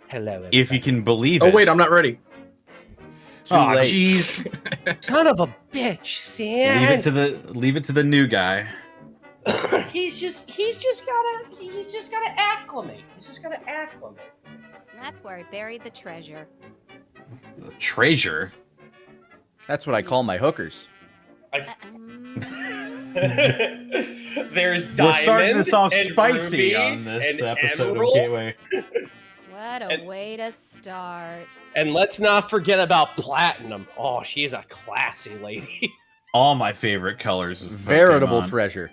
Hello. If you can believe it. Oh, wait, I'm not ready. Oh, late. jeez. Son of a bitch, Sam. Leave it to the new guy. He's just gotta acclimate. He's just gotta acclimate. That's where I buried the treasure. The treasure. That's what I call my hookers. There's diamond. We're starting this off and spicy ruby on this and episode emerald. of Gateway. What a way to start. And let's not forget about platinum. Oh, she's a classy lady. All my favorite colors of Veritable Pokemon. treasure.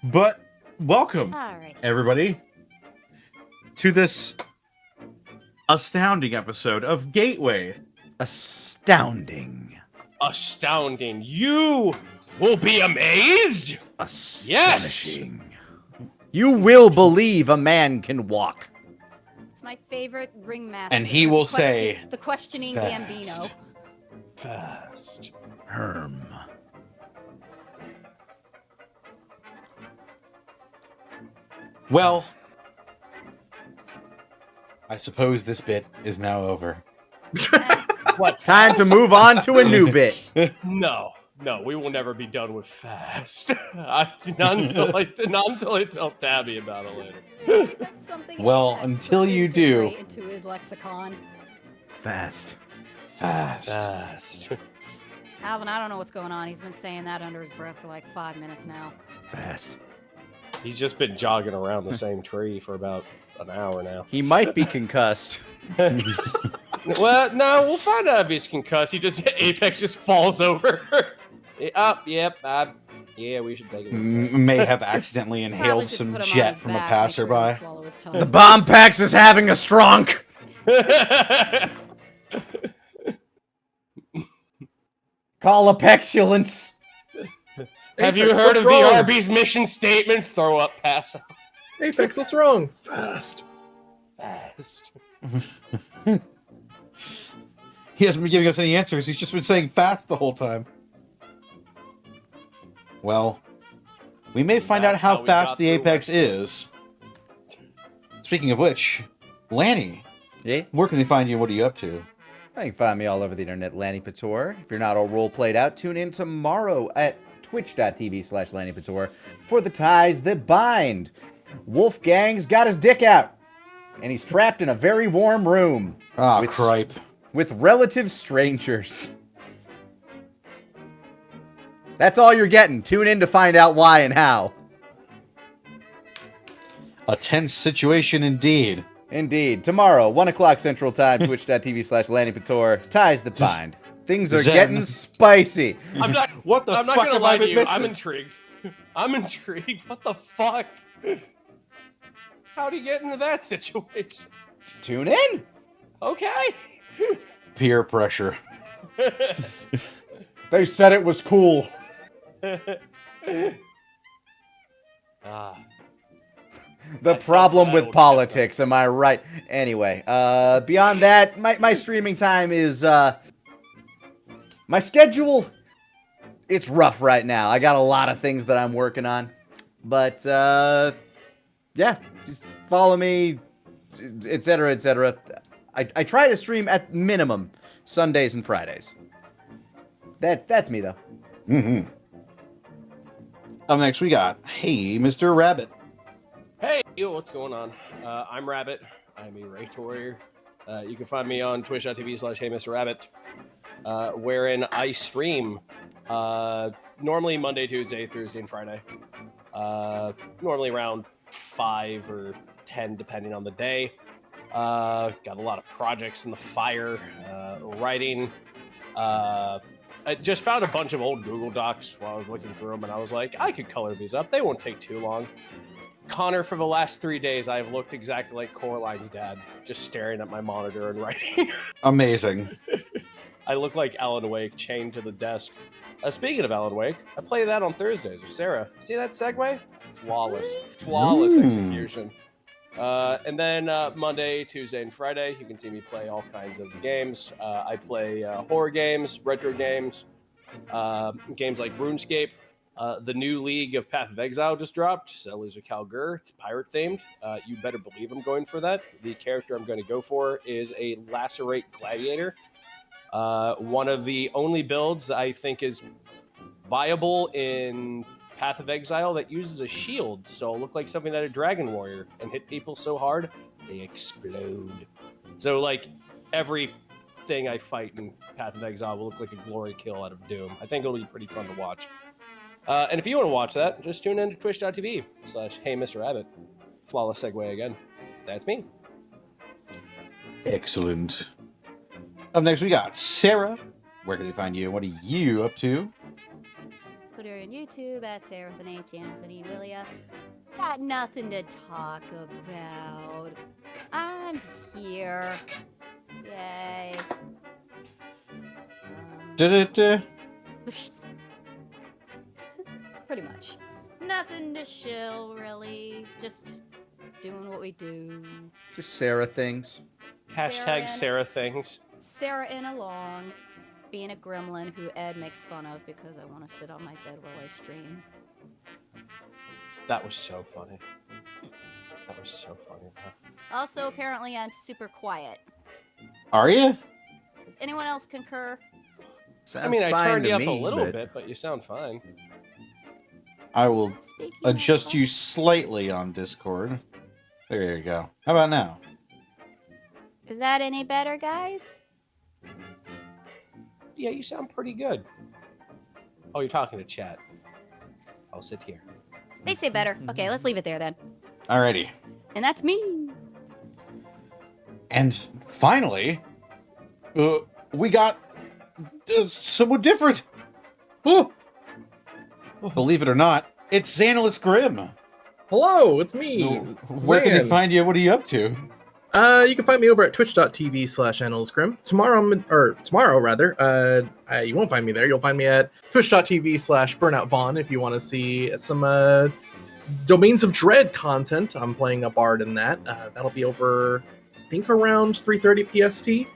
But welcome, All right. everybody, to this astounding episode of Gateway. Astounding. Astounding. You will be amazed. Astonishing. You will believe a man can walk. It's my favorite ringmaster. And he will say, The questioning fast. Gambino. Fast. Herm. Well, I suppose this bit is now over. What? Time to move on to a new bit. No, we will never be done with fast. Not until I tell Tabby about it later. That's something Well, Alex until really you did do. write into his lexicon. Fast. Fast. Alvin, I don't know what's going on. He's been saying that under his breath for like 5 minutes now. Fast. He's just been jogging around the same tree for about an hour now. He might be concussed. Well, no, we'll find out if he's concussed. Apex just falls over. Yeah, we should take it. May have accidentally Probably inhaled should some put him on jet his from a back, make sure he doesn't passerby. swallow his tongue. The bomb pax is having a stronk. Call a pexulance. Have you Apex, heard what's of wrong? the Arby's mission statement? Throw up, pass out. Apex, what's wrong? Fast. Fast. He hasn't been giving us any answers. He's just been saying fast the whole time. Well, we may find out That's how how we fast got the through Apex is. Speaking of which, Lanny, Yeah? where can they find you? What are you up to? You can find me all over the internet, Lanny Pator. If you're not all role played out, tune in tomorrow at twitch.tv/Lanny Pator for the ties that bind. Wolfgang's got his dick out, and he's trapped in a very warm room Ah, With- cripe. with relative strangers. That's all you're getting. Tune in to find out why and how. A tense situation indeed. Indeed. Tomorrow, 1 o'clock Central Time, twitch.tv/Lanny Pator. Ties that bind. Things are Zen. getting spicy. I'm not. What the I'm not fuck gonna have lie I to been you. missing? I'm intrigued. I'm intrigued. What the fuck? How do you get into that situation? Tune in. Okay. Peer pressure. They said it was cool. Ah. The I problem felt with that politics, am I right? Anyway, beyond that, my streaming time is, my schedule, it's rough right now. I got a lot of things that I'm working on. But, yeah, just follow me, etc., etc. I try to stream at minimum Sundays and Fridays. That's me, though. Mm-hmm. Up next, we got Hey, Mr. Rabbit. Hey, yo, what's going on? I'm Rabbit. I'm a Wraith Warrior. You can find me on twitch.tv/HeyMrRabbit, wherein I stream normally Monday, Tuesday, Thursday, and Friday. Normally around 5 or 10, depending on the day. Got a lot of projects in the fire, writing. I just found a bunch of old Google Docs while I was looking through them, and I was like, I could color these up. They won't take too long. Connor, for the last 3 days, I've looked exactly like Coraline's dad, just staring at my monitor and writing. Amazing. I look like Alan Wake, chained to the desk. Speaking of Alan Wake, I play that on Thursdays with Sarah. See that segue? Flawless. Flawless execution. And then Monday, Tuesday, and Friday, you can see me play all kinds of games. I play horror games, retro games, games like RuneScape, The new League of Path of Exile just dropped. Settlers of Calgur. It's pirate themed. You better believe I'm going for that. The character I'm going to go for is a Lacerate Gladiator. One of the only builds that I think is viable in Path of Exile that uses a shield. So it'll look like something that a Dragon Warrior and hit people so hard they explode. So like everything I fight in Path of Exile will look like a glory kill out of Doom. I think it'll be pretty fun to watch. And if you want to watch that, just tune in to twitch.tv/Hey Mr. Rabbit. Flawless segue again. That's me. Excellent. Up next, we got Sarah. Where can they find you? What are you up to? Twitter and YouTube at Sarah with an H, Anthony Willia. Got nothing to talk about. I'm here. Yay. Da-da-da. Pretty much. Nothing to shill, really. Just doing what we do. Just Sarah things. Hashtag Sarah things. Sarah in along. Being a gremlin who Ed makes fun of because I want to sit on my bed while I stream. That was so funny. That was so funny. Also, apparently, I'm super quiet. Are you? Does anyone else concur? I mean, I turned you up a me, little bit, but you sound fine. I will Speaking adjust of- you slightly on Discord. There you go. How about now? Is that any better, guys? Yeah, you sound pretty good. Oh, you're talking to chat. I'll sit here. They say better. Okay, let's leave it there then. Alrighty. And that's me. And finally, we got someone different. Oh, Believe it or not, it's Xanalis Grimm. hello, it's me. Where can they Zan. find you? What are you up to? You can find me over at twitch.tv/AnalysGrim. Tomorrow rather. You won't find me there. You'll find me at twitch.tv/BurnoutVaughn if you want to see some Domains of Dread content. I'm playing a bard in that. That'll be over, I think, around 3:30 PST.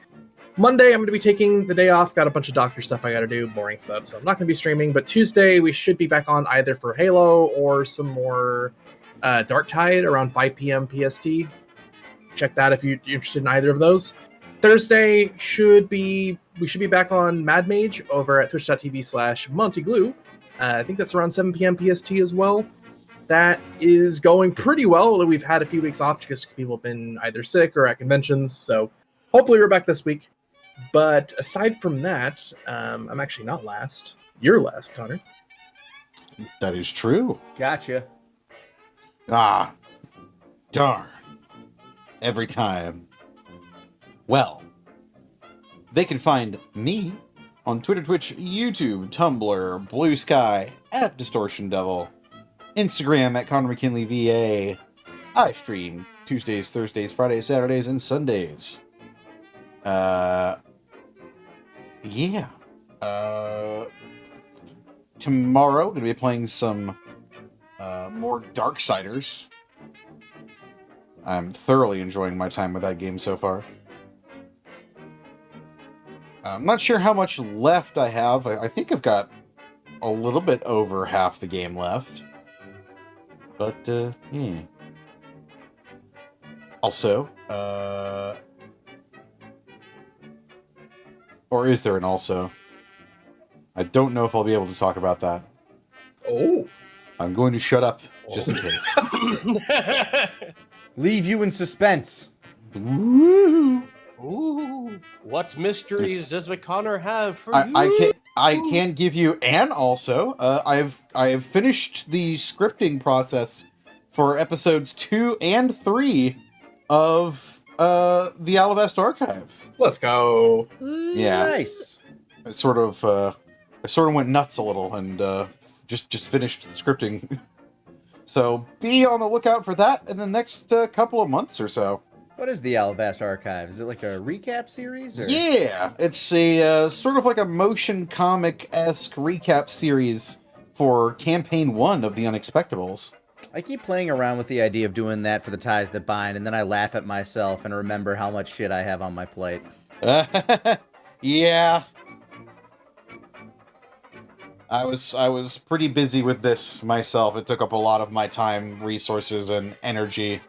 Monday, I'm going to be taking the day off. Got a bunch of doctor stuff I got to do, boring stuff, so I'm not going to be streaming. But Tuesday, we should be back on either for Halo or some more Dark Tide around 5 p.m. PST. Check that if you're interested in either of those. Thursday we should be back on Mad Mage over at twitch.tv/MontyGlue. I think that's around 7 p.m. PST as well. That is going pretty well. We've had a few weeks off because people have been either sick or at conventions, so hopefully we're back this week. But aside from that, I'm actually not last. You're last, Connor. That is true. Gotcha. Ah, darn. Every time. Well, they can find me on Twitter, Twitch, YouTube, Tumblr, Blue Sky, at Distortion Devil, Instagram at Connor McKinley VA. I stream Tuesdays, Thursdays, Fridays, Saturdays, and Sundays. Yeah. Tomorrow, gonna be playing some more Darksiders. I'm thoroughly enjoying my time with that game so far. I'm not sure how much left I have. I think I've got a little bit over half the game left. But, yeah. Also, or is there an also? I don't know if I'll be able to talk about that. Oh. I'm going to shut up, just in case. Leave you in suspense. Woo! Ooh, what mysteries does McConnor have for you? I can't give you an also. I have finished the scripting process for episodes 2 and 3 of the Alabast Archive. Let's go. Ooh. Yeah. Nice. I sort of went nuts a little and just finished the scripting. So be on the lookout for that in the next couple of months or so. What is the Alabast Archive? Is it like a recap series? Or? Yeah, it's a sort of like a motion comic-esque recap series for Campaign 1 of The Unexpectables. I keep playing around with the idea of doing that for the Ties That Bind, and then I laugh at myself and remember how much shit I have on my plate. Yeah. I was pretty busy with this myself. It took up a lot of my time, resources, and energy.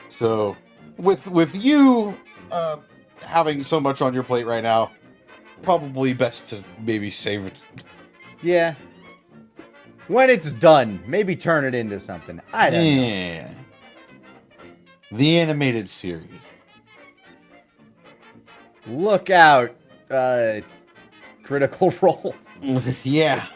So, with you having so much on your plate right now, probably best to maybe save it. Yeah. When it's done, maybe turn it into something. I don't know. Yeah. The animated series. Look out, Critical Role. Yeah.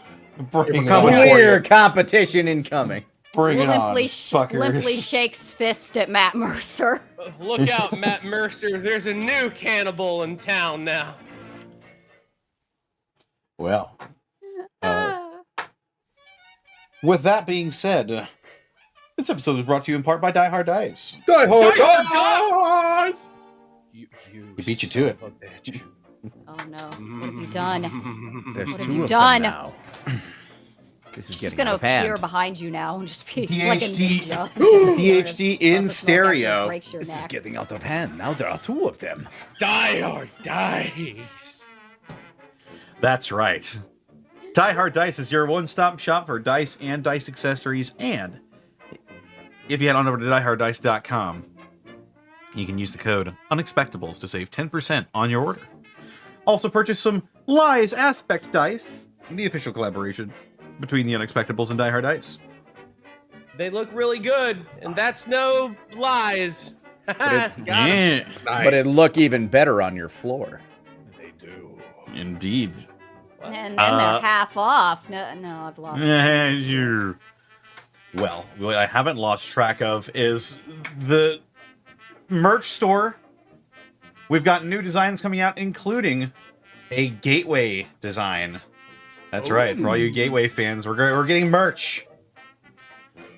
Bring it coming on. for Clear competition incoming. Bring it on, limply fuckers. shakes fist at Matt Mercer. Look out, Matt Mercer. There's a new cannibal in town now. Well, with that being said, this episode is brought to you in part by Die Hard Dice. Die Hard Dice! You We beat you to it. son of a bitch. Oh no, what have you done? There's What have two you of done? them now. This is She's getting gonna out of hand. appear behind you now and just be like a DHD ninja. DHD in Just smoke out and stereo. breaks your This is neck. getting out of hand. Now there are two of them. Die Hard Dice. That's right. Die Hard Dice is your one-stop shop for dice and dice accessories, and if you head on over to dieharddice.com, you can use the code UNEXPECTABLES to save 10% on your order. Also purchase some Lies Aspect Dice, the official collaboration between the Unexpectables and Die Hard Dice. They look really good, and that's no lies. Got 'em. Yeah, Nice. But it look even better on your floor. They do. indeed. And then they're half off. No, I've lost. Well, what I haven't lost track of is the merch store. We've got new designs coming out, including a gateway design. That's right, for all you gateway fans, we're getting merch.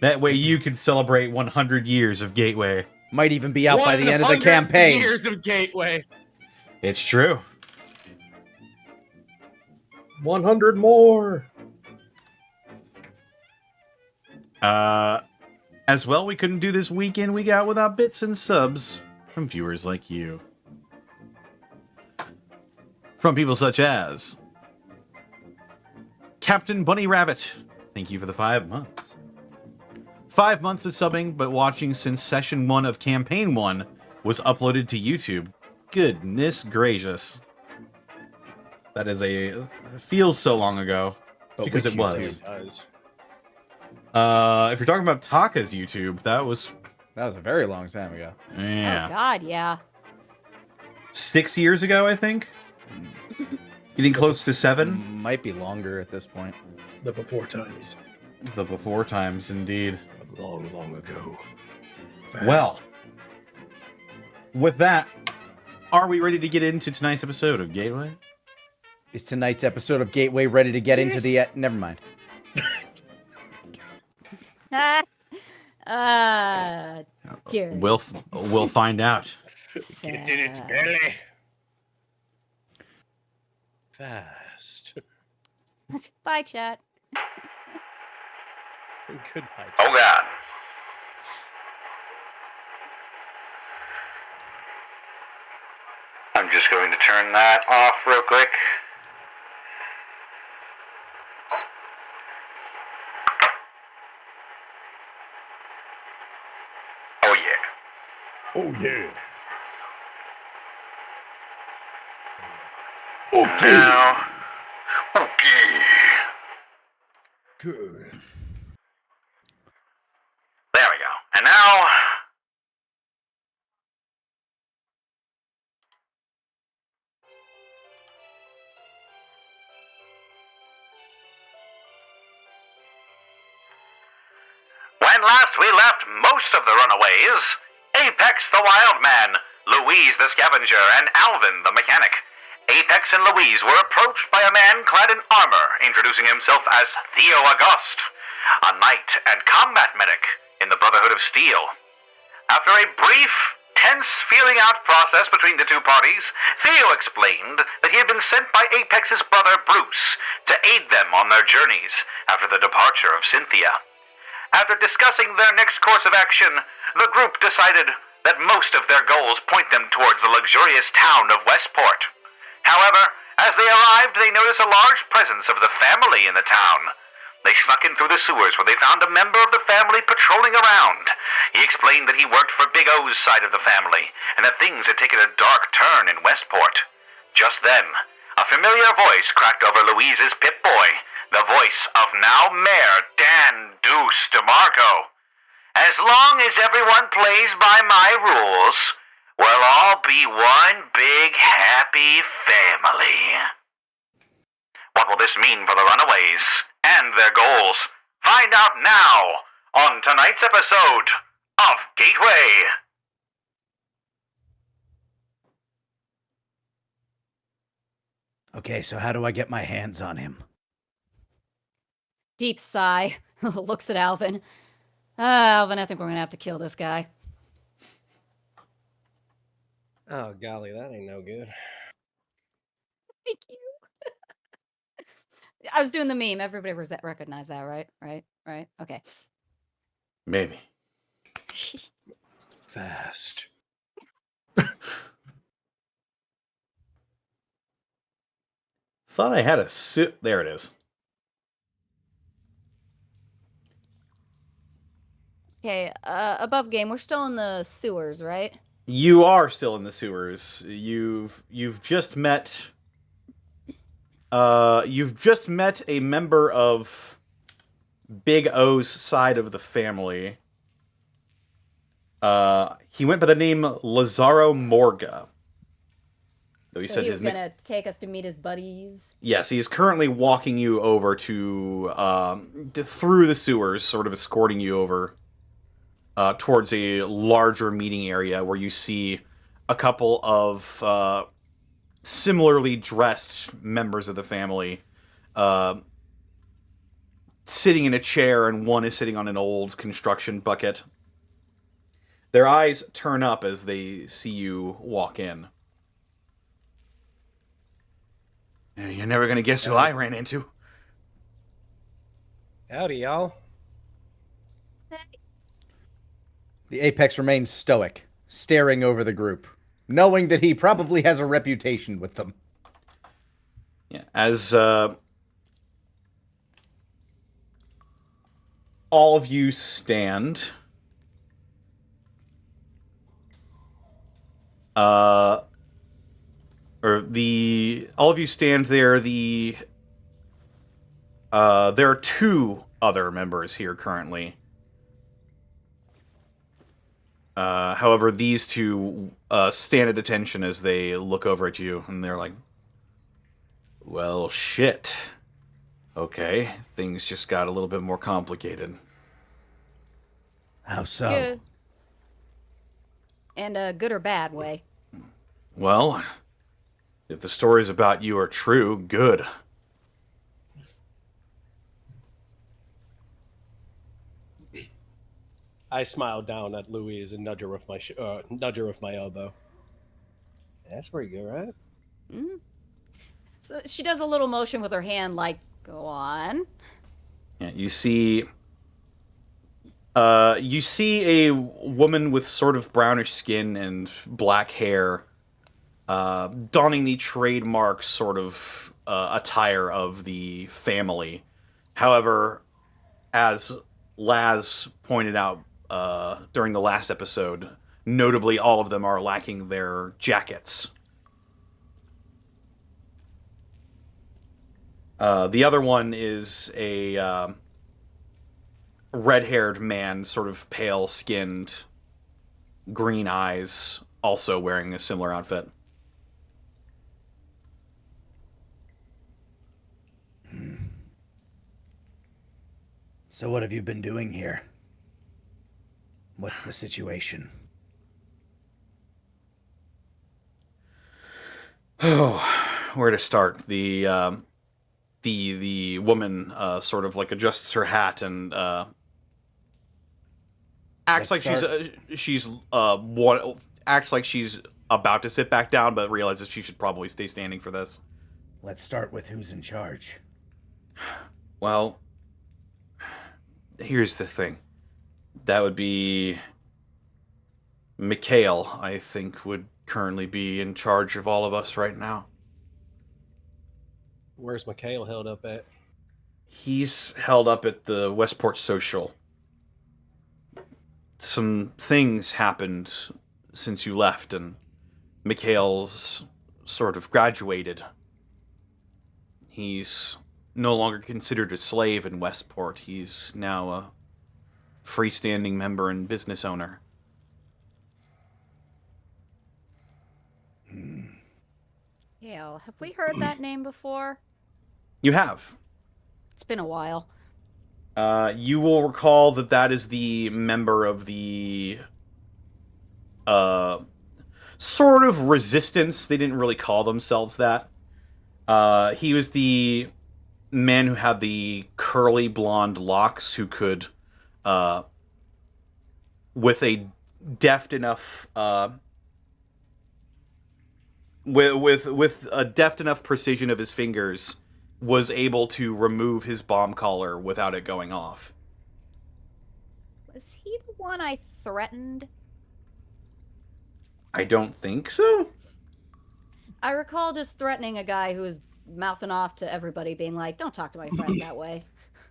That way you can celebrate 100 years of Gateway. Might even be out by the end of the 100 campaign. Years of Gateway. It's true. 100 more. As well, we couldn't do this week in, week out without bits and subs from viewers like you. From people such as Captain Bunny Rabbit. Thank you for the 5 months. 5 months of subbing, but watching since session 1 of campaign 1 was uploaded to YouTube. Goodness gracious. That is feels so long ago. It's because it was. Does. If you're talking about Taka's YouTube, that was That was a very long time ago. yeah. Oh God, yeah. 6 years ago, I think. Getting close to 7. Might be longer at this point. The before times. The before times, indeed. Long, long ago. Fast. Well, with that, are we ready to get into tonight's episode of Gateway? Is tonight's episode of Gateway ready to get into the... never mind. Dear. We'll find out. Get in its belly. Fast. Bye, chat. Goodbye. Oh God. I'm just going to turn that off real quick. Oh yeah. Oh yeah. Now, okay. Good. There we go. And now, when last we left most of the runaways, Apex the Wildman, Louise the Scavenger, and Alvin the Mechanic. Apex and Louise were approached by a man clad in armor, introducing himself as Theo Auguste, a knight and combat medic in the Brotherhood of Steel. After a brief, tense feeling-out process between the two parties, Theo explained that he had been sent by Apex's brother Bruce to aid them on their journeys after the departure of Cynthia. After discussing their next course of action, the group decided that most of their goals point them towards the luxurious town of Westport. However, As they arrived, they noticed a large presence of the family in the town. They snuck in through the sewers where they found a member of the family patrolling around. He explained that he worked for Big O's side of the family, and that things had taken a dark turn in Westport. Just then, a familiar voice cracked over Louise's Pip-Boy, the voice of now Mayor Dan Deuce DeMarco. As long as everyone plays by my rules, we'll all be one big happy family. What will this mean for the Runaways and their goals? Find out now on tonight's episode of Gateway. Okay, so how do I get my hands on him? Deep sigh. Looks at Alvin. Alvin, I think we're gonna have to kill this guy. Oh, golly, that ain't no good. Thank you. I was doing the meme. Everybody recognize that, right? Right? Okay. Maybe. Fast. Thought I had a suit. There it is. Okay, above game, we're still in the sewers, right? You are still in the sewers. You've just met a member of Big O's side of the family. He went by the name Lazaro Morga. Though he So said he his was gonna take us to meet his buddies. Yes, he is currently walking you over to through the sewers, sort of escorting you over towards a larger meeting area where you see a couple of similarly dressed members of the family sitting in a chair, and one is sitting on an old construction bucket. Their eyes turn up as they see you walk in. You're never going to guess who I ran into. Howdy, y'all. The Apex remains stoic, staring over the group, knowing that he probably has a reputation with them. Yeah, as all of you stand, all of you stand there. There are two other members here currently. However, these two stand at attention as they look over at you, and they're like, well, shit. Okay, things just got a little bit more complicated. How so? Good. And a good or bad way. Well, if the stories about you are true, good. I smile down at Louise and nudge her with my elbow. That's pretty good, right? Mm-hmm. So she does a little motion with her hand, like, go on. Yeah, you see a woman with sort of brownish skin and black hair, donning the trademark sort of attire of the family. However, as Laz pointed out during the last episode, notably all of them are lacking their jackets. The other one is a red-haired man, sort of pale-skinned, green eyes, also wearing a similar outfit. So what have you been doing here? What's the situation? Oh, where to start? The woman sort of like adjusts her hat and acts like acts like she's about to sit back down, but realizes she should probably stay standing for this. Let's start with who's in charge. Well, here's the thing. That would be Mikhail, I think, would currently be in charge of all of us right now. Where's Mikhail held up at? He's held up at the Westport Social. Some things happened since you left, and Mikhail's sort of graduated. He's no longer considered a slave in Westport. He's now a freestanding member and business owner. Ew, have we heard that name before? You have. It's been a while. You will recall that that is the member of the sort of resistance. They didn't really call themselves that. He was the man who had the curly blonde locks who could, with a deft enough, with a deft enough precision of his fingers, was able to remove his bomb collar without it going off. Was he the one I threatened? I don't think so. I recall just threatening a guy who was mouthing off to everybody, being like, don't talk to my friends that way.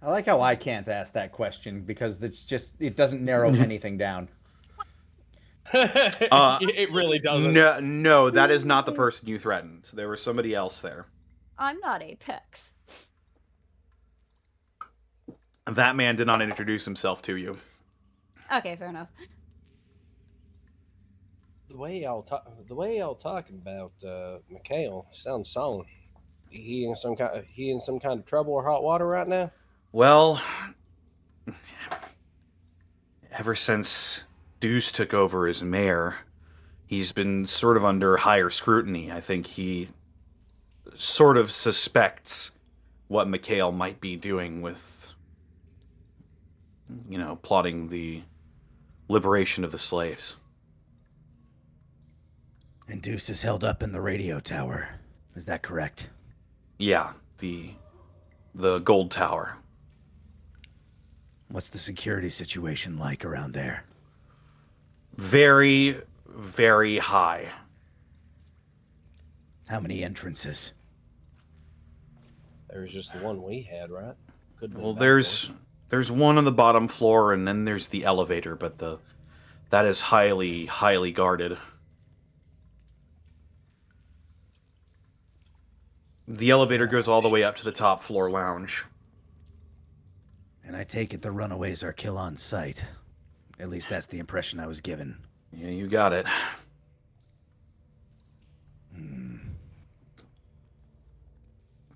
I like how I can't ask that question because it doesn't narrow anything down. It really doesn't. No, that is not the person you threatened. There was somebody else there. I'm not Apex. That man did not introduce himself to you. Okay, fair enough. The way y'all talking about Mikhail sounds solemn. He in some kind of trouble or hot water right now? Well, ever since Deuce took over as mayor, he's been sort of under higher scrutiny. I think he sort of suspects what Mikhail might be doing with, plotting the liberation of the slaves. And Deuce is held up in the radio tower. Is that correct? Yeah, the gold tower. What's the security situation like around there? Very, very high. How many entrances? There was just the one we had, right? Well, there's one on the bottom floor, and then there's the elevator, but that is highly, highly guarded. The elevator goes all the way up to the top floor lounge. And I take it the runaways are kill on sight. At least that's the impression I was given. Yeah, you got it.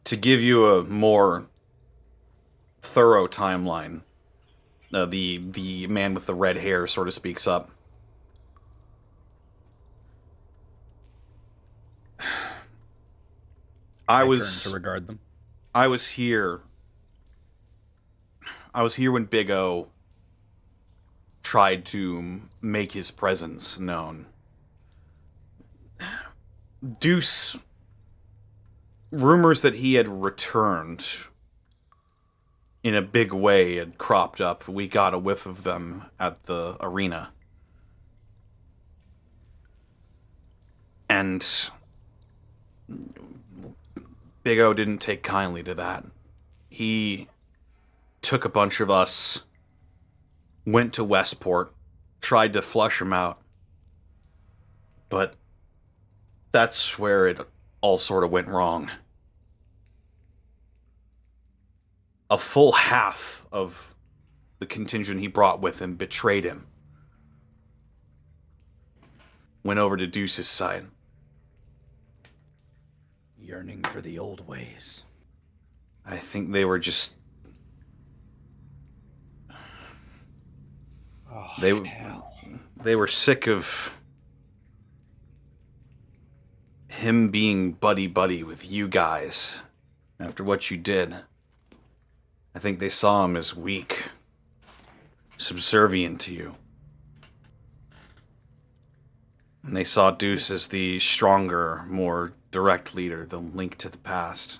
To give you a more thorough timeline, the man with the red hair sort of speaks up. I was turn to regard them. I was here when Big O tried to make his presence known. Deuce, rumors that he had returned in a big way had cropped up. We got a whiff of them at the arena. And Big O didn't take kindly to that. He took a bunch of us, went to Westport, tried to flush him out. But that's where it all sort of went wrong. A full half of the contingent he brought with him betrayed him. Went over to Deuce's side. Yearning for the old ways. I think they were just... They were sick of him being buddy-buddy with you guys after what you did. I think they saw him as weak, subservient to you. And they saw Deuce as the stronger, more direct leader, the link to the past.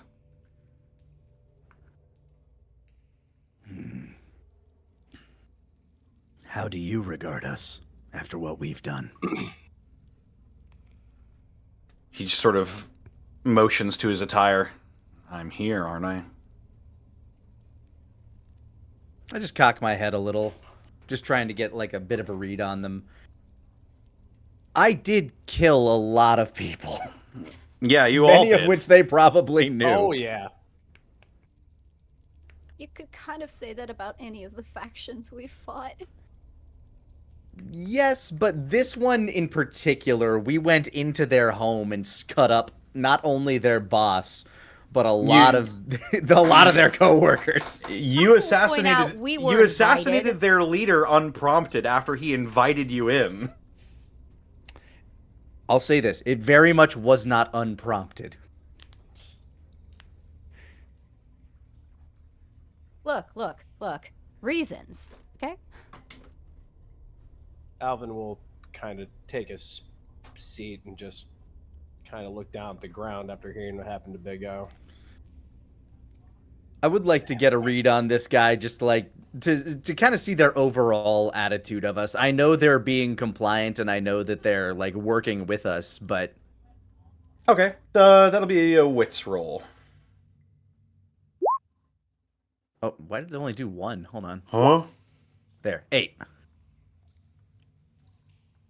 How do you regard us after what we've done? He sort of motions to his attire. I'm here, aren't I? I just cock my head a little, just trying to get like a bit of a read on them. I did kill a lot of people. Yeah, you all Many did. of which they probably knew. Oh, yeah. You could kind of say that about any of the factions we fought. Yes, but this one in particular, we went into their home and cut up not only their boss, but a lot of their coworkers. You assassinated. we You were assassinated invited. their leader unprompted after he invited you in. I'll say this, it very much was not unprompted. Look. Reasons, okay? Alvin will kind of take a seat and just kind of look down at the ground after hearing what happened to Big O. I would like to get a read on this guy, just like to kind of see their overall attitude of us. I know they're being compliant, and I know that they're like working with us, but Okay, that'll be a wits roll. oh, why did it only do one? Hold on, Huh? there, 8.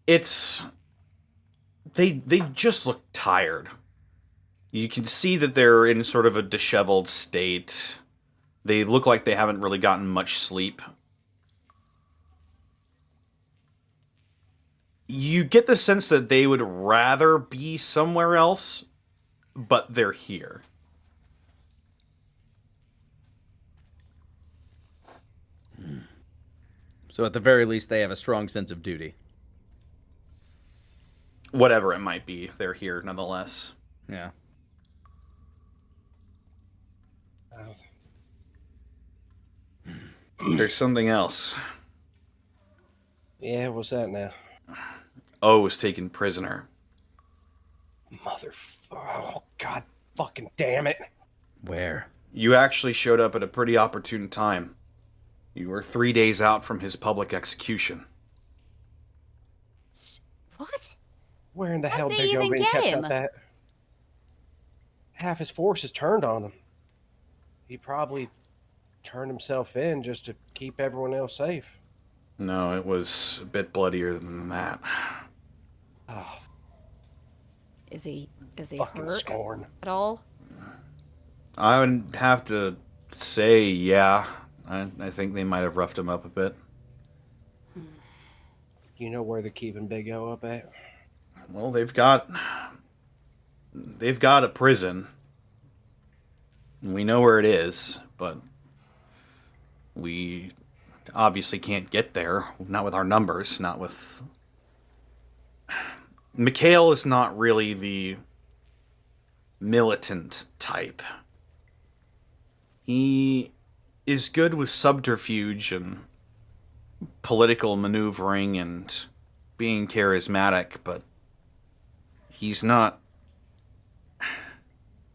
It's they just look tired. You can see that they're in sort of a disheveled state. They look like they haven't really gotten much sleep. You get the sense that they would rather be somewhere else, but they're here. So at the very least, they have a strong sense of duty. Whatever it might be, they're here nonetheless. Yeah. There's something else. Yeah, what's that now? O was taken prisoner. Oh, God fucking damn it. Where? You actually showed up at a pretty opportune time. You were 3 days out from his public execution. What? Where in the hell How'd they Big O even been get kept him? up at? Half his forces turned on him. He probably turned himself in just to keep everyone else safe. No, it was a bit bloodier than that. Oh, Is he fucking hurt scorn. at all? I would have to say, yeah. I think they might have roughed him up a bit. You know where they're keeping Big O up at? Well, they've got a prison. We know where it is, but we obviously can't get there. Not with our numbers, not with... Mikhail is not really the militant type. He is good with subterfuge and political maneuvering and being charismatic, but he's not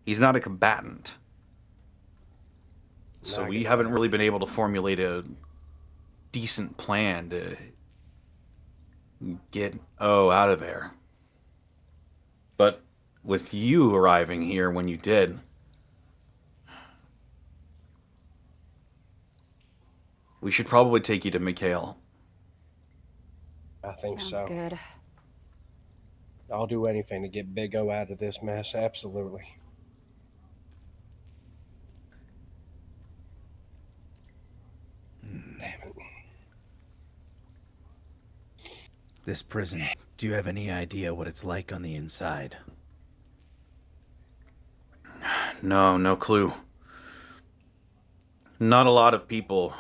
a combatant. So we haven't really been able to formulate a decent plan to get O out of there. But with you arriving here when you did, we should probably take you to Mikhail. I think Sounds so. good. I'll do anything to get Big O out of this mess, absolutely. Damn it. This prison. Do you have any idea what it's like on the inside? No clue. Not a lot of people,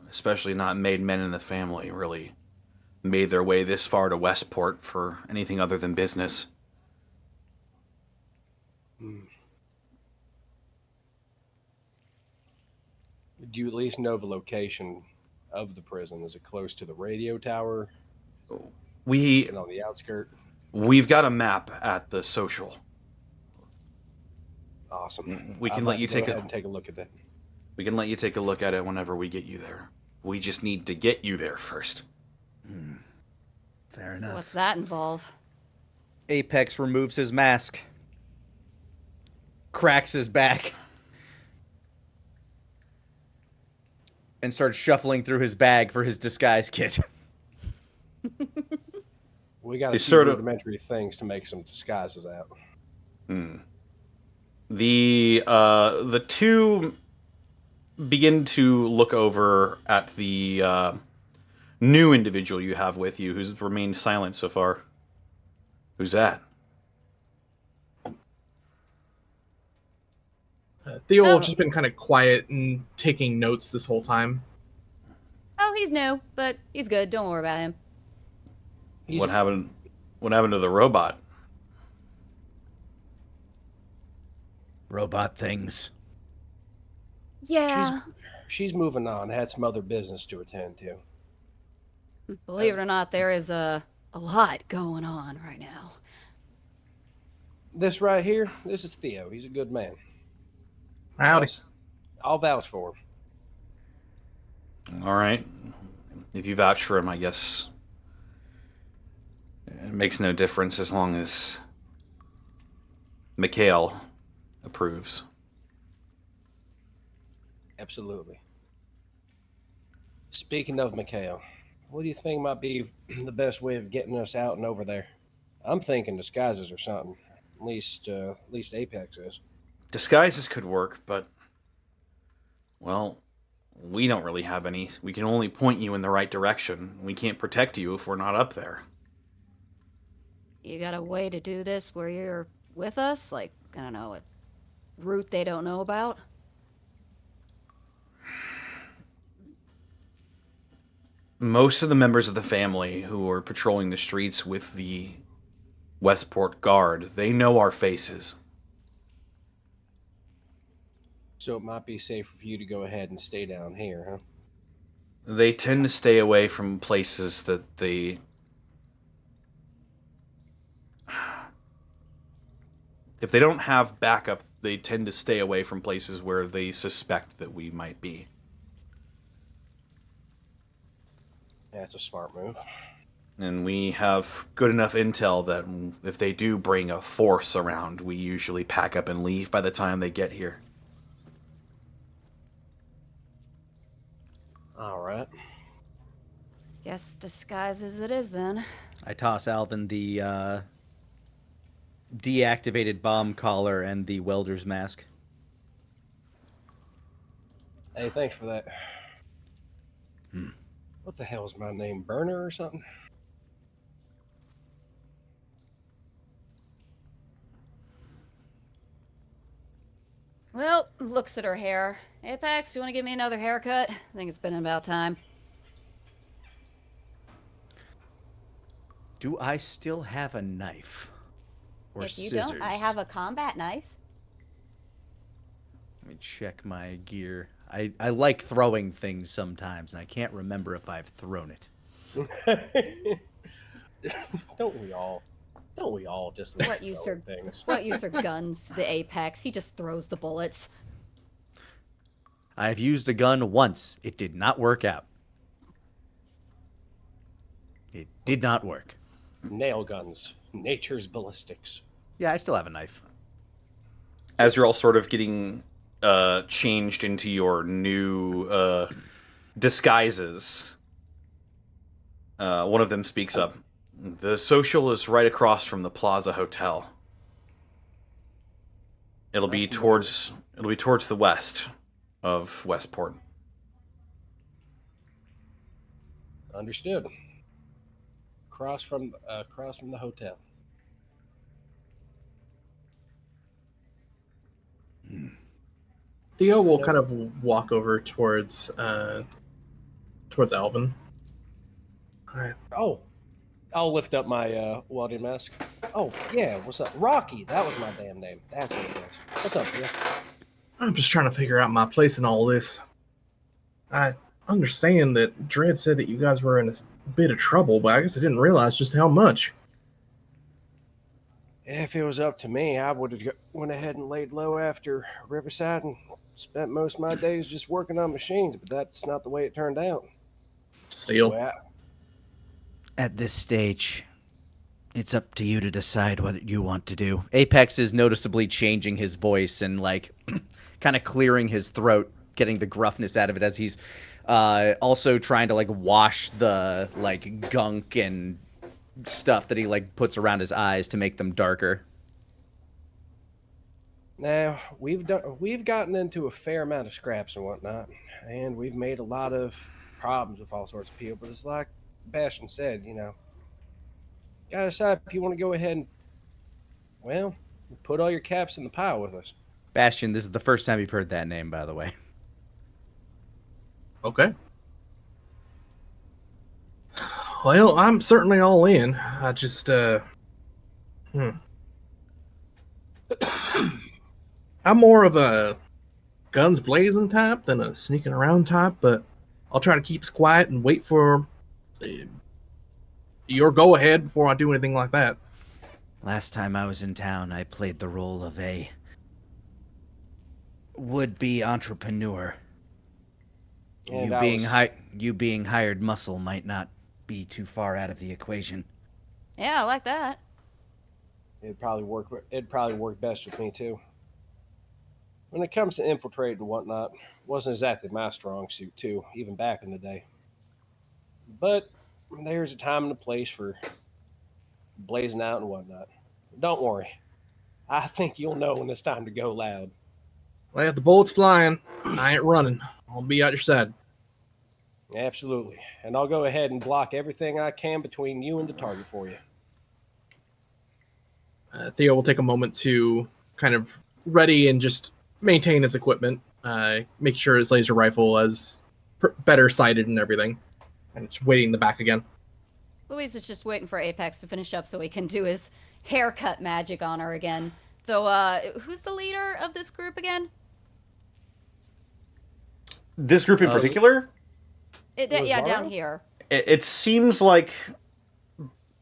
especially not made men in the family, really made their way this far to Westport for anything other than business. Do you at least know the location of the prison? Is it close to the radio tower? Is it on the outskirt? We've got a map at the social. Awesome. We can I'd let like you to go take ahead a and take a look at that. we can let you take a look at it whenever we get you there. We just need to get you there first. Fair So enough. what's that involve? Apex removes his mask. cracks his back and starts shuffling through his bag for his disguise kit. We got a It's few sort of- rudimentary things to make some disguises out. The two begin to look over at the new individual you have with you, who's remained silent so far. Who's that? Theo will have just been kind of quiet and taking notes this whole time. Oh, he's new, but he's good. Don't worry about him. What happened? What happened to the robot? Robot things. Yeah. She's moving on. Had some other business to attend to. Believe it or not, there is a lot going on right now. This right here, this is Theo. He's a good man. Howdy. I'll vouch for him. All right. If you vouch for him, I guess it makes no difference as long as Mikhail approves. Absolutely. Speaking of Mikhail, what do you think might be the best way of getting us out and over there? I'm thinking disguises or something. At least Apex is. Disguises could work, but, well, we don't really have any. We can only point you in the right direction. We can't protect you if we're not up there. You got a way to do this where you're with us? Like, I don't know, a route they don't know about? Most of the members of the family who are patrolling the streets with the Westport Guard, they know our faces. So it might be safe for you to go ahead and stay down here, huh? They tend to stay away from places that they... If they don't have backup, they tend to stay away from places where they suspect that we might be. That's a smart move. And we have good enough intel that if they do bring a force around, we usually pack up and leave by the time they get here. All right. Guess disguises it is then. I toss Alvin the deactivated bomb collar and the welder's mask. Hey, thanks for that. What the hell is my name? Burner or something? Well, looks at her hair. Apex, you want to give me another haircut? I think it's been about time. Do I still have a knife? Or If you scissors? don't, I have a combat knife. Let me check my gear. I like throwing things sometimes, and I can't remember if I've thrown it. Don't we all? Don't we all just like What use throwing are things? what use are guns? The Apex, he just throws the bullets. I've used a gun once. It did not work out. It did not work. Nail guns, nature's ballistics. Yeah, I still have a knife. As you're all sort of getting changed into your new disguises, one of them speaks up. The social is right across from the Plaza Hotel. It'll be towards the west of Westport. Understood. Across from the hotel. Theo will kind of walk over towards Alvin. All right. Oh, I'll lift up my welding mask. Oh yeah, what's up, Rocky? That was my damn name. That's what it was. What's up, Theo? I'm just trying to figure out my place in all this. I understand that Dredd said that you guys were in a bit of trouble, but I guess I didn't realize just how much. If it was up to me, I would have went ahead and laid low after Riverside and spent most of my days just working on machines. But that's not the way it turned out. Still. Well, At this stage, It's up to you to decide what you want to do. Apex is noticeably changing his voice and, like, kind of clearing his throat, getting the gruffness out of it as he's also trying to, like, wash the, like, gunk and stuff that he, like, puts around his eyes to make them darker. Now, we've gotten into a fair amount of scraps and whatnot, and we've made a lot of problems with all sorts of people, but it's like Bastion said, gotta decide if you want to go ahead and, well, put all your caps in the pile with us. Bastion, this is the first time you've heard that name, by the way. Okay. Well, I'm certainly all in. I just, I'm more of a guns blazing type than a sneaking around type, but I'll try to keep us quiet and wait for your go ahead before I do anything like that. Last time I was in town, I played the role of a would-be entrepreneur. And You being hired muscle might not be too far out of the equation. Yeah, I like that. It'd probably work best with me too. When it comes to infiltrating and whatnot, wasn't exactly my strong suit too, even back in the day. But there's a time and a place for blazing out and whatnot. Don't worry. I think you'll know when it's time to go loud. Well, if the bullet's flying, I ain't running. I'll be out your side. Absolutely. And I'll go ahead and block everything I can between you and the target for you. Theo will take a moment to kind of ready and just maintain his equipment. Make sure his laser rifle is better sighted and everything. And just waiting in the back again. Louise is just waiting for Apex to finish up so he can do his haircut magic on her again. Though, who's the leader of this group again? This group in particular? Yeah, down here. It seems like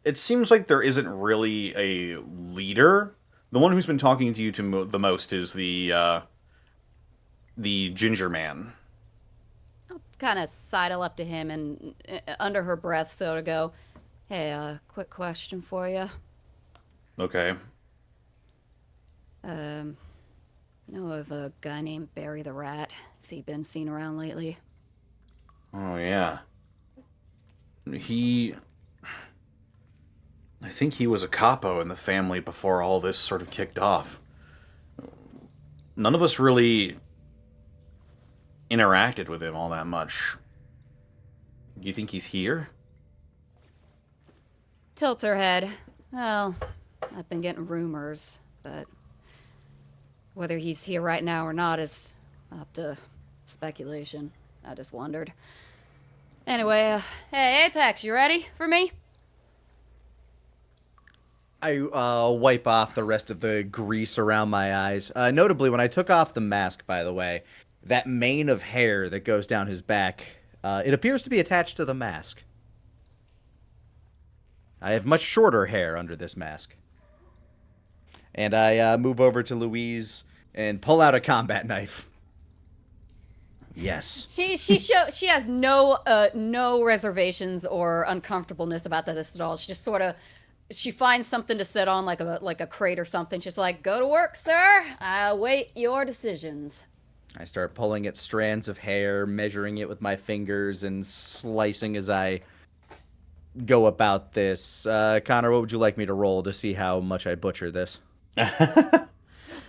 there isn't really a leader. The one who's been talking to you the most is the ginger man. I'll kind of sidle up to him and under her breath so to go, hey, quick question for you. Okay. Know of a guy named Barry the Rat? Has he been seen around lately? Oh, yeah. I think he was a capo in the family before all this sort of kicked off. None of us really interacted with him all that much. Do you think he's here? Tilts her head. Well, I've been getting rumors, but whether he's here right now or not is up to speculation. I just wondered. Anyway, hey, Apex, you ready for me? I wipe off the rest of the grease around my eyes. Notably, when I took off the mask, by the way, that mane of hair that goes down his back, it appears to be attached to the mask. I have much shorter hair under this mask. And I move over to Louise and pull out a combat knife. Yes. She has no reservations or uncomfortableness about this at all. She just sort of finds something to sit on like a crate or something. She's like, "Go to work, sir. I await your decisions." I start pulling at strands of hair, measuring it with my fingers, and slicing as I go about this. Connor, what would you like me to roll to see how much I butcher this?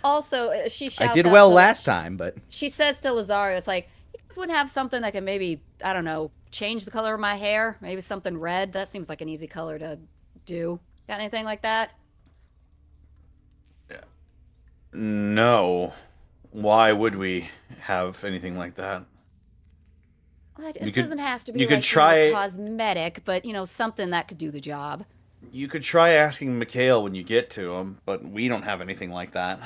Also, she shouts I did out well to, last time, but she says to Lazario, it's like, you guys wouldn't have something that could maybe, I don't know, change the color of my hair? Maybe something red? That seems like an easy color to do. Got anything like that? No. Why would we have anything like that? Well, it doesn't have to be you like could try cosmetic, but, something that could do the job. You could try asking Mikhail when you get to him, but we don't have anything like that.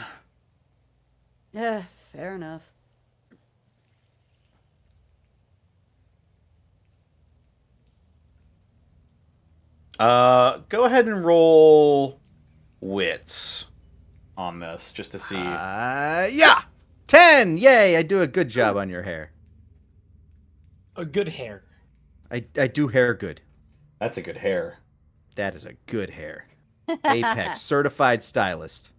Yeah, fair enough. Go ahead and roll wits on this, just to see. Yeah! 10! Yay, I do a good job on your hair. A good hair. I do hair good. That's a good hair. That is a good hair. Apex, certified stylist.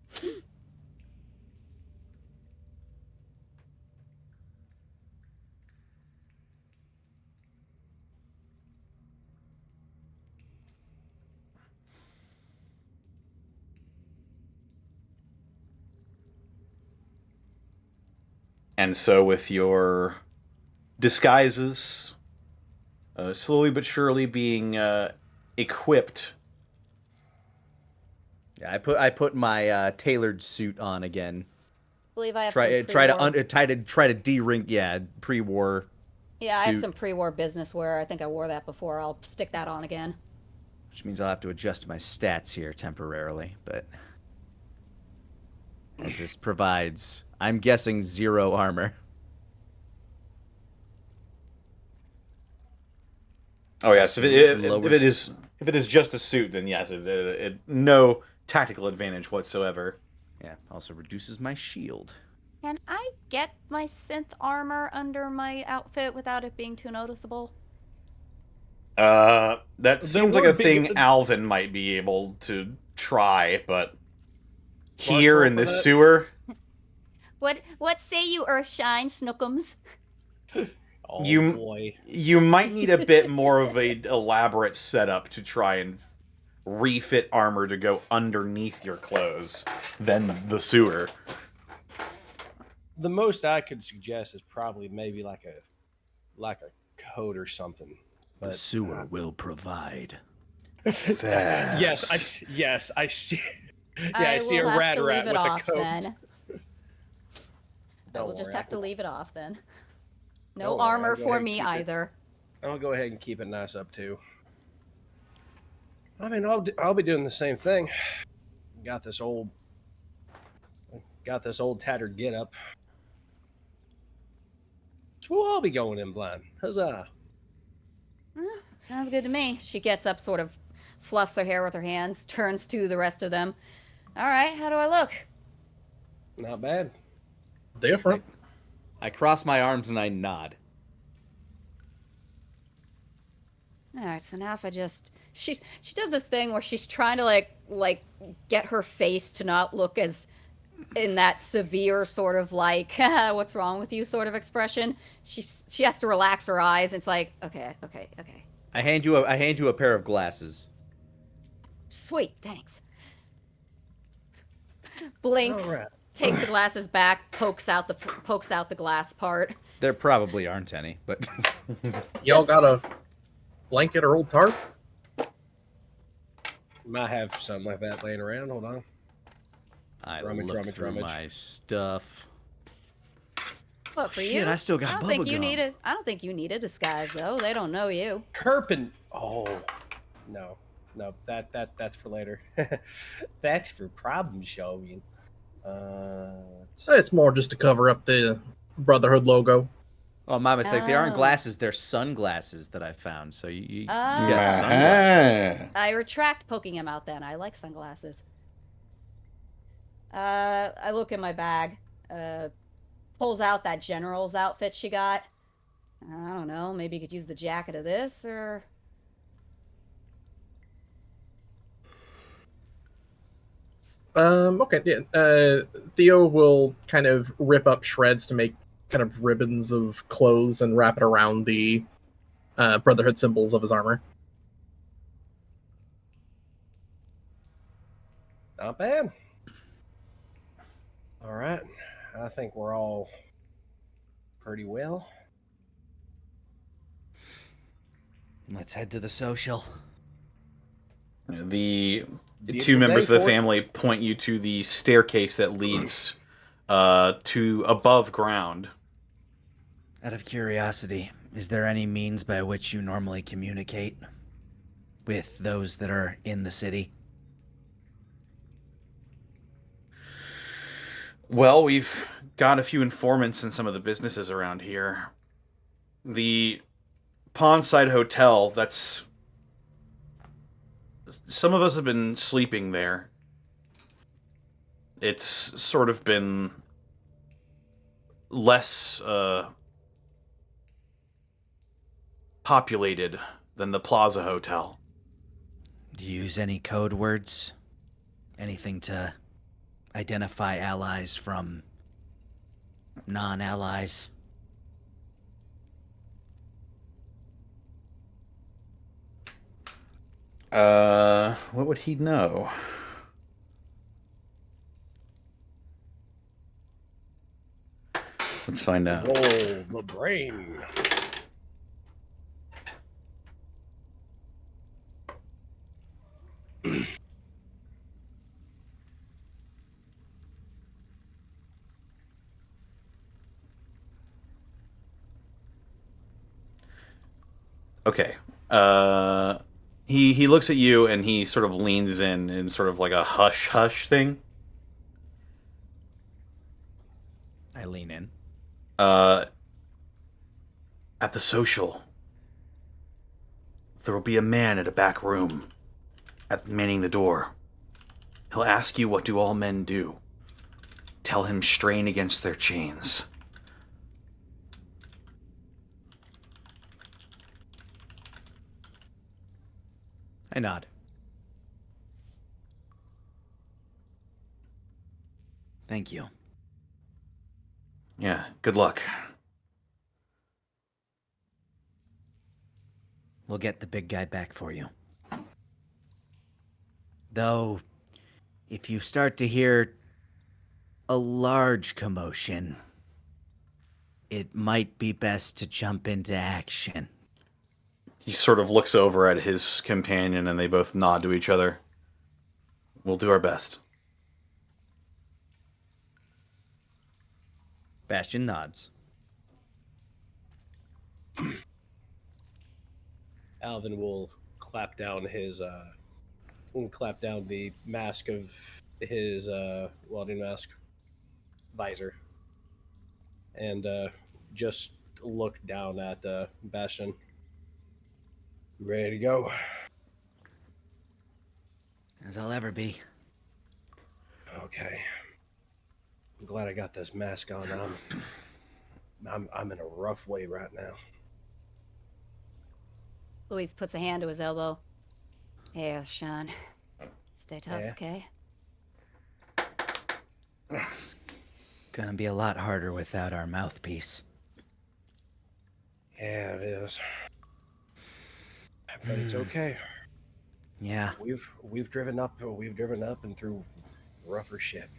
And so, with your disguises slowly but surely being equipped, Yeah, I put my tailored suit on again. believe I have Try some try to de-ring, yeah, pre-war. Yeah, I have suit. some pre-war business wear. I think I wore that before. I'll stick that on again. Which means I'll have to adjust my stats here temporarily, but as this provides, I'm guessing 0 armor. oh yes, if Lowers- it is just a suit, then yes, it no tactical advantage whatsoever. Yeah, also reduces my shield. Can I get my synth armor under my outfit without it being too noticeable? That seems like were a thing big- Alvin might be able to try, but Smart here roll in for the that. sewer, What say you, Earthshine Snookums? Oh You- boy. you might need a bit more of a elaborate setup to try and refit armor to go underneath your clothes than the sewer. The most I could suggest is probably maybe like a coat or something. The But sewer will provide. yes, I see. Yeah, I see a will have rat to rat leave with it a off coat. then. I Don't will just worry, have to leave it off then. No Don't worry, armor I'll go for ahead and me keep it. either. I'll go ahead and keep it nice up too. I mean, I'll be doing the same thing. Got this old tattered get up. So we'll all be going in blind. Huzzah! Sounds good to me. She gets up, sort of fluffs her hair with her hands, turns to the rest of them. All right, how do I look? Not bad. Different. I cross my arms and I nod. All right, so now if I just she does this thing where she's trying to like get her face to not look as in that severe sort of like what's wrong with you sort of expression. She has to relax her eyes. And it's like okay. I hand you a pair of glasses. Sweet, thanks. Blinks, All right. takes the glasses back, pokes out the glass part. There probably aren't any, but Y'all got a blanket or old tarp? Might have something like that laying around. Hold on. I Rummage, look rummage, through rummage. my stuff. What for Shit, you? I still got I don't think bubble you gum. need it. I don't think you need a disguise though. They don't know you. Oh, no, that's for later. That's for problem solving. It's more just to cover up the Brotherhood logo. Oh, my mistake. They aren't Oh. glasses. They're sunglasses that I found. So you Oh. got sunglasses. I retract poking him out then. I like sunglasses. I look in my bag. Pulls out that general's outfit she got. I don't know. Maybe you could use the jacket of this or. Okay, yeah. Theo will kind of rip up shreds to make kind of ribbons of clothes and wrap it around the Brotherhood symbols of his armor. Not bad. All right. I think we're all pretty well. Let's head to the social. The Beautiful two members day of the for it. family point you to the staircase that leads to above ground. Out of curiosity, is there any means by which you normally communicate with those that are in the city? Well, we've got a few informants in some of the businesses around here. The Pondside Hotel, that's... Some of us have been sleeping there. It's sort of been less populated than the Plaza Hotel. Do you use any code words? Anything to identify allies from non-allies? What would he know? Let's find out. Roll the brain. Okay. He looks at you and he sort of leans in sort of like a hush hush thing. I lean in. At the social, there will be a man at a back room, manning the door. He'll ask you, what do all men do? Tell him strain against their chains. I nod. Thank you. Yeah, good luck. We'll get the big guy back for you. Though, if you start to hear a large commotion, it might be best to jump into action. He sort of looks over at his companion and they both nod to each other. We'll do our best. Bastion nods. Alvin will clap down the mask of his welding mask visor, and just look down at Bastion. Ready to go? As I'll ever be. Okay. I'm glad I got this mask on. I'm in a rough way right now. Louise puts a hand to his elbow. Yeah, Sean. Stay tough, Yeah. okay? Gonna be a lot harder without our mouthpiece. Yeah, it is. But it's okay. Yeah, We've driven up and through rougher shit.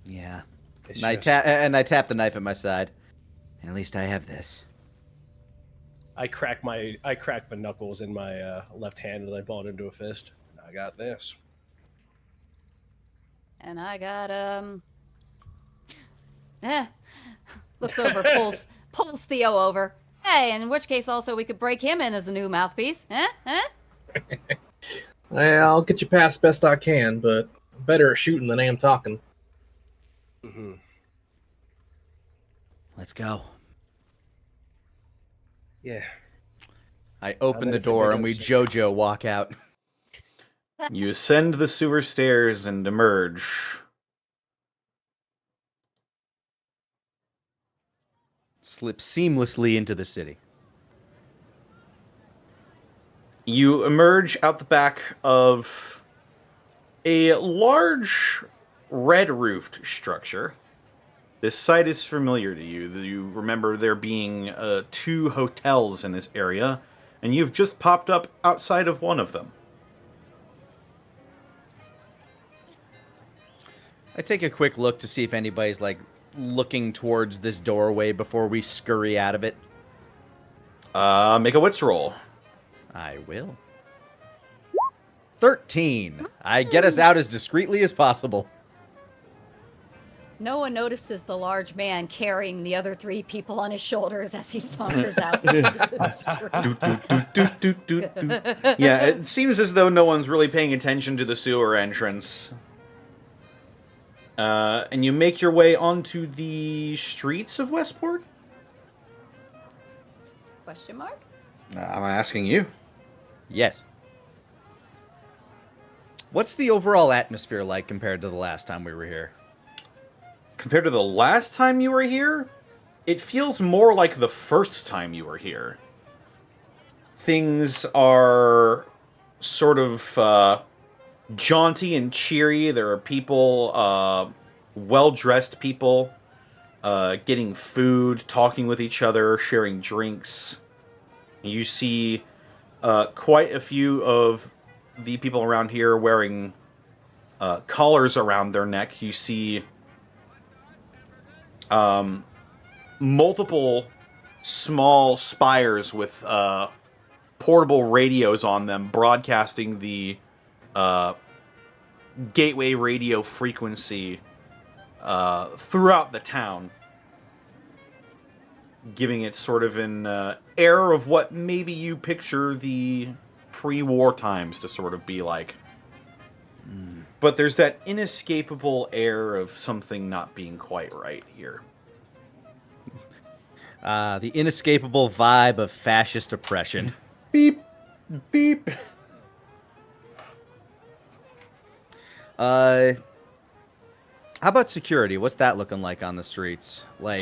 yeah. It's And I tap the knife at my side. At least I have this. I crack the knuckles in my left hand and I ball it into a fist. I got this. And I got looks over, pulls Theo over. Hey, in which case also we could break him in as a new mouthpiece. Huh? Well, I'll get you past best I can, but better at shooting than I am talking. Mm-hmm. Let's go. Yeah. I open the door and we JoJo walk out. You ascend the sewer stairs and emerge. Slip seamlessly into the city. You emerge out the back of a large red-roofed structure. This site is familiar to you. You remember there being 2 hotels in this area, and you've just popped up outside of one of them. I take a quick look to see if anybody's, looking towards this doorway before we scurry out of it. Make a wits roll. I will. 13. I get us out as discreetly as possible. No one notices the large man carrying the other 3 people on his shoulders as he saunters out into the street. Yeah, it seems as though no one's really paying attention to the sewer entrance. And you make your way onto the streets of Westport? Question mark? I'm asking you. Yes. What's the overall atmosphere like compared to the last time we were here? Compared to the last time you were here, it feels more like the first time you were here. Things are sort of jaunty and cheery. There are people, well-dressed people, getting food, talking with each other, sharing drinks. You see quite a few of the people around here wearing collars around their neck. You see multiple small spires with portable radios on them, broadcasting the gateway radio frequency throughout the town, giving it sort of an air of what maybe you picture the pre-war times to sort of be like. But there's that inescapable air of something not being quite right here. The inescapable vibe of fascist oppression. Beep, beep. How about security? What's that looking like on the streets? Like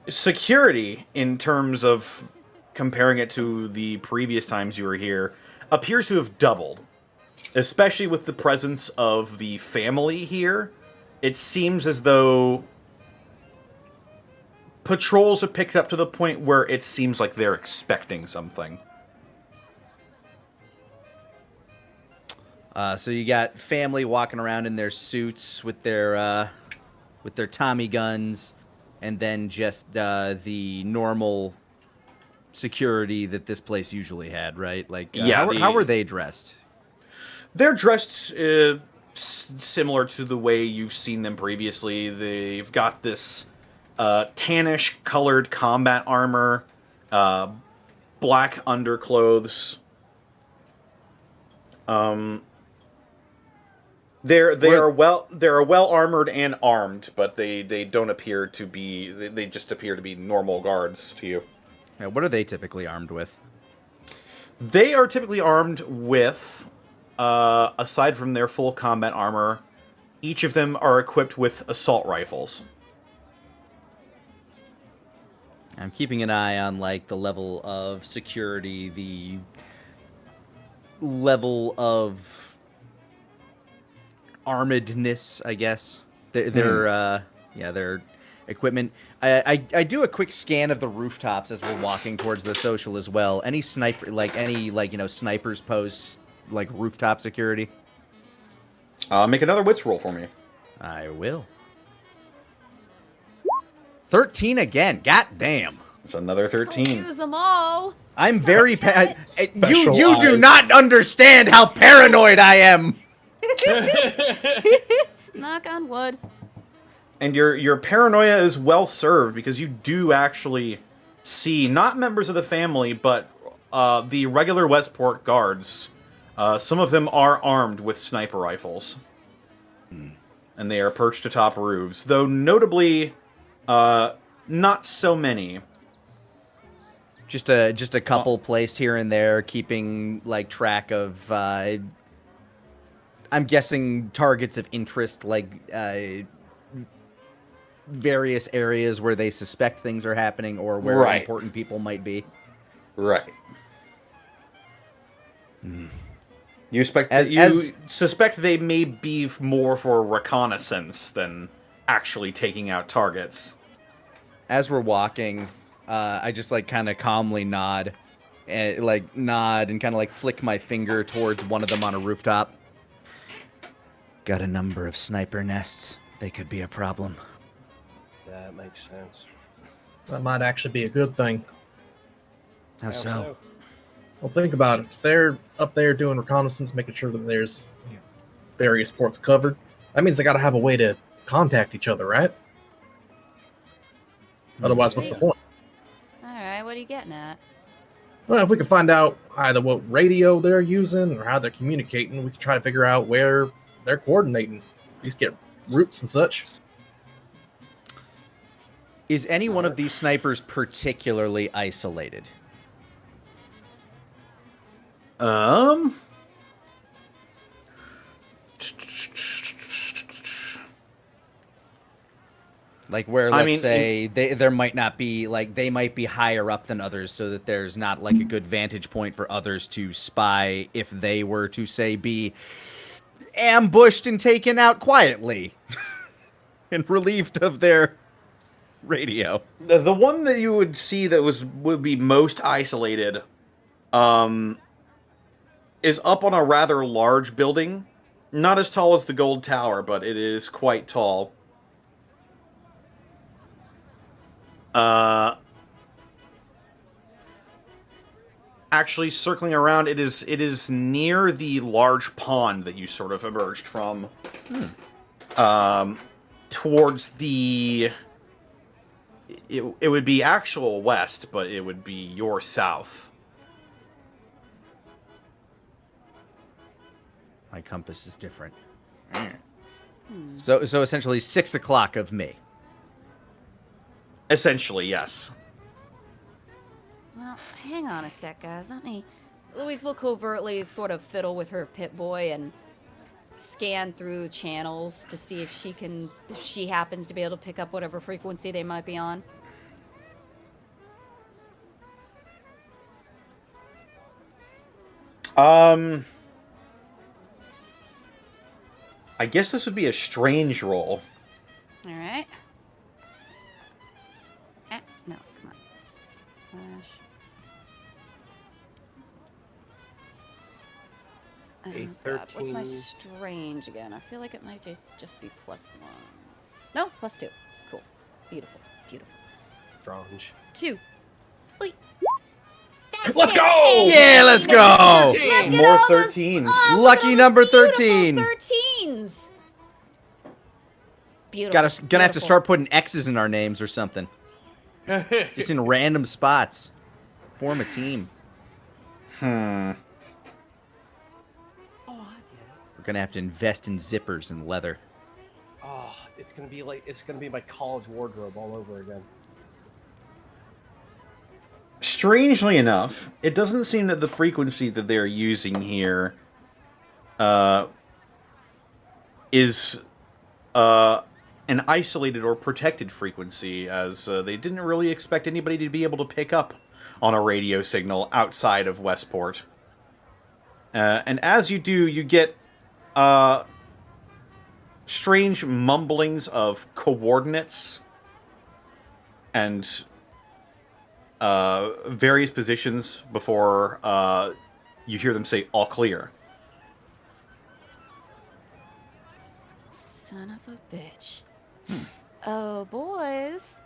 Security, in terms of comparing it to the previous times you were here, appears to have doubled. Especially with the presence of the family here. It seems as though patrols have picked up to the point where it seems like they're expecting something. So you got family walking around in their suits with their Tommy guns, and then just the normal security that this place usually had, right? Like, how were they dressed? They're dressed similar to the way you've seen them previously. They've got this tannish-colored combat armor, black underclothes. They're well armored and armed, but they don't appear to be. They just appear to be normal guards to you. Yeah, what are they typically armed with? They are typically armed with, aside from their full combat armor, each of them are equipped with assault rifles. I'm keeping an eye on, like, the level of security, the level of armedness, I guess. Their equipment. I do a quick scan of the rooftops as we're walking towards the social as well. Any snipers posts, like, rooftop security? Make another wits roll for me. I will. 13 again. God damn. It's another 13. Use them all. I'm very Special you do eyes. not understand how paranoid I am. Knock on wood. And your paranoia is well served, because you do actually see not members of the family, but the regular Westport guards. Some of them are armed with sniper rifles, and they are perched atop roofs. Though notably, not so many. Just a couple placed here and there, keeping, like, track of. I'm guessing targets of interest, like various areas where they suspect things are happening or where Right. important people might be. Right. You suspect they may be more for reconnaissance than actually taking out targets. As we're walking, I just, like, kind of calmly nod and kind of, like, flick my finger towards one of them on a rooftop. Got a number of sniper nests. They could be a problem. That makes sense. That might actually be a good thing. How so? Well, think about it. If they're up there doing reconnaissance, making sure that there's various ports covered, that means they got to have a way to contact each other, right? Otherwise, what's the point? All right, what are you getting at? Well, if we can find out either what radio they're using or how they're communicating, we can try to figure out where they're coordinating. At least get routes and such. Is any one of these snipers particularly isolated? Like, where, let's say, there might not be, like, they might be higher up than others, so that there's not, like, a good vantage point for others to spy if they were to, say, be ambushed and taken out quietly and relieved of their radio. The one that you would see that would be most isolated is up on a rather large building. Not as tall as the Gold Tower, but it is quite tall. Actually, circling around, it is near the large pond that you sort of emerged from. Towards the... It would be actual west, but it would be your south. My compass is different. So essentially 6 o'clock of me. Essentially, yes. Well, hang on a sec, guys. Louise will covertly sort of fiddle with her Pip-Boy and scan through channels to see if she happens to be able to pick up whatever frequency they might be on. I guess this would be a strange roll. All right. No, come on. Slash. A God, what's my 13. strange again? I feel like it might just be +1. No, +2. Cool. Beautiful. Beautiful. Strange. 2. Wait. That's Let's go! fantastic! Yeah, let's go! Look at More all those- 13s. oh, look Lucky at all number those 13. beautiful 13s. Beautiful. Gonna have to beautiful. start putting X's in our names or something. Just in random spots. Form a team. Hmm. Oh, I get it. We're gonna have to invest in zippers and leather. Oh, it's gonna be my college wardrobe all over again. Strangely enough, it doesn't seem that the frequency that they're using here is an isolated or protected frequency, as they didn't really expect anybody to be able to pick up on a radio signal outside of Westport. And as you do, you get strange mumblings of coordinates and various positions before you hear them say, all clear. Son of a bitch. Oh, boys.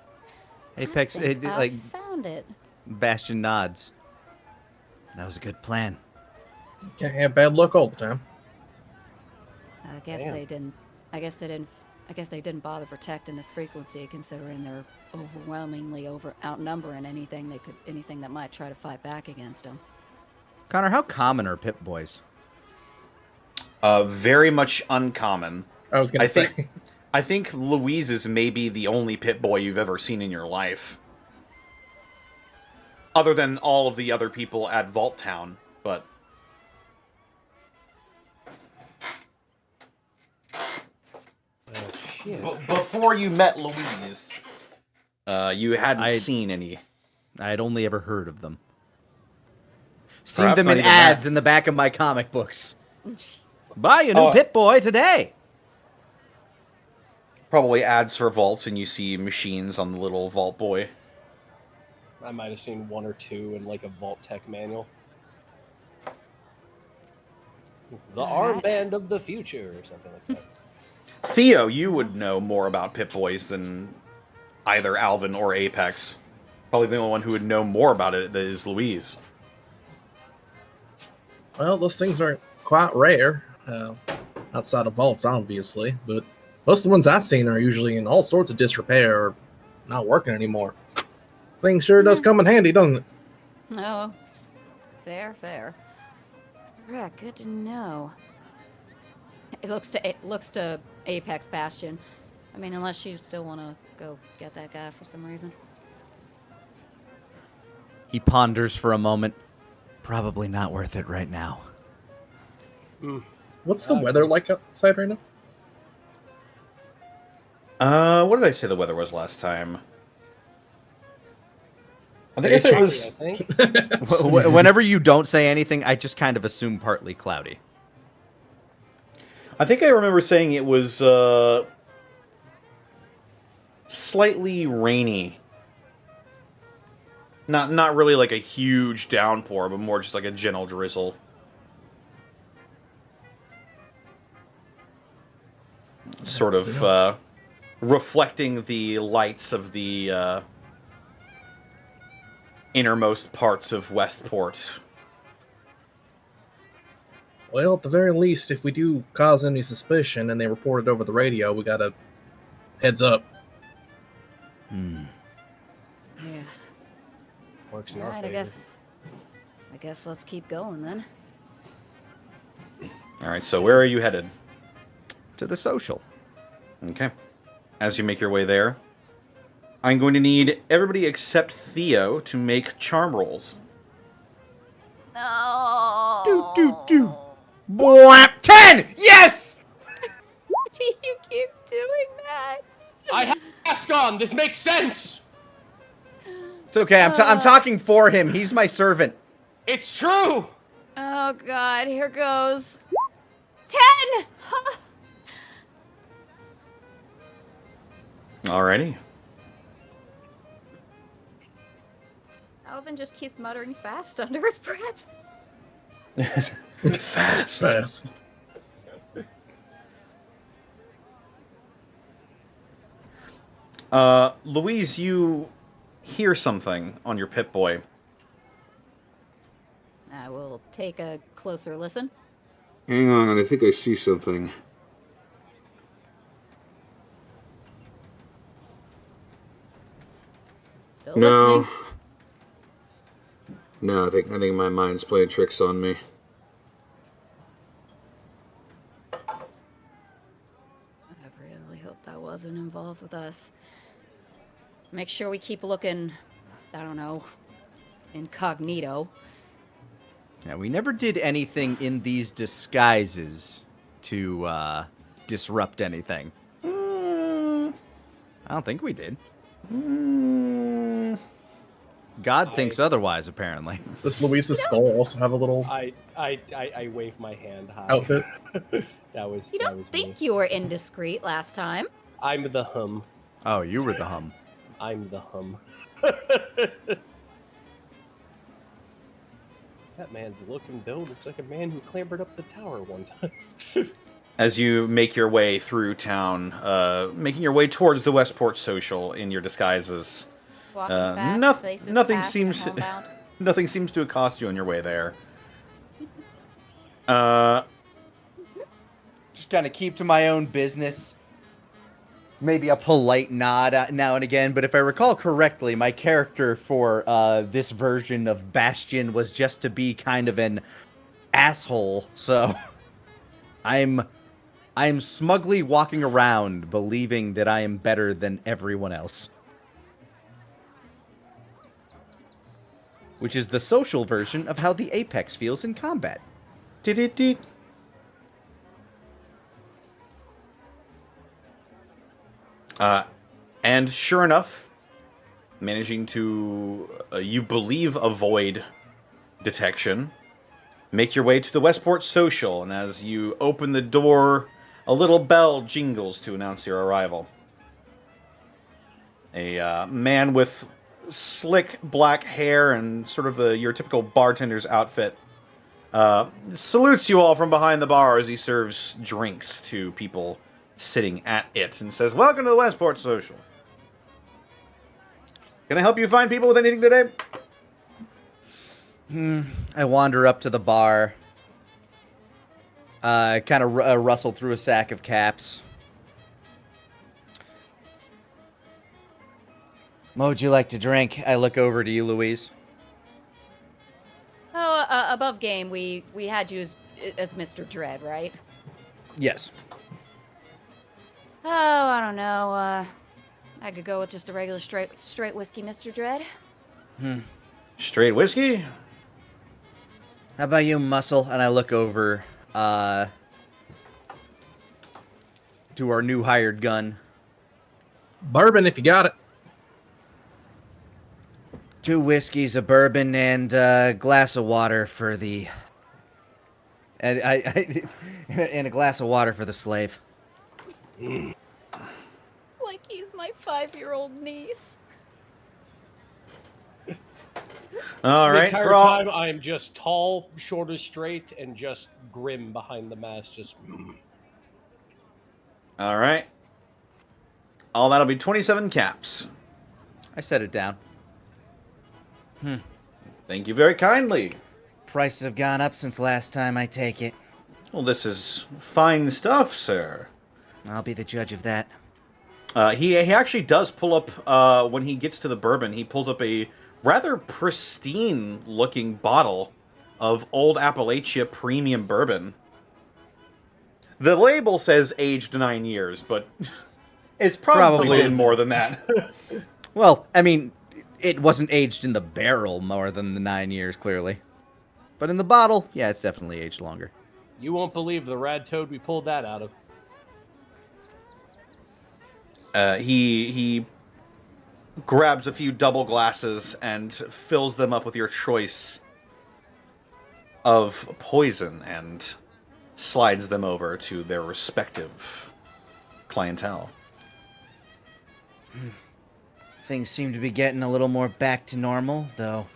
Apex, I think I like, found it. Bastion nods. That was a good plan. Can't have bad luck all the time. I guess Damn. they didn't. I guess they didn't bother protecting this frequency, considering they're overwhelmingly outnumbering anything that might try to fight back against them. Connor, how common are Pip Boys? Very much uncommon. I was gonna say. I think Louise may be the only Pip-Boy you've ever seen in your life. Other than all of the other people at Vault Town, but... Before you met Louise, you hadn't seen any. I'd only ever heard of them. Seen Perhaps them not in even ads that. in the back of my comic books. Buy a new Oh. Pip Boy today. Probably ads for vaults, and you see machines on the little Vault Boy. I might have seen 1 or 2 in like a Vault Tech manual. The Alright. armband of the future, or something like that. Theo, you would know more about Pip-Boys than either Alvin or Apex. Probably the only one who would know more about it is Louise. Well, those things aren't quite rare, outside of vaults, obviously. But most of the ones I've seen are usually in all sorts of disrepair or not working anymore. Thing sure does come in handy, doesn't it? Oh, fair. Right, good to know. It looks to Apex Bastion. I mean, unless you still want to go get that guy for some reason. He ponders for a moment. Probably not worth it right now. What's the weather like outside right now? What did I say the weather was last time? I think I said it Cloudy, was... I think. Whenever you don't say anything, I just kind of assume partly cloudy. I think I remember saying it was slightly rainy. Not really like a huge downpour, but more just like a gentle drizzle. Sort of reflecting the lights of the innermost parts of Westport. Well, at the very least, if we do cause any suspicion and they report it over the radio, we got a heads up. Hmm. Yeah. Works in All our right, favor. I guess let's keep going then. Alright, so where are you headed? To the social. Okay. As you make your way there, I'm going to need everybody except Theo to make charm rolls. No. Do. 10! Yes! Why do you keep doing that? I have a mask on. This makes sense. It's okay. I'm talking for him. He's my servant. It's true. Oh God, here goes. 10. Alrighty. Alvin just keeps muttering fast under his breath. Fast. Louise, you hear something on your Pip-Boy. I will take a closer listen. Hang on, I think I see something. Still listening. No, I think my mind's playing tricks on me. I really hope that wasn't involved with us. Make sure we keep looking, I don't know, incognito. Yeah, we never did anything in these disguises to disrupt anything. I don't think we did. God thinks otherwise, apparently. Does Louise's skull also have a little I wave my hand high. outfit? That was. You that don't was think me. you were indiscreet last time. I'm the hum. Oh, you were the hum. I'm the hum. That man's look and build looks like a man who clambered up the tower one time. As you make your way through town, making your way towards the Westport Social in your disguises, Walking fast, nothing fast seems and homebound. nothing seems to accost you on your way there. Just kind of keep to my own business. Maybe a polite nod now and again, but if I recall correctly, my character for this version of Bastion was just to be kind of an asshole. So I'm smugly walking around believing that I am better than everyone else. Which is the social version of how the Apex feels in combat. Dee-dee-dee. And sure enough, managing to, you believe, avoid detection, make your way to the Westport Social, and as you open the door, a little bell jingles to announce your arrival. A man with slick black hair and sort of your typical bartender's outfit salutes you all from behind the bar as he serves drinks to people sitting at it and says, "Welcome to the Westport Social. Can I help you find people with anything today?" I wander up to the bar, kind of rustle through a sack of caps. What would you like to drink? I look over to you, Louise. Oh, above game, we had you as Mr. Dread, right? Yes. Oh, I don't know. I could go with just a regular straight whiskey, Mr. Dread. Straight whiskey? How about you, Muscle? And I look over to our new hired gun. Bourbon, if you got it. 2 whiskeys, a bourbon, and a glass of water for the And and a glass of water for the slave. Like he's my 5-year-old niece. All The right, entire for all, time, I'm just tall, short straight, and just grim behind the mask. Just all right. All that'll be 27 caps. I set it down. Thank you very kindly. Prices have gone up since last time, I take it. Well, this is fine stuff, sir. I'll be the judge of that. He actually does pull up, when he gets to the bourbon, he pulls up a rather pristine-looking bottle of Old Appalachia Premium Bourbon. The label says aged 9 years, but it's probably been more than that. Well, I mean, it wasn't aged in the barrel more than the 9 years, clearly. But in the bottle, yeah, it's definitely aged longer. you won't believe the rad toad we pulled that out of. He grabs a few double glasses and fills them up with your choice of poison and slides them over to their respective clientele. Things seem to be getting a little more back to normal, though.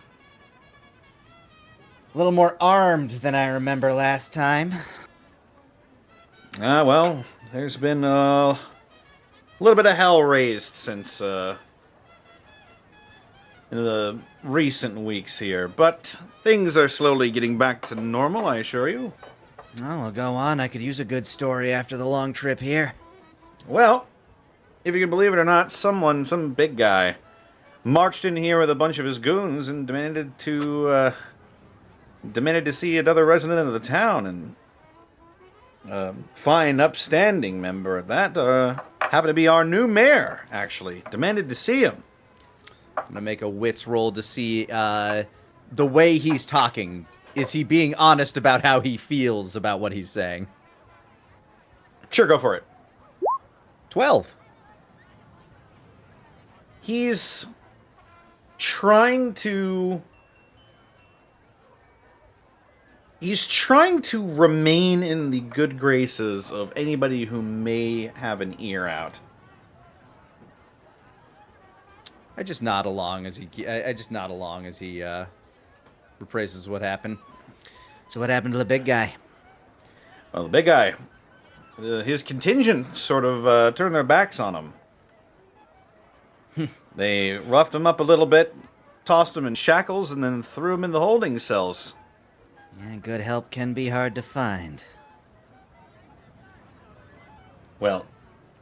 A little more armed than I remember last time. Well, there's been a little bit of hell raised since in the recent weeks here, but things are slowly getting back to normal, I assure you. Oh, well, go on. I could use a good story after the long trip here. Well, if you can believe it or not, some big guy, marched in here with a bunch of his goons and demanded to see another resident of the town, and a fine, upstanding member at that, happened to be our new mayor, actually, demanded to see him. I'm gonna make a wits roll to see the way he's talking. Is he being honest about how he feels about what he's saying? Sure, go for it. 12. He's trying to remain in the good graces of anybody who may have an ear out. I just nod along as he repraises what happened. So what happened to the big guy? Well, the big guy, his contingent sort of turned their backs on him. They roughed him up a little bit, tossed him in shackles, and then threw him in the holding cells. Yeah, good help can be hard to find. Well,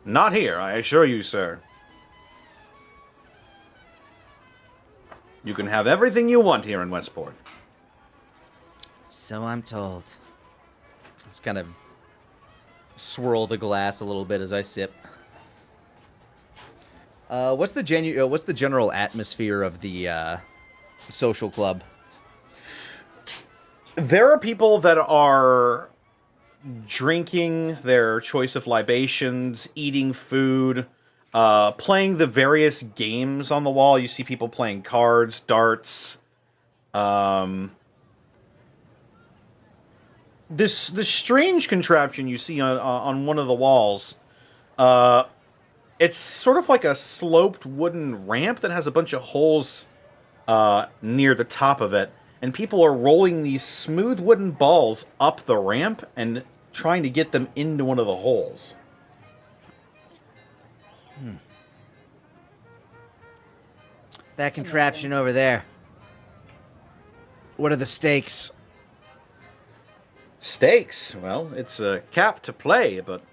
not here, I assure you, sir. You can have everything you want here in Westport. So I'm told. Just kind of swirl the glass a little bit as I sip. What's the general atmosphere of the social club? There are people that are drinking their choice of libations, eating food, playing the various games on the wall. You see people playing cards, darts. This strange contraption you see on one of the walls. It's sort of like a sloped wooden ramp that has a bunch of holes near the top of it. And people are rolling these smooth wooden balls up the ramp and trying to get them into one of the holes. That contraption over there. What are the stakes? Stakes? Well, it's a cap to play, but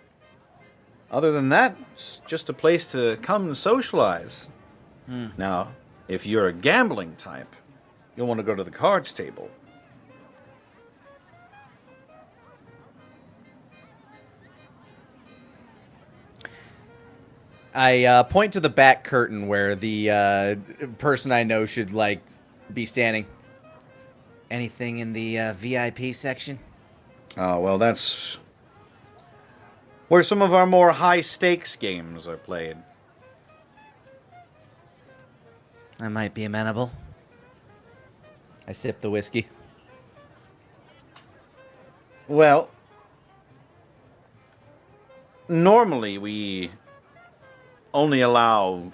other than that, it's just a place to come and socialize. Now, if you're a gambling type, you'll want to go to the cards table. I point to the back curtain where the person I know should, be standing. Anything in the VIP section? Oh, well, that's where some of our more high-stakes games are played. I might be amenable. I sip the whiskey. Well, normally we only allow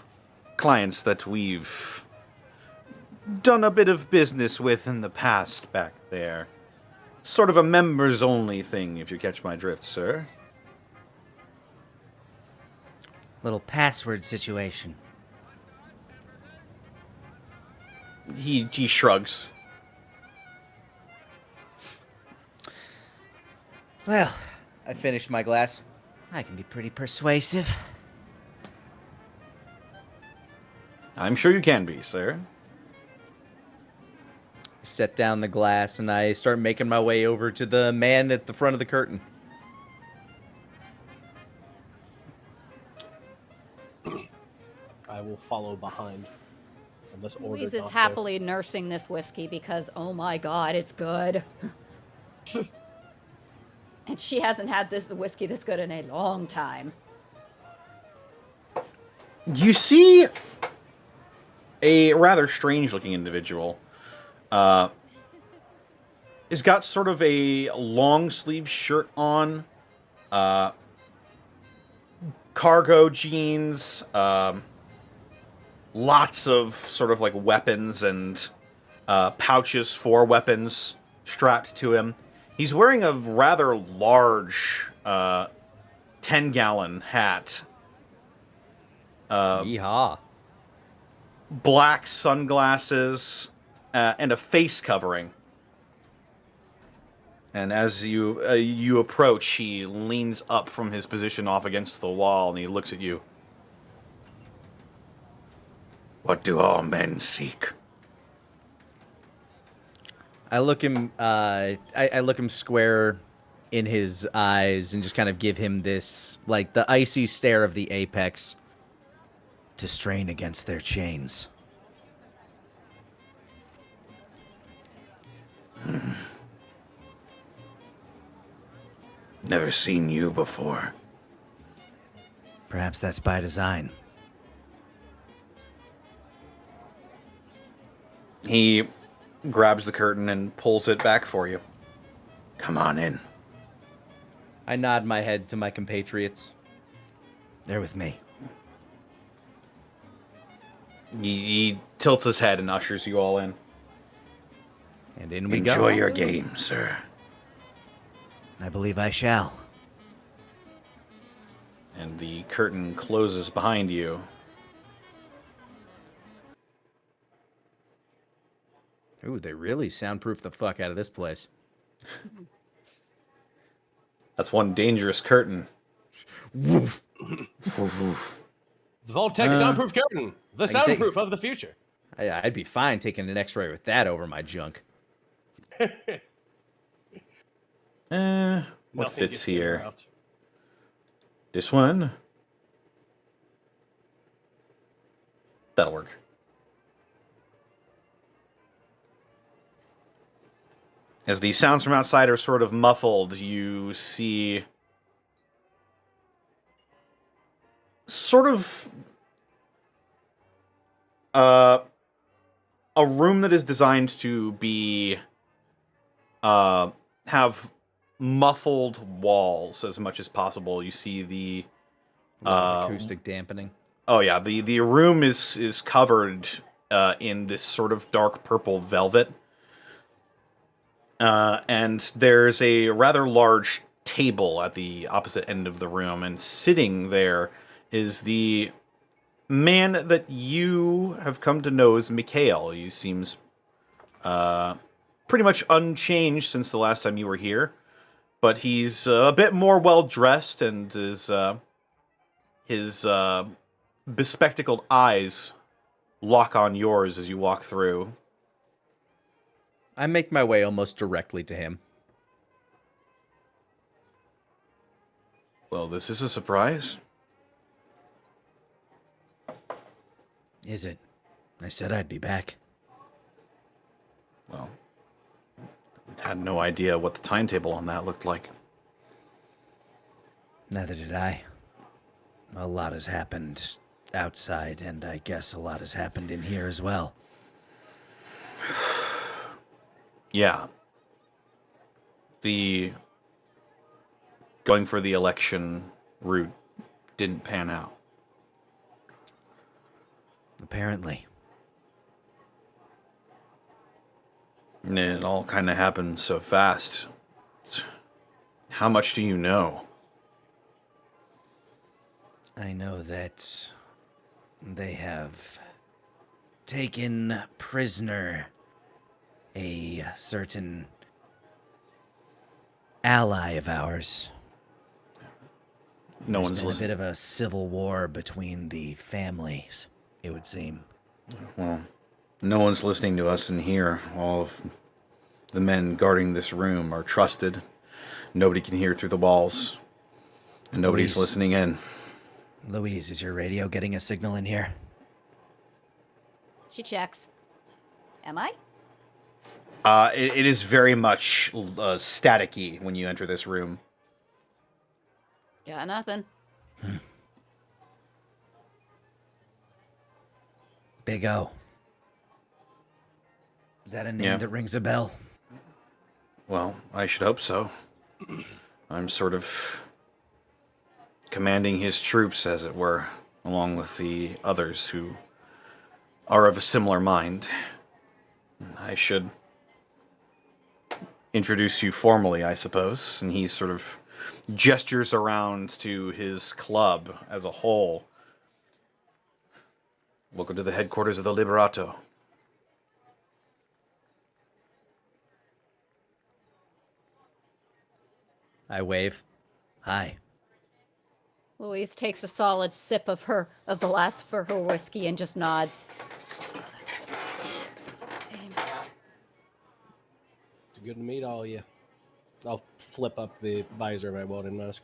clients that we've done a bit of business with in the past back there. Sort of a members-only thing, if you catch my drift, sir. Little password situation. He shrugs. Well, I finished my glass. I can be pretty persuasive. I'm sure you can be, sir. I set down the glass and I start making my way over to the man at the front of the curtain. I will follow behind. Unless ordered Louise is not to. happily nursing this whiskey because, oh my god, it's good. And she hasn't had this whiskey this good in a long time. You see a rather strange-looking individual. He's got sort of a long-sleeve shirt on, cargo jeans, lots of sort of like weapons and pouches for weapons strapped to him. He's wearing a rather large 10-gallon hat. Yeehaw. Black sunglasses, and a face covering. And as you approach, he leans up from his position off against the wall, and he looks at you. What do all men seek? I look him I look him square in his eyes and just kind of give him this, like, the icy stare of the apex. To strain against their chains. Never seen you before. Perhaps that's by design. He grabs the curtain and pulls it back for you. Come on in. I nod my head to my compatriots. They're with me. He tilts his head and ushers you all in. And in we go. Enjoy your game, sir. I believe I shall. And the curtain closes behind you. Ooh, they really soundproof the fuck out of this place. That's one dangerous curtain. The Voltec soundproof curtain. The can take- soundproof of the future. I'd be fine taking an X-ray with that over my junk. What Nothing fits gets here? out. This one? That'll work. As the sounds from outside are sort of muffled, you see sort of a room that is designed to be have muffled walls as much as possible. You see the Acoustic dampening. oh yeah, the room is covered in this sort of dark purple velvet. And there's a rather large table at the opposite end of the room, and sitting there is the man that you have come to know as Mikhail. He seems pretty much unchanged since the last time you were here, but he's a bit more well-dressed, and his bespectacled eyes lock on yours as you walk through. I make my way almost directly to him. Well, this is a surprise. Is it? I said I'd be back. Well, had no idea what the timetable on that looked like. Neither did I. A lot has happened outside, and I guess a lot has happened in here as well. Yeah. The going for the election route didn't pan out. Apparently. And it all kind of happened so fast. How much do you know? I know that they have taken prisoner a certain ally of ours. No There's one's been a listening. bit of a civil war between the families, it would seem. Well, no one's listening to us in here. All of the men guarding this room are trusted. Nobody can hear through the walls. And nobody's Louise. listening in. Louise, is your radio getting a signal in here? She checks. Am I? It is very much staticky when you enter this room. Got nothing. Big O. Is that a name Yeah. that rings a bell? Well, I should hope so. I'm sort of commanding his troops, as it were, along with the others who are of a similar mind. I should introduce you formally, I suppose. And he sort of gestures around to his club as a whole. Welcome to the headquarters of the Liberato. I wave. Hi. Louise takes a solid sip of the last for her whiskey and just nods. Oh, that's good. It's good to meet all of you. I'll flip up the visor of my welding mask.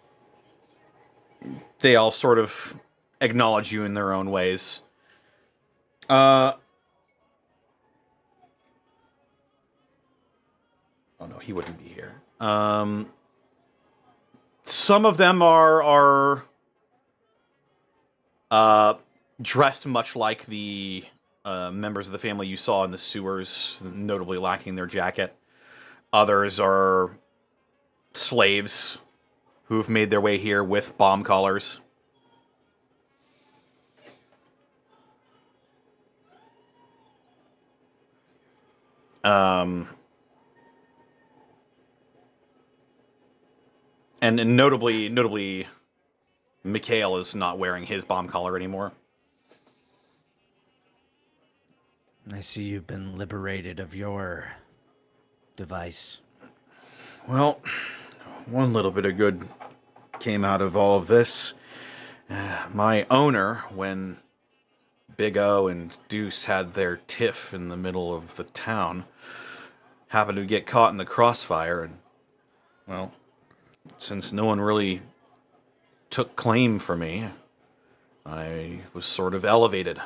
They all sort of acknowledge you in their own ways. Oh no, he wouldn't be here. Some of them are dressed much like the members of the family you saw in the sewers, notably lacking their jacket. Others are slaves who've made their way here with bomb collars. And notably, Mikhail is not wearing his bomb collar anymore. I see you've been liberated of your device. Well, one little bit of good came out of all of this. My owner, when Big O and Deuce had their tiff in the middle of the town, happened to get caught in the crossfire, and, well, since no one really took claim for me, I was sort of elevated.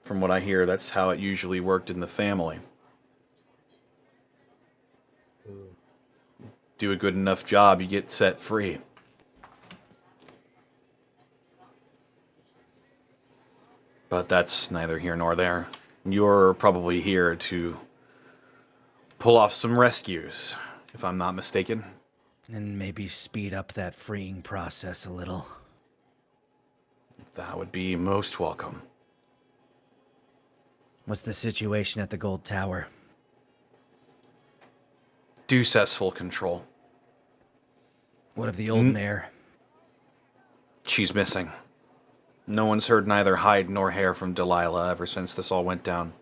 From what I hear, that's how it usually worked in the family. Do a good enough job, you get set free. But that's neither here nor there. You're probably here to pull off some rescues, if I'm not mistaken. And maybe speed up that freeing process a little. That would be most welcome. What's the situation at the Gold Tower? Deuce has full control. What of the old mare? She's missing. No one's heard neither hide nor hair from Delilah ever since this all went down.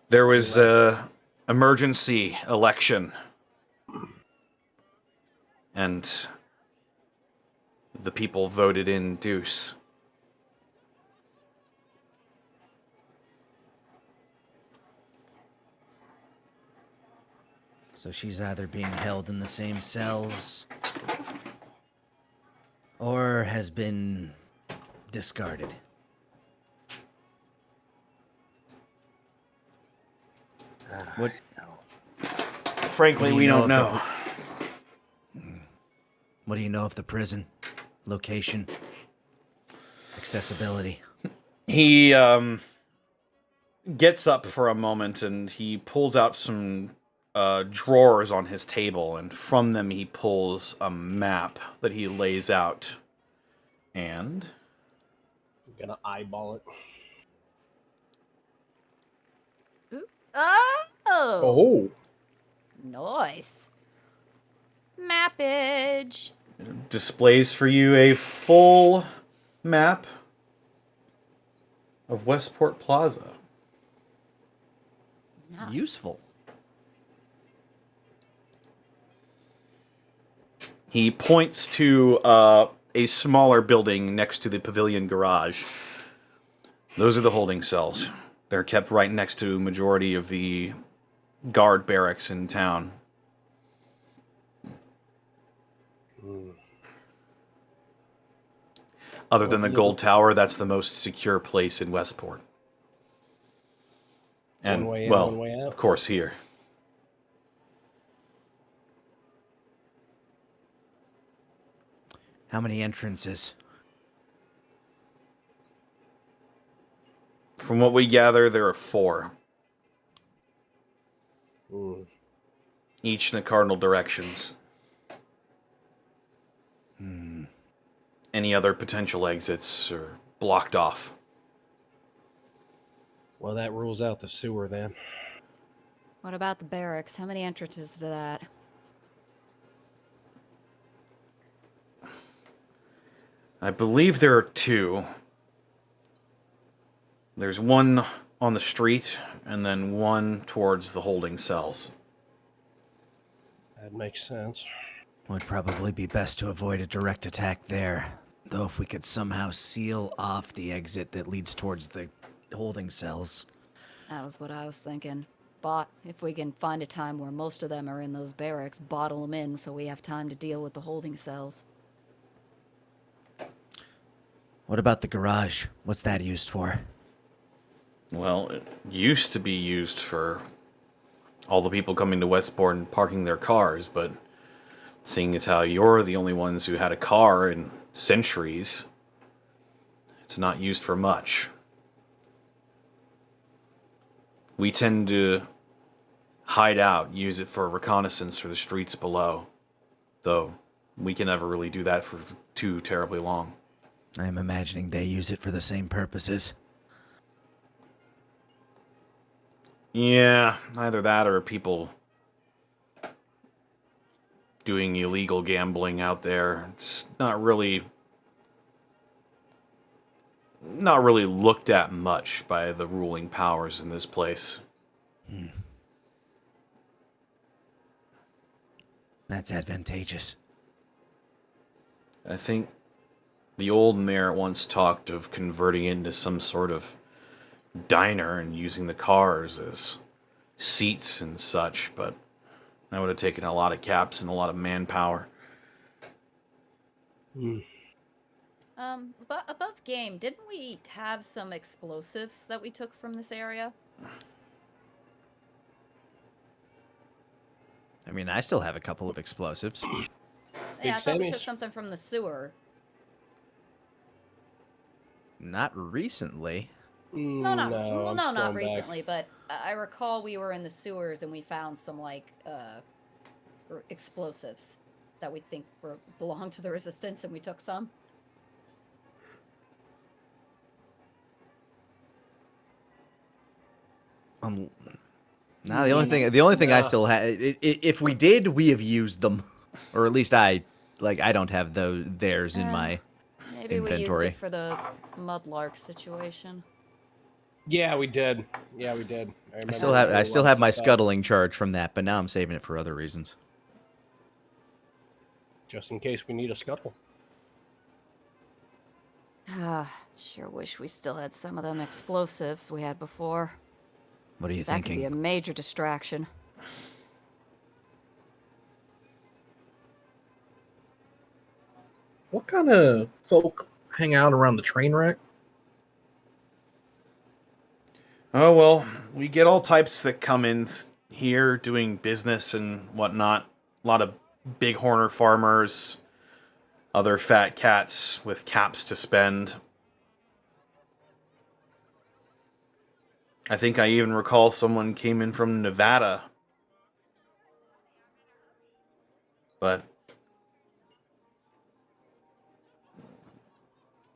There was a emergency election. And the people voted in Deuce. So she's either being held in the same cells or has been discarded. What? Frankly, we don't know. What do you know of the prison? Location? Accessibility? He gets up for a moment and he pulls out some drawers on his table, and from them he pulls a map that he lays out. And I'm gonna eyeball it. Oh, Oh, nice. Mappage. displays for you a full map of Westport Plaza. Nice. Useful. He points to a smaller building next to the pavilion garage. Those are the holding cells. They're kept right next to majority of the guard barracks in town. Other than the Gold Tower, that's the most secure place in Westport. And, One way in, well, one way out. of course, here. How many entrances? From what we gather, there are 4. Mm. Each in the cardinal directions. Any other potential exits are blocked off. Well, that rules out the sewer then. What about the barracks? How many entrances to that? I believe there are 2. There's one on the street, and then one towards the holding cells. That makes sense. Would probably be best to avoid a direct attack there. Though if we could somehow seal off the exit that leads towards the holding cells. That was what I was thinking. But if we can find a time where most of them are in those barracks, bottle them in so we have time to deal with the holding cells. What about the garage? What's that used for? Well, it used to be used for all the people coming to Westport and parking their cars, but seeing as how you're the only ones who had a car in centuries, it's not used for much. We tend to hide out, use it for reconnaissance for the streets below, though we can never really do that for too terribly long. I'm imagining they use it for the same purposes. Yeah, either that or people doing illegal gambling out there. It's not really looked at much by the ruling powers in this place. That's advantageous. I think the old mayor once talked of converting it into some sort of diner and using the cars as seats and such, but that would have taken a lot of caps and a lot of manpower. But above game, didn't we have some explosives that we took from this area? I mean, I still have a couple of explosives. Yeah, I thought we took Sammy's. something from the sewer. Not recently. No, not I'm not scrolling back. recently, but I recall we were in the sewers and we found some explosives that we think belonged to the resistance, and we took some. No, the only thing I still have. If we did, we have used them, or at least I don't have theirs in my Maybe inventory. we used it for the mudlark situation. Yeah, we did. Yeah, we did. I still have my scuttling charge from that, but now I'm saving it for other reasons. Just in case we need a scuttle. Sure wish we still had some of them explosives we had before. What are you That could be a thinking? major distraction. what kind of folk hang out around the train wreck? Oh, well, we get all types that come in here doing business and whatnot. A lot of bighorner farmers, other fat cats with caps to spend. I think I even recall someone came in from Nevada but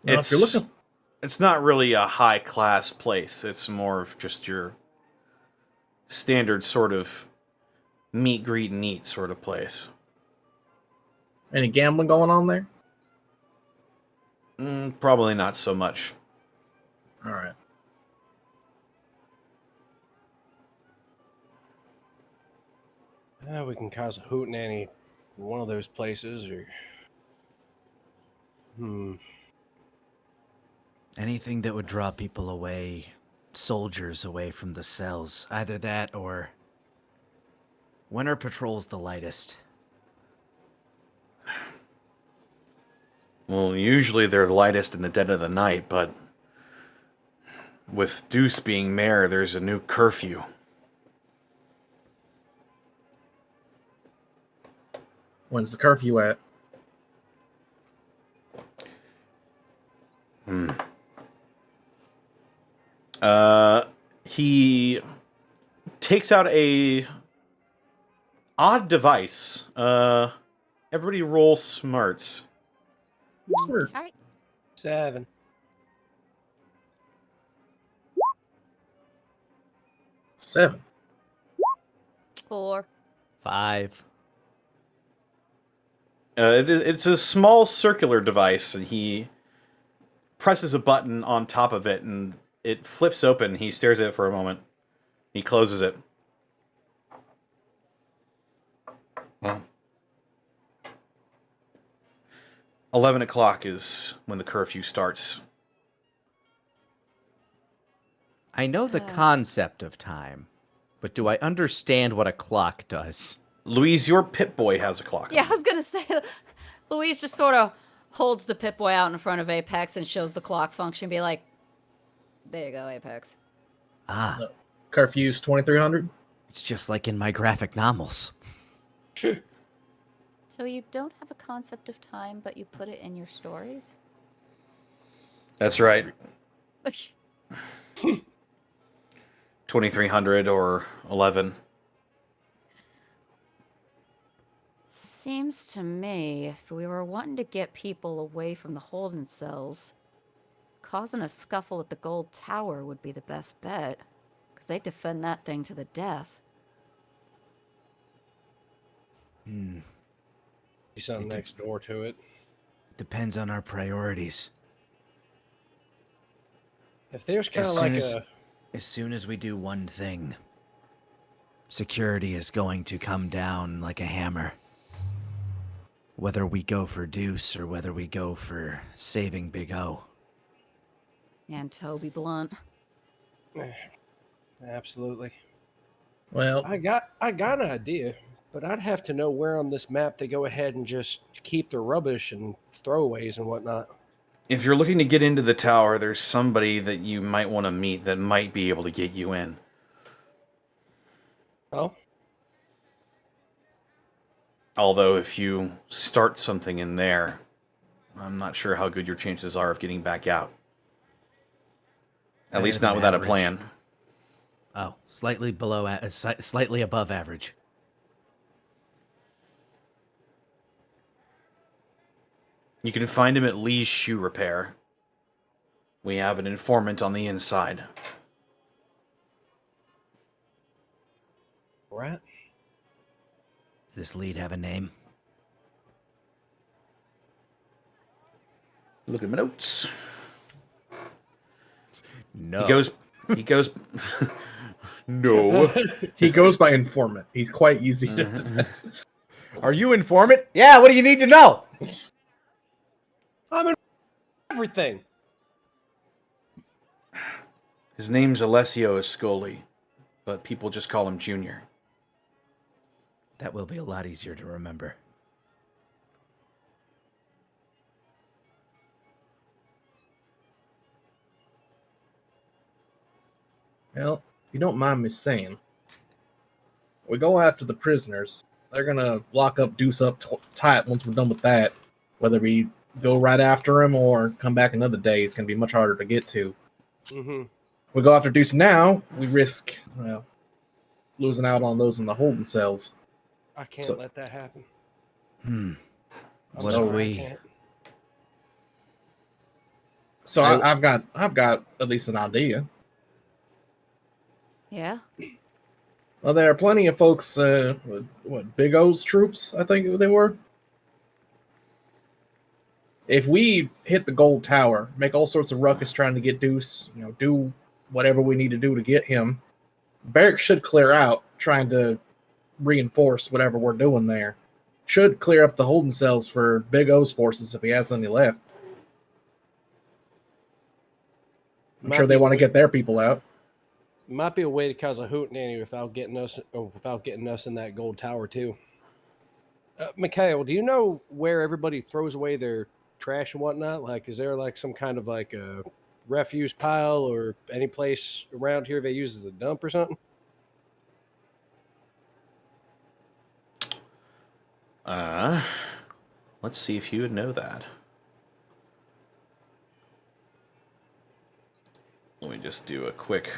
Now, if you're looking, it's not really a high class place. It's more of just your standard sort of meet, greet, and eat sort of place. any gambling going on there? Probably not so much. All right. We can cause a hoot in any one of those places, or Anything that would draw people away, soldiers away from the cells. Either that or... When are patrols the lightest? Well, usually they're lightest in the dead of the night, but with Deuce being mayor, there's a new curfew. When's the curfew at? He takes out a odd device. Everybody roll smarts. Smart. All right. 7. 7. 4. 5. It's a small circular device, and he presses a button on top of it, and it flips open. He stares at it for a moment. He closes it. Well, 11 o'clock is when the curfew starts. I know the concept of time, but do I understand what a clock does? Louise, your Pip-Boy has a clock. Yeah, I was gonna say, Louise just sort of holds the Pip-Boy out in front of Apex and shows the clock function, be like, there you go, Apex. Ah, No. Curfew's 2300. it's just like in my graphic novels. So you don't have a concept of time, but you put it in your stories? That's right. 2300 or 11. Seems to me, if we were wanting to get people away from the holding cells, causing a scuffle at the Gold Tower would be the best bet, because they defend that thing to the death. Be something next door to it. Depends on our priorities. If there's kind of like As soon as we do one thing, security is going to come down like a hammer. Whether we go for Deuce or whether we go for saving Big O. And Toby Blunt. Absolutely. Well, I got an idea, but I'd have to know where on this map they go ahead and just keep the rubbish and throwaways and whatnot. If you're looking to get into the tower, there's somebody that you might want to meet that might be able to get you in. Oh? Although if you start something in there, I'm not sure how good your chances are of getting back out. At least not without a plan. Oh, slightly above average. You can find him at Lee's Shoe Repair. We have an informant on the inside. Right? Does this lead have a name? Look at my notes. No. He goes, no. he goes by informant. He's quite easy to detect. Are you informant? Yeah, what do you need to know? I'm in everything. His name's Alessio Ascoli, but people just call him Junior. That will be a lot easier to remember. Well, if you don't mind me saying, we go after the prisoners. They're gonna lock up Deuce up tight once we're done with that. Whether we go right after him or come back another day, it's gonna be much harder to get to. Mm-hmm. We go after Deuce now, we risk losing out on those in the holding cells. I can't So- let that happen. What So- if we? So I've got at least an idea. Yeah? Well, there are plenty of folks. What Big O's troops? I think they were. If we hit the gold tower, make all sorts of ruckus trying to get Deuce, do whatever we need to do to get him, barracks should clear out, trying to reinforce whatever we're doing there. Should clear up the holding cells for Big O's forces if he has any left. I'm sure they want to get their people out. Might be a way to cause a hootenanny without getting us in that gold tower too. Mikhail, do you know where everybody throws away their trash and whatnot? Like, is there like some kind of like a refuse pile or any place around here they use as a dump or something? Let's see if you would know that. Let me just do a quick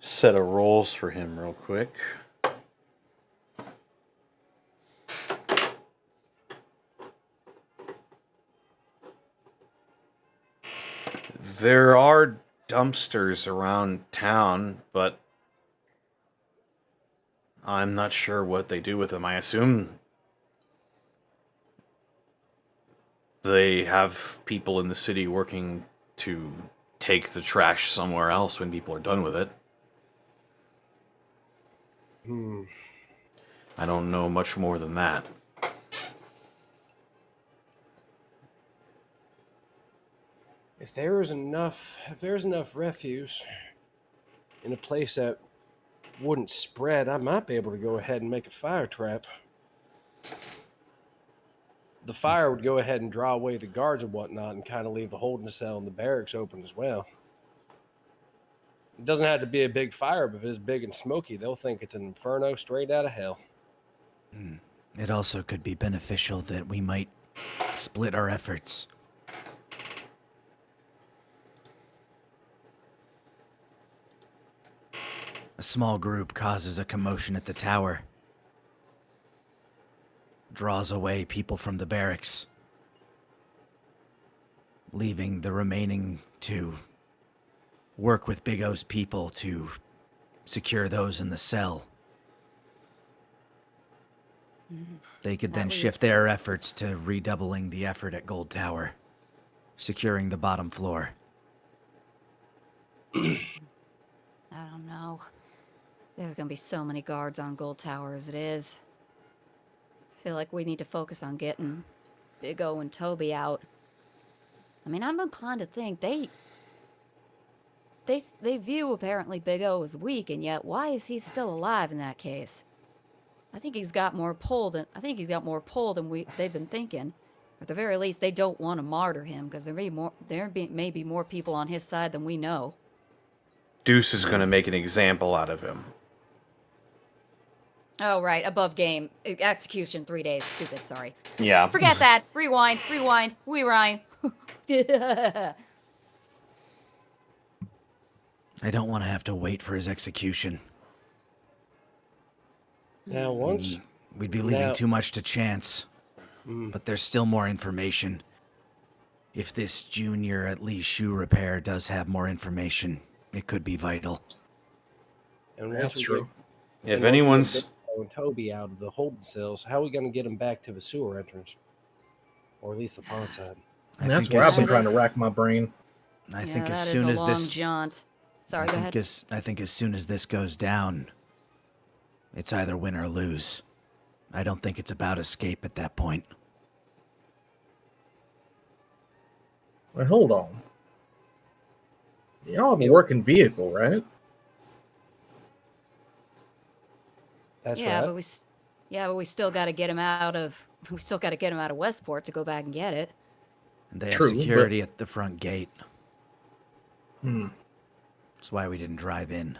set of roles for him real quick. There are dumpsters around town, but I'm not sure what they do with them. I assume they have people in the city working to take the trash somewhere else when people are done with it. I don't know much more than that. If there's enough refuse in a place that wouldn't spread, I might be able to go ahead and make a fire trap. The fire would go ahead and draw away the guards and whatnot and kind of leave the holding cell and the barracks open as well. It doesn't have to be a big fire, but if it's big and smoky, they'll think it's an inferno straight out of hell. It also could be beneficial that we might split our efforts. A small group causes a commotion at the tower, draws away people from the barracks, leaving the remaining to work with Big O's people to secure those in the cell. They could then shift their efforts to redoubling the effort at Gold Tower, securing the bottom floor. I don't know. There's gonna be so many guards on Gold Tower as it is. I feel like we need to focus on getting Big O and Toby out. I mean, I'm inclined to think they view apparently Big O as weak, and yet why is he still alive in that case? I think he's got more pull than they've been thinking. At the very least, they don't want to martyr him because there may be more people on his side than we know. Deuce is going to make an example out of him. Oh, right. Above game. Execution, 3 days. Stupid, sorry. Yeah. Forget that. Rewind. I don't want to have to wait for his execution. Now, once We'd be leaving too much to chance. But there's still more information. If this junior at least shoe repair does have more information, it could be vital. and That's true. If anyone's... and Toby out of the holding cells, how are we going to get them back to the sewer entrance? Or at least the pond side? And that's where I've been trying to rack my brain. I think as soon as this jaunt. Sorry, go ahead. I think as soon as this goes down, it's either win or lose. I don't think it's about escape at that point. Wait, hold on. Y'all have a working vehicle, right? That's yeah, right. but we still got to get him out of. We still got to get him out of Westport to go back and get it. And they have True, security at the front gate. Hmm. That's why we didn't drive in.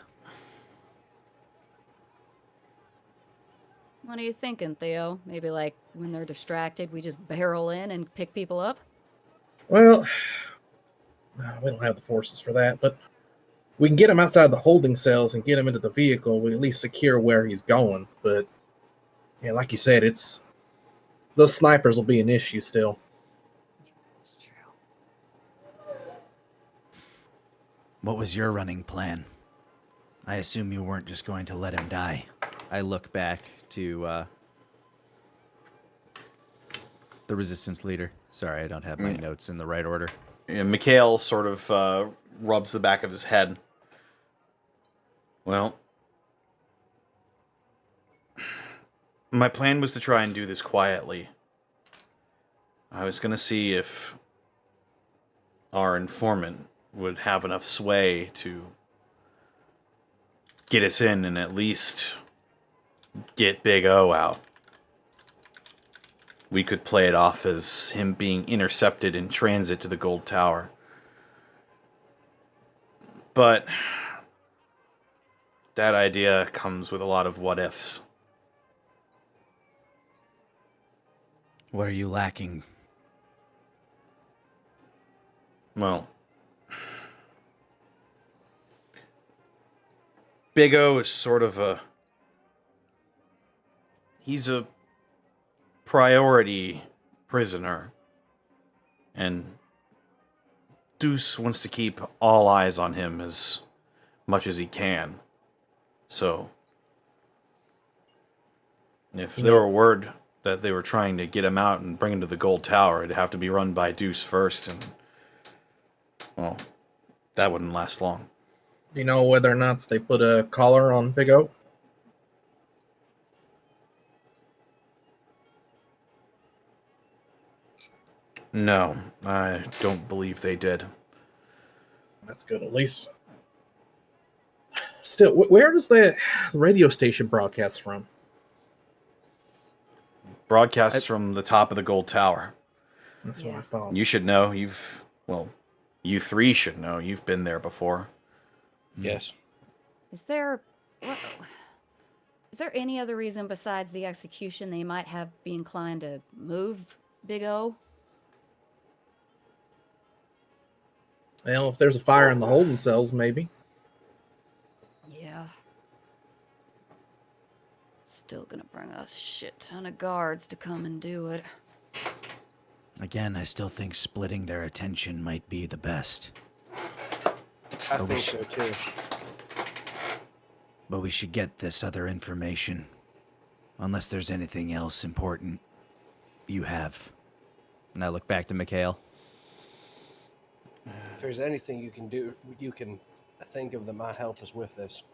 What are you thinking, Theo? Maybe like when they're distracted, we just barrel in and pick people up? Well, we don't have the forces for that, but we can get him outside the holding cells and get him into the vehicle, we at least secure where he's going. But yeah, like you said, those snipers will be an issue still. It's true. What was your running plan? I assume you weren't just going to let him die. I look back to the resistance leader. Sorry, I don't have my notes in the right order. And Mikhail sort of rubs the back of his head. Well, my plan was to try and do this quietly. I was going to see if our informant would have enough sway to get us in and at least get Big O out. We could play it off as him being intercepted in transit to the Gold Tower. But that idea comes with a lot of what-ifs. What are you lacking? Well, Big O is sort of he's a priority prisoner. And Deuce wants to keep all eyes on him as much as he can. So, if there were word that they were trying to get him out and bring him to the Gold Tower, it'd have to be run by Deuce first, and, well, that wouldn't last long. Do you know whether or not they put a collar on Big O? No, I don't believe they did. That's good, at least. Still, where does the radio station broadcast from? Broadcasts from the top of the Gold Tower. That's what I thought. You should know. You three should know. You've been there before. Yes. Is there any other reason besides the execution they might be inclined to move Big O? Well, if there's a fire in the holding cells, maybe. Yeah. Still gonna bring a shit ton of guards to come and do it. Again, I still think splitting their attention might be the best. I think so too. But we should get this other information. Unless there's anything else important you have. And I look back to Mikhail. If there's anything you can do, you can think of that might help us with this.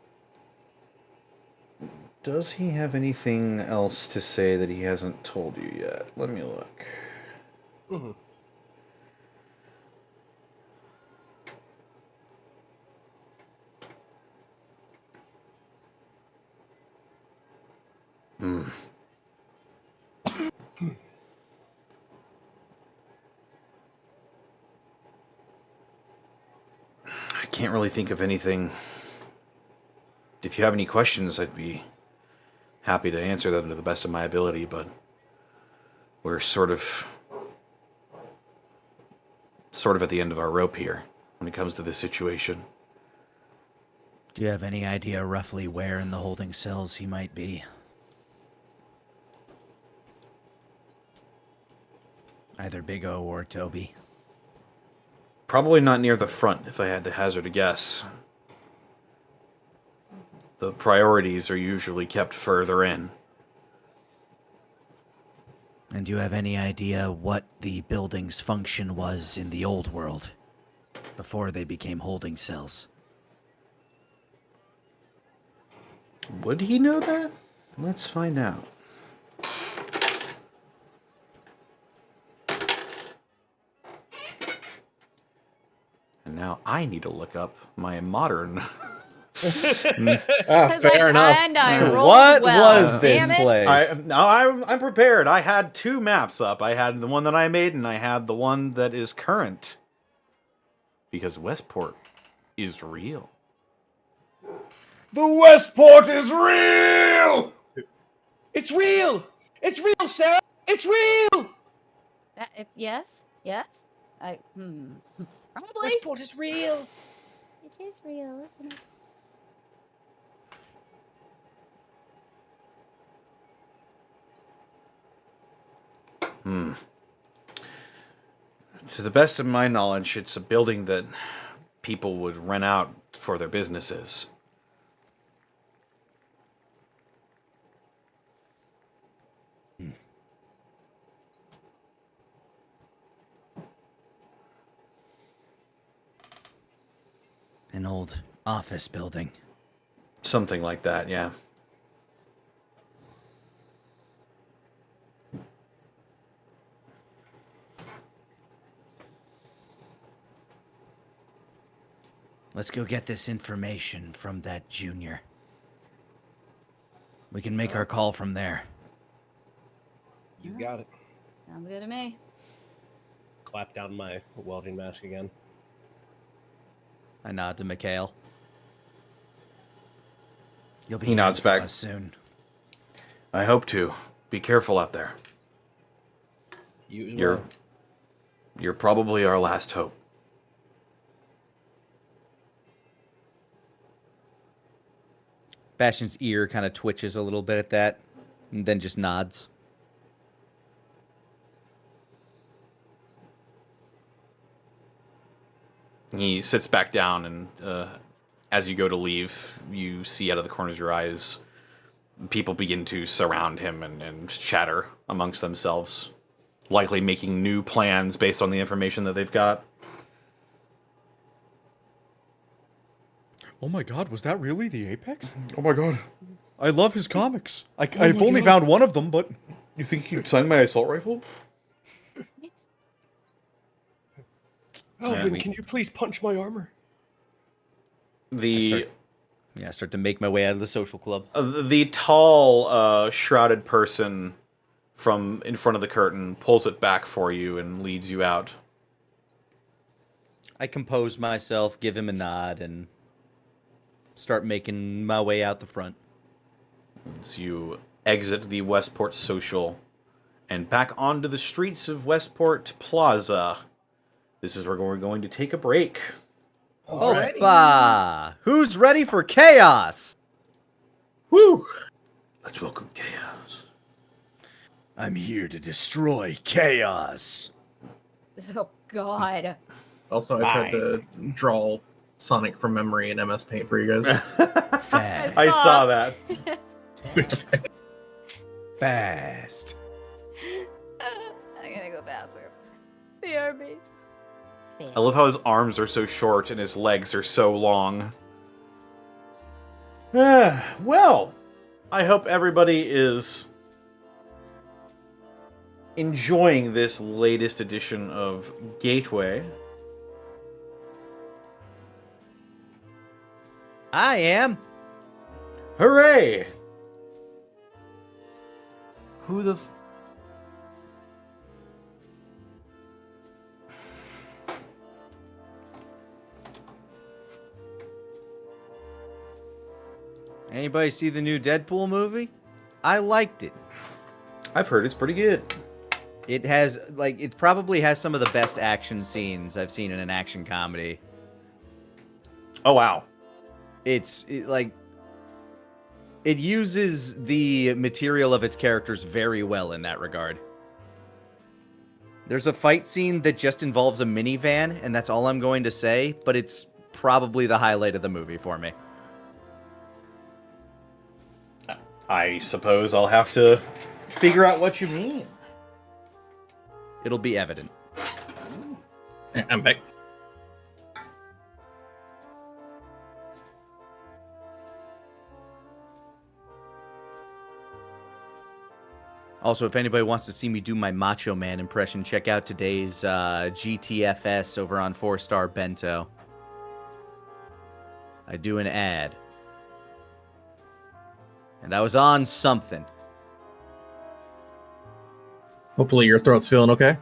Does he have anything else to say that he hasn't told you yet? Let me look. Mm-hmm. I can't really think of anything. If you have any questions, I'd be happy to answer them to the best of my ability, but we're sort of at the end of our rope here when it comes to this situation. Do you have any idea roughly where in the holding cells he might be? Either Big O or Toby. Probably not near the front, if I had to hazard a guess. The priorities are usually kept further in. And do you have any idea what the building's function was in the old world, before they became holding cells? Would he know that? Let's find out. And now I need to look up my modern... Fair enough. And I rolled What well. was Damn this it. place? I'm prepared. I had two maps up. I had the one that I made, and I had the one that is current. Because Westport is real. The Westport is real! It's real! It's real, Sarah! It's real! Yes. Probably. Westport is real! is real, isn't it? To the best of my knowledge, it's a building that people would rent out for their businesses. An old office building. Something like that, yeah. Let's go get this information from that junior. We can make our call from there. You got it. Sounds good to me. Clap down my welding mask again. I nod to Mikhail. You'll be He nods hearing from back. us soon. I hope to. Be careful out there. You as You're well. you're probably our last hope. Bastion's ear kind of twitches a little bit at that, and then just nods. He sits back down, and as you go to leave, you see out of the corners of your eyes people begin to surround him and chatter amongst themselves, likely making new plans based on the information that they've got. Oh my god, was that really the Apex? Oh my god. I love his comics. I've my only God. found one of them, but You think you'd sign my assault rifle? Alvin, we- can you please punch my armor? The I start to make my way out of the social club. the tall, shrouded person from in front of the curtain pulls it back for you and leads you out. I compose myself, give him a nod, and start making my way out the front. As you exit the Westport Social and back onto the streets of Westport Plaza. This is where we're going to take a break. Opa! Who's ready for chaos? Woo! Let's welcome chaos. I'm here to destroy chaos. Oh God. Also, I tried to draw Sonic from memory in MS Paint for you guys. Fast. I saw that. Fast. I'm gonna go bathroom. BRB. I love how his arms are so short and his legs are so long. Well, I hope everybody is enjoying this latest edition of Gateway. I am. Hooray! Who the Anybody see the new Deadpool movie? I liked it. I've heard it's pretty good. It has, like, it probably has some of the best action scenes I've seen in an action comedy. Oh, wow. It uses the material of its characters very well in that regard. There's a fight scene that just involves a minivan, and that's all I'm going to say, but it's probably the highlight of the movie for me. I suppose I'll have to figure out what you mean. It'll be evident. I'm back. Also, if anybody wants to see me do my Macho Man impression, check out today's GTFS over on 4-Star Bento. I do an ad. And I was on something. Hopefully your throat's feeling okay.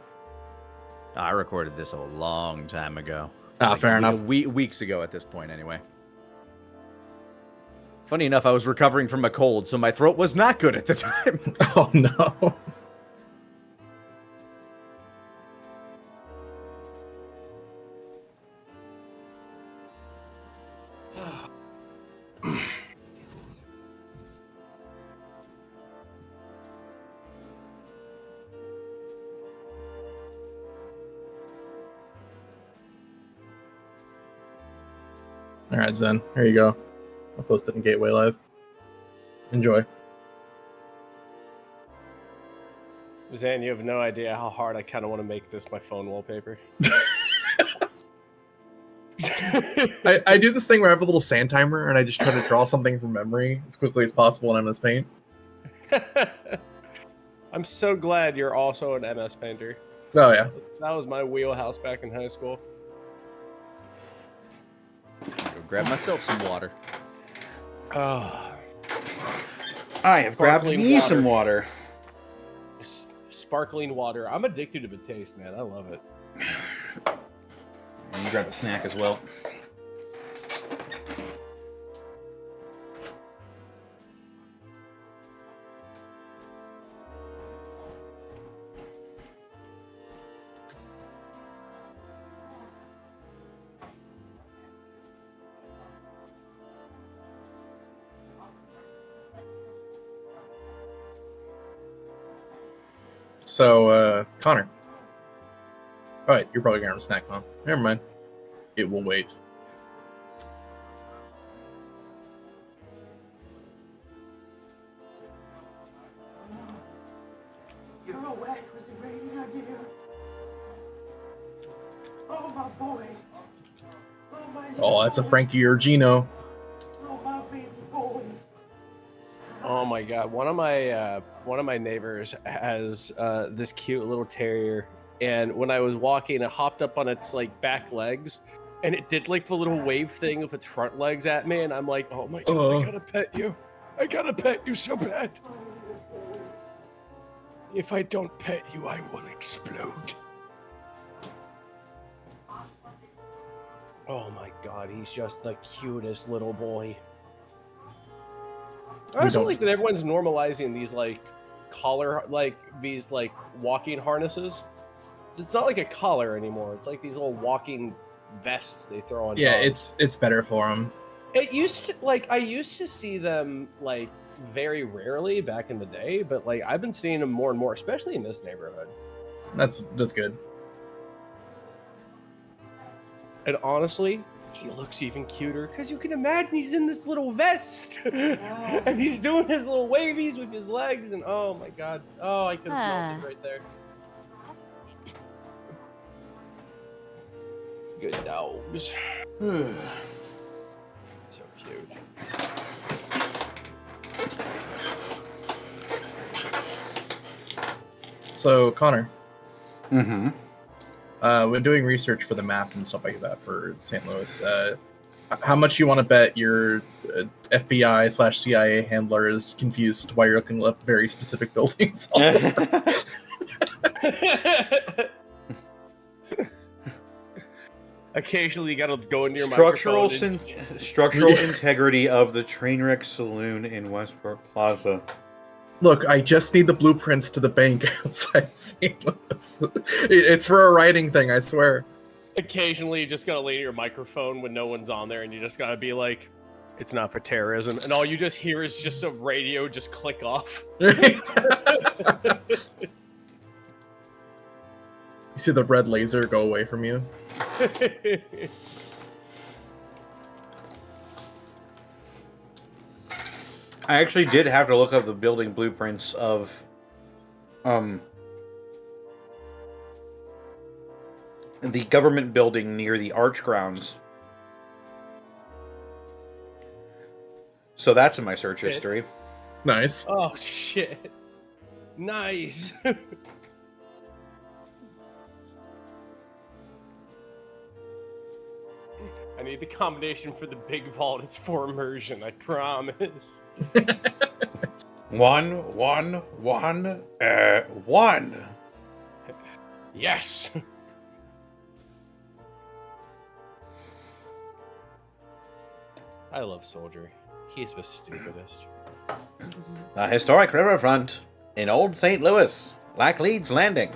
I recorded this a long time ago. Fair enough. Weeks ago at this point, anyway. Funny enough, I was recovering from a cold, so my throat was not good at the time. Oh no. All right, Zen. Here you go. I'll post it in Gateway Live. Enjoy. Zan, you have no idea how hard I kind of want to make this my phone wallpaper. I do this thing where I have a little sand timer and I just try to draw something from memory as quickly as possible in MS Paint. I'm so glad you're also an MS painter. Oh yeah. That was my wheelhouse back in high school. Go grab myself some water. Oh, I have grabbed Sparkling me water. some water. sparkling water. I'm addicted to the taste, man. I love it. And you grab a snack as well. So, Connor. Alright, you're probably gonna have a snack, huh? Never mind. It will wait. Your wax was a great idea. Oh, my boys. Oh, my Oh, that's a Frankie or Gino. Oh, my baby boys. Oh my god, one of my neighbors has this cute little terrier, and when I was walking, it hopped up on its like back legs, and it did like the little wave thing with its front legs at me, and I'm like, oh my god, I gotta pet you. I gotta pet you so bad. If I don't pet you, I will explode. Oh my god, he's just the cutest little boy. I also like that everyone's normalizing these like collar, like these like walking harnesses. It's not like a collar anymore. It's like these little walking vests they throw on. Yeah, dogs. it's better for them. It used to like I used to see them like very rarely back in the day, but like I've been seeing them more and more, especially in this neighborhood. That's good. And honestly, he looks even cuter because you can imagine he's in this little vest and he's doing his little wavies with his legs. And oh my god, oh, I could have melted right there. Good dogs. So cute. So, Connor. Mm-hmm. When doing research for the map and stuff like that for St. Louis, how much you want to bet your FBI/CIA handler is confused why you're looking up very specific buildings? All over? Occasionally, you gotta go into your Structural microphone structural integrity of the Trainwreck Saloon in Westport Plaza. Look, I just need the blueprints to the bank outside St. Louis. It's for a writing thing, I swear. Occasionally, you just gotta lay to your microphone when no one's on there, and you just gotta be like, "It's not for terrorism," and all you just hear is just a radio just click off. You see the red laser go away from you. I actually did have to look up the building blueprints of the government building near the Arch grounds. So that's in my search history. Nice. Oh shit! Nice. I need the combination for the big vault. It's for immersion, I promise. One. Yes! I love Soldier. He's the stupidest. The historic riverfront in Old St. Louis, Lackleeds Landing.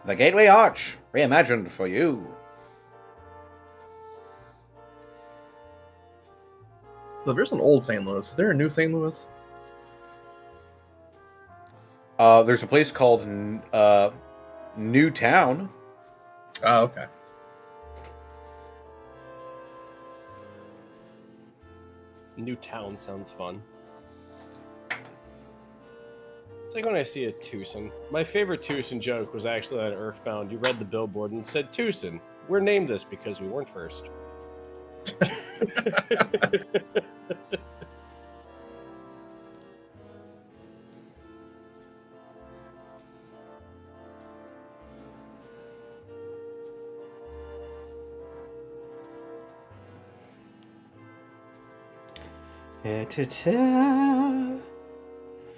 The Gateway Arch, reimagined for you. So there's an old St. Louis. Is there a new St. Louis? There's a place called New Town. Oh, okay. New Town sounds fun. It's like when I see a Tucson. My favorite Tucson joke was actually on Earthbound. You read the billboard and it said, Tucson, we're named this because we weren't first.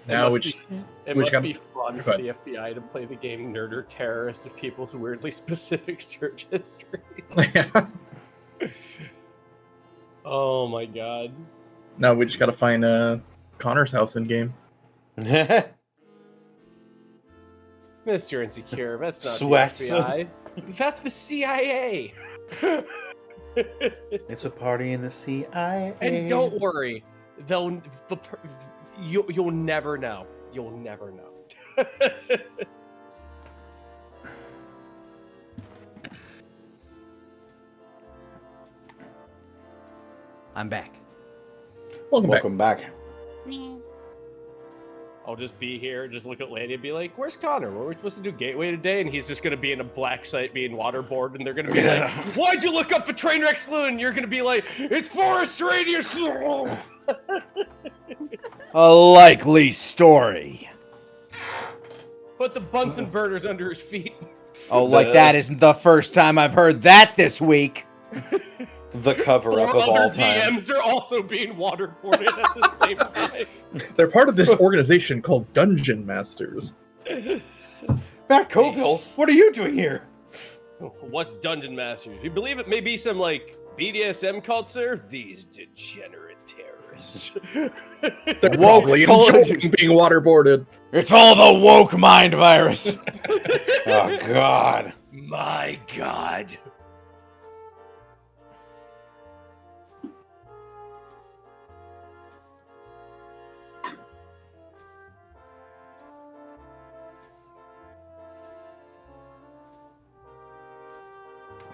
Now, It must be fun for the FBI to play the game Nerder Terrorist with people's weirdly specific search history. Yeah. Oh my god. Now we just gotta find Connor's house in game. Mr. Insecure, that's not Sweats. the FBI. That's the CIA. It's a party in the CIA. And don't worry, you'll never know. You'll never know. I'm back. Welcome back. I'll just be here, just look at Lanny and be like, where's Connor? Were we supposed to do Gateway today? And he's just going to be in a black site being waterboarded, and they're going to be like, why'd you look up for Trainwreck Saloon? And you're going to be like, it's Forest Radius. A likely story. Put the Bunsen burners under his feet. Oh, like that isn't the first time I've heard that this week. The cover-up of all time. DMs are also being waterboarded at the same time. They're part of this organization called Dungeon Masters. Matt Coville, what are you doing here? What's Dungeon Masters? You believe it may be some, like, BDSM cult, sir? These degenerate terrorists. They're probably enjoying being waterboarded. It's all the woke mind virus. Oh, God. My God.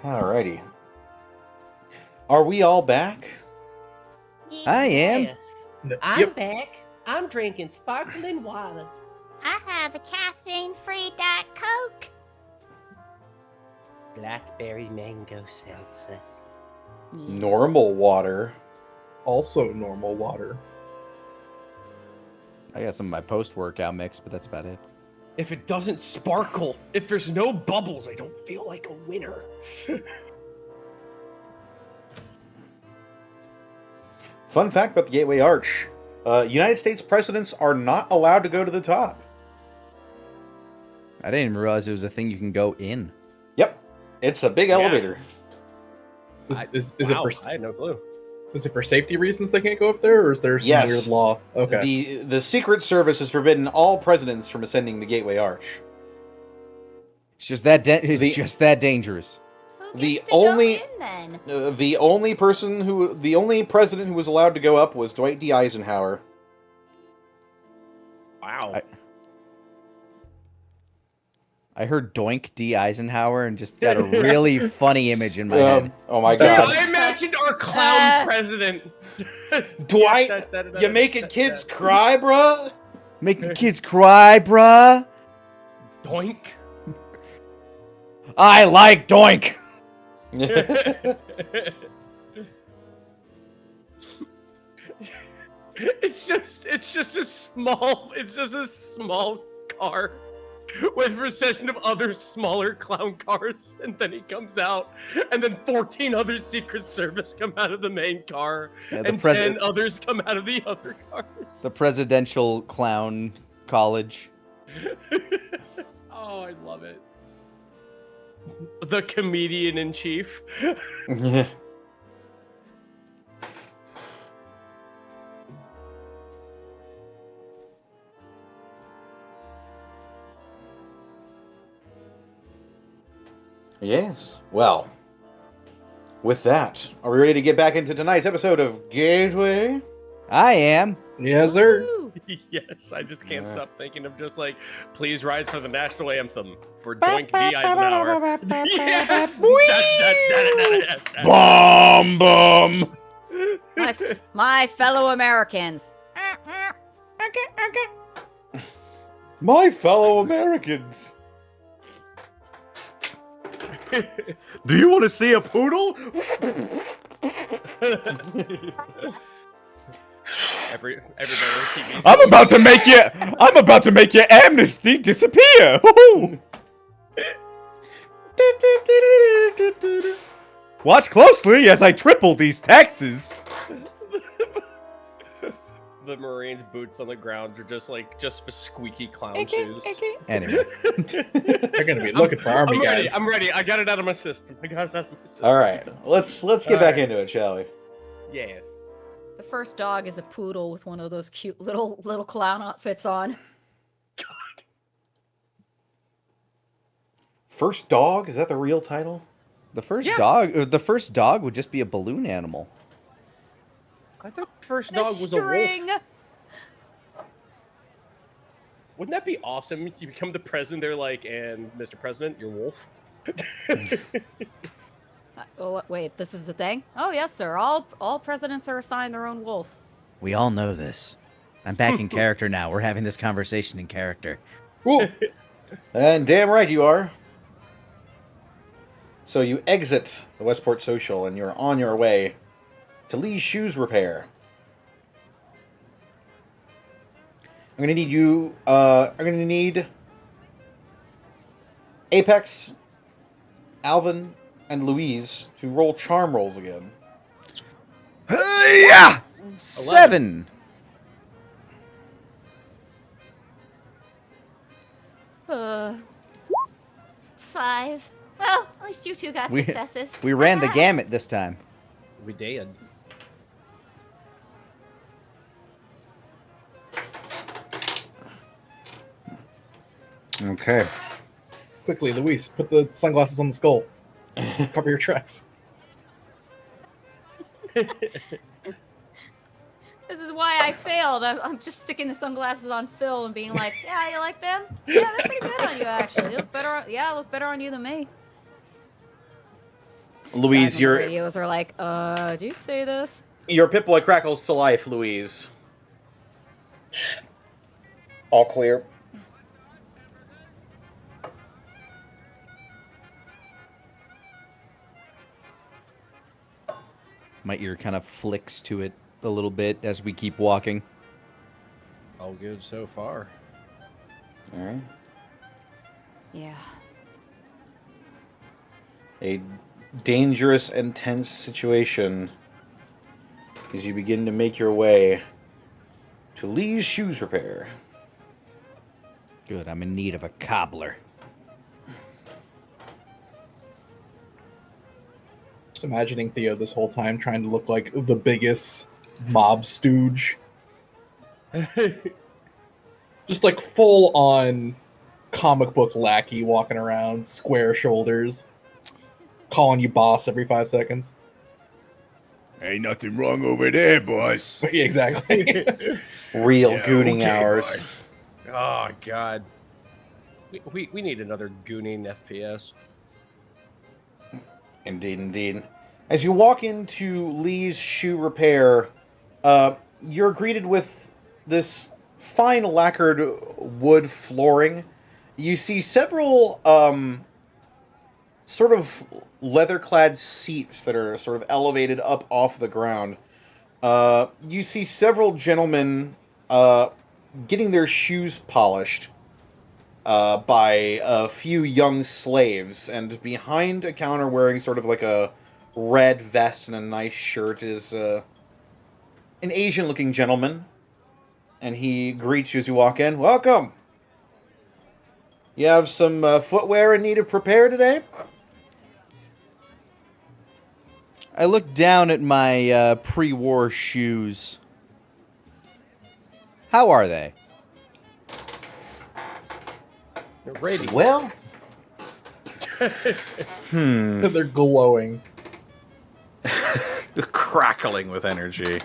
Alrighty. Are we all back? I am. Yep. Back. I'm drinking sparkling water. I have a caffeine-free Diet Coke. Blackberry mango seltzer. Normal water. Also normal water. I got some of my post-workout mix, but that's about it. If it doesn't sparkle, if there's no bubbles, I don't feel like a winner. Fun fact about the Gateway Arch. United States presidents are not allowed to go to the top. I didn't even realize it was a thing you can go in. Yep. It's a big elevator. Is it Wow, for I had no clue. is it for safety reasons they can't go up there, or is there some weird law? Okay. The Secret Service has forbidden all presidents from ascending the Gateway Arch. It's just that just that dangerous. Who The gets to only- go in, then? The only president who was allowed to go up was Dwight D. Eisenhower. Wow. I heard Doink D. Eisenhower and just got a really funny image in my head. Oh my Dude, god. I imagined our clown president. Dwight, you making kids cry, bruh? Making kids cry, bruh. Doink. I like Doink. It's just a small car with a procession of other smaller clown cars, and then he comes out, and then 14 other Secret Service come out of the main car, Yeah, and 10 others come out of the other cars. The presidential clown college. Oh, I love it. The comedian in chief. Yes. Well, with that, are we ready to get back into tonight's episode of Gateway? I am. Yes, sir. Woo. Yes, I just can't stop thinking of just like, please rise for the national anthem for Doink D. Eisenhower. Bomb bomb. My fellow Americans. My fellow Americans. Do you want to see a poodle? Everybody on TV's I'm about to make your amnesty disappear. Watch closely as I triple these taxes. The Marines' boots on the ground are just squeaky clown shoes. Anyway, They're gonna be looking for army guys. I'm ready. I got it out of my system. All right, let's get back into it, shall we? Yes. The first dog is a poodle with one of those cute little clown outfits on. First dog? Is that the real title? the first dog would just be a balloon animal. I thought the first The dog was a string. wolf. Wouldn't that be awesome? You become the president. They're like, and Mr. President, you're wolf. Oh wait, this is the thing? Oh yes, sir. All presidents are assigned their own wolf. We all know this. I'm back in character now. We're having this conversation in character. Cool. And damn right you are. So you exit the Westport Social and you're on your way to Lee's Shoes Repair. I'm gonna need you. I'm gonna need Apex, Alvin, and Louise to roll charm rolls again. Yeah! 7. Uh, 5. Well, at least you two got successes. We ran the gamut this time. We did. Okay. Quickly, Luis, put the sunglasses on the skull. Cover your tracks. This is why I failed. I'm just sticking the sunglasses on Phil and being like, "Yeah, you like them? Yeah, they're pretty good on you, actually. They look better. Yeah, look better on you than me." Louise, Guys on the radios are like, do you say this?" your Pip-Boy crackles to life, Louise. All clear. My ear kind of flicks to it a little bit as we keep walking. All good so far. All right. Yeah. A dangerous and tense situation as you begin to make your way to Lee's Shoes Repair. Good, I'm in need of a cobbler. Just imagining Theo this whole time trying to look like the biggest mob stooge. Just like full on comic book lackey walking around, square shoulders, calling you boss every 5 seconds. Ain't nothing wrong over there, boss. Yeah, exactly. Real gooning hours. boss. Oh God. We need another gooning FPS. Indeed, indeed. As you walk into Lee's Shoe Repair, you're greeted with this fine lacquered wood flooring. You see several sort of leather-clad seats that are sort of elevated up off the ground. You see several gentlemen getting their shoes polished by a few young slaves, and behind a counter wearing sort of like a red vest and a nice shirt is an Asian-looking gentleman, and he greets you as you walk in. Welcome! You have some footwear in need of repair today? I look down at my pre-war shoes. How are they? They're ready. Well... They're glowing. crackling with energy.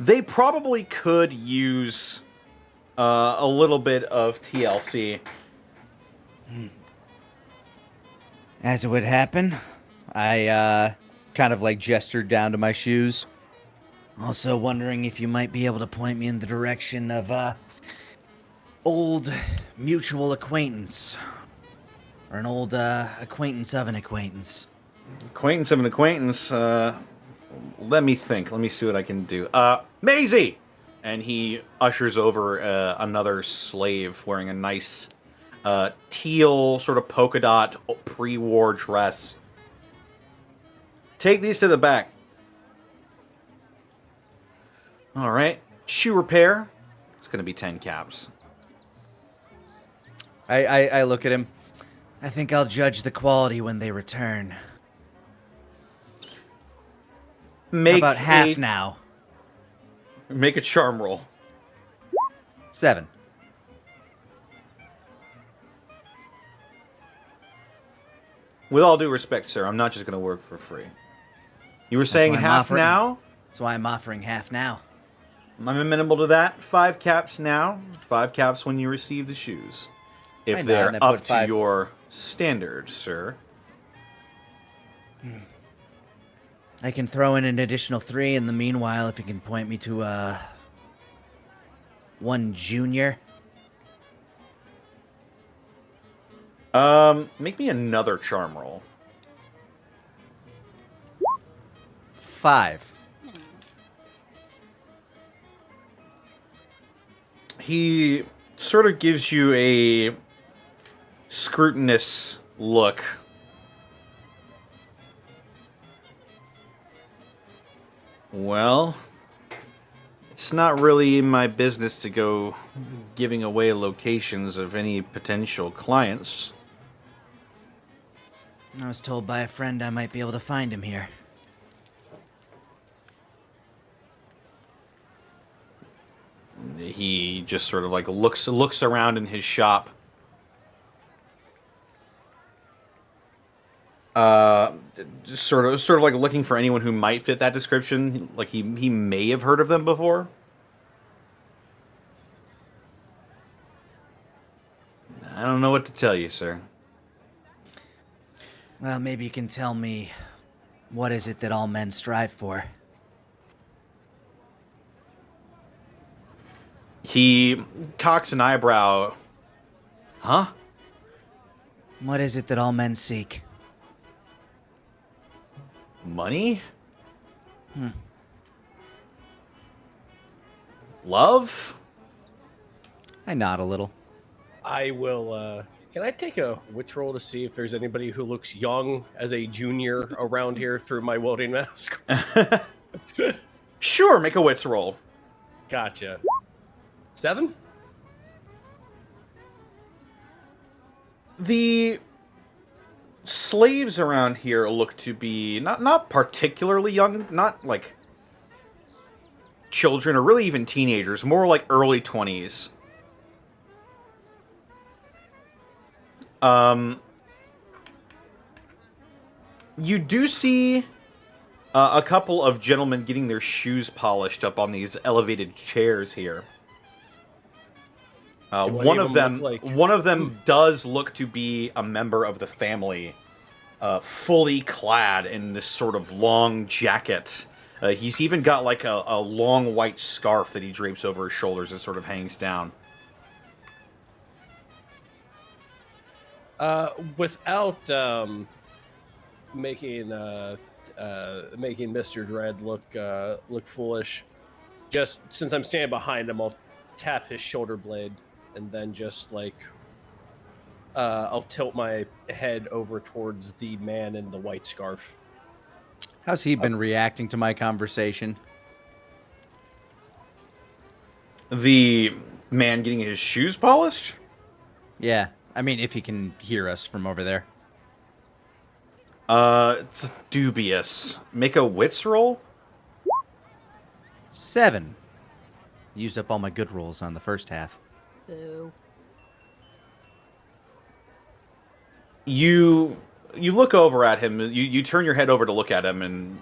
they probably could use a little bit of TLC. As it would happen, I kind of like gestured down to my shoes. Also wondering if you might be able to point me in the direction of old mutual acquaintance. Or an old acquaintance of an acquaintance. Acquaintance of an acquaintance, let me think. Let me see what I can do. Maisie! And he ushers over another slave wearing a nice teal sort of polka dot pre-war dress. Take these to the back. All right. Shoe repair. It's going to be 10 caps. I look at him. I think I'll judge the quality when they return. How about half now? Make a charm roll. 7. With all due respect, sir, I'm not just going to work for free. You were saying half now? That's why I'm offering half now. I'm amenable to that. 5 caps now. 5 caps when you receive the shoes. If they're up to your standards, sir. I can throw in an additional 3 in the meanwhile if you can point me to one junior. Make me another charm roll. 5. He sort of gives you a scrutinous look. Well, it's not really in my business to go giving away locations of any potential clients. I was told by a friend I might be able to find him here. He just sort of like looks around in his shop. Just sort of like looking for anyone who might fit that description. Like he may have heard of them before. I don't know what to tell you, sir. Well, maybe you can tell me, what is it that all men strive for? He cocks an eyebrow. Huh? What is it that all men seek? Money? Love? I nod a little. I will, can I take a witch roll to see if there's anybody who looks young as a junior around here through my welding mask? Sure, make a wits roll. Gotcha. 7? The slaves around here look to be not particularly young, not like children or really even teenagers, more like early 20s. You do see a couple of gentlemen getting their shoes polished up on these elevated chairs here. One of them does look to be a member of the family, fully clad in this sort of long jacket. He's even got like a long white scarf that he drapes over his shoulders and sort of hangs down. Without making Mr. Dread look foolish, just since I'm standing behind him, I'll tap his shoulder blade. And then just like, I'll tilt my head over towards the man in the white scarf. How's he been reacting to my conversation? The man getting his shoes polished? Yeah, I mean, if he can hear us from over there. It's dubious. Make a wits roll? 7. Used up all my good rolls on the first half. Boo. You look over at him. You turn your head over to look at him, and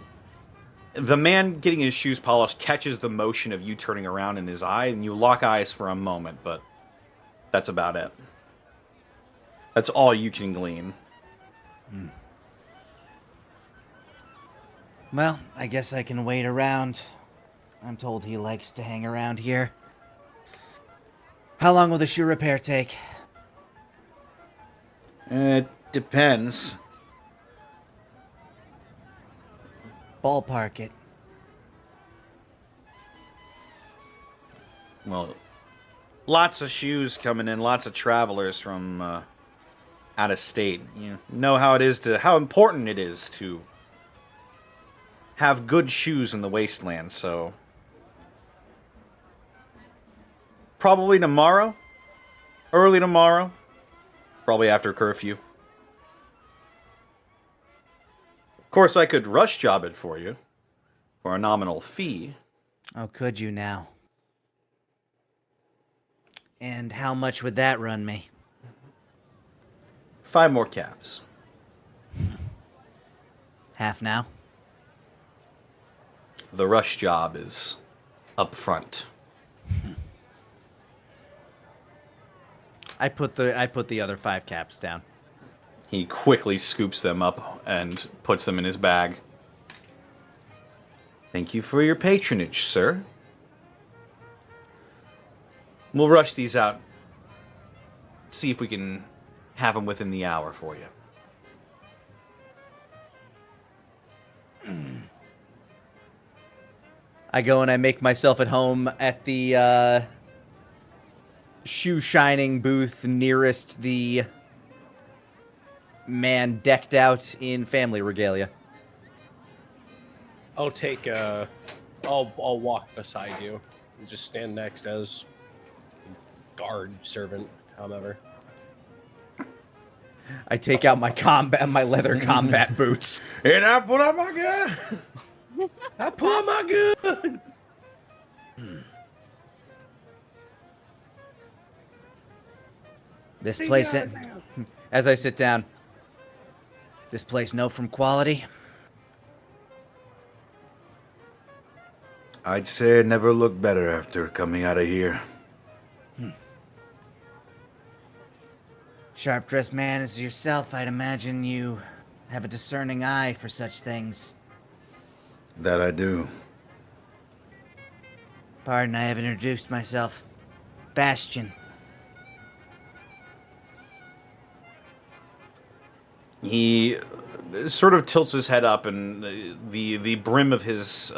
The man getting his shoes polished catches the motion of you turning around in his eye, and you lock eyes for a moment, but that's about it. That's all you can glean. Well, I guess I can wait around. I'm told he likes to hang around here. How long will the shoe repair take? It depends. Ballpark it. Well, lots of shoes coming in, lots of travelers from out of state. You know how important it is to have good shoes in the wasteland, so probably tomorrow, early tomorrow, probably after curfew. Of course, I could rush job it for you for a nominal fee. Oh, could you now? And how much would that run me? 5 more caps. Half now? The rush job is up front. I put the other 5 caps down. He quickly scoops them up and puts them in his bag. Thank you for your patronage, sir. We'll rush these out. See if we can have them within the hour for you. I go and I make myself at home at the shoe shining booth nearest the man decked out in family regalia. I'll take. I'll walk beside you and just stand next as guard, servant, however. I take out my leather combat boots. And I put on my gun. I pull my gun. This place, As I sit down, this place know from quality? I'd say it never looked better after coming out of here. Sharp-dressed man as yourself, I'd imagine you have a discerning eye for such things. That I do. Pardon, I haven't introduced myself. Bastion. He sort of tilts his head up, and the brim of his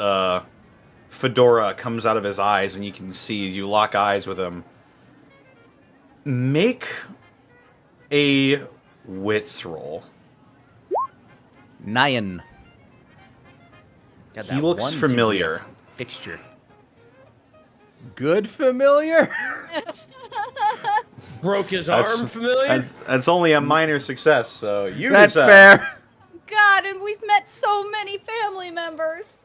fedora comes out of his eyes, and you can see, you lock eyes with him. Make a wits roll. 9. Got He that looks one familiar. Fixture. Good familiar? Broke his arm, familiar? That's only a minor success, so you That's decide. fair. God, and we've met so many family members.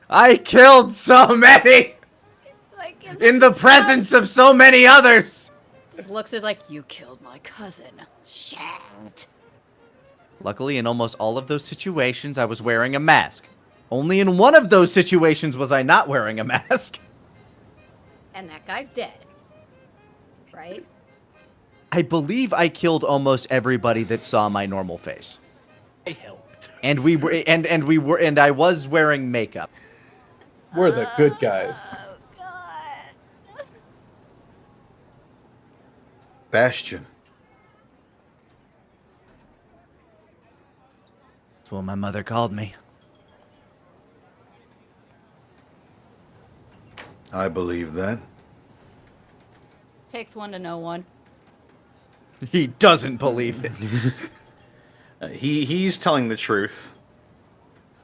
I killed so many Like, is in this the his presence of so many others. son? Looks is like, you killed my cousin. Shit. Luckily, in almost all of those situations, I was wearing a mask. Only in one of those situations was I not wearing a mask. And that guy's dead. Right? I believe I killed almost everybody that saw my normal face. I helped. And I was wearing makeup. We're the good guys. Oh, God. Bastion. That's what my mother called me. I believe that. Takes one to know one. He doesn't believe it. He's telling the truth.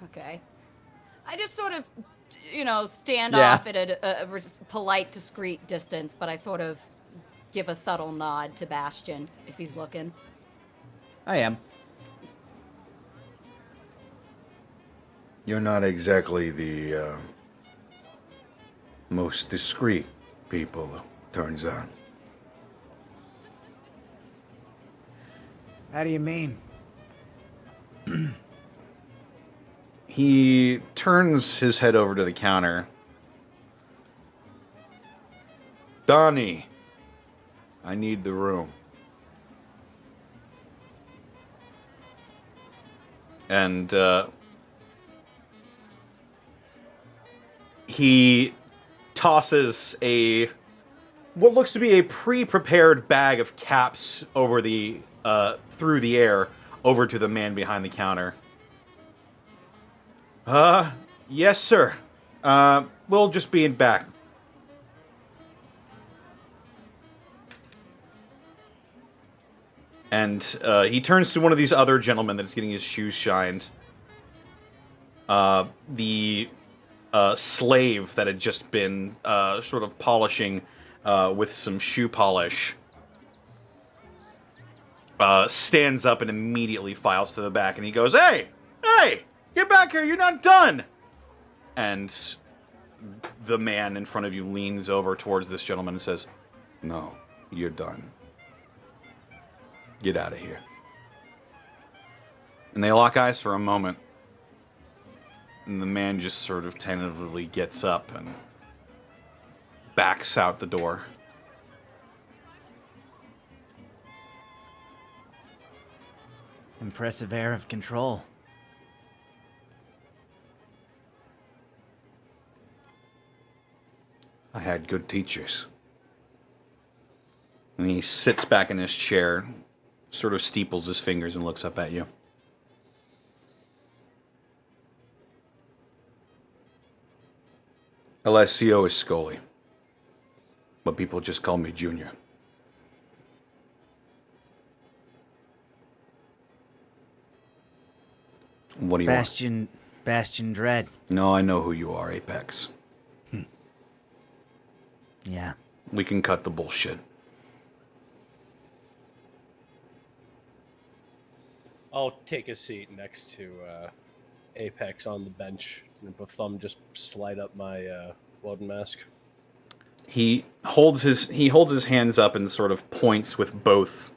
Okay. I just sort of, stand Yeah. off at a polite, discreet distance, but I sort of give a subtle nod to Bastion if he's looking. I am. You're not exactly the most discreet people, turns out. How do you mean? He turns his head over to the counter. Donnie, I need the room. And he tosses what looks to be a pre-prepared bag of caps over through the air over to the man behind the counter. Yes, sir. We'll just be in back. And he turns to one of these other gentlemen that is getting his shoes shined. The slave that had just been sort of polishing with some shoe polish stands up and immediately files to the back, and he goes, Hey! Get back here! You're not done! And the man in front of you leans over towards this gentleman and says, No, you're done. Get out of here. And they lock eyes for a moment. And the man just sort of tentatively gets up and backs out the door. Impressive air of control. I had good teachers. And he sits back in his chair, sort of steeples his fingers and looks up at you. LSCO is Scully, but people just call me Junior. What do you want? Bastion Dread. No, I know who you are, Apex. Yeah. We can cut the bullshit. I'll take a seat next to Apex on the bench, and with thumb just slide up my welding mask. He holds his hands up and sort of points with both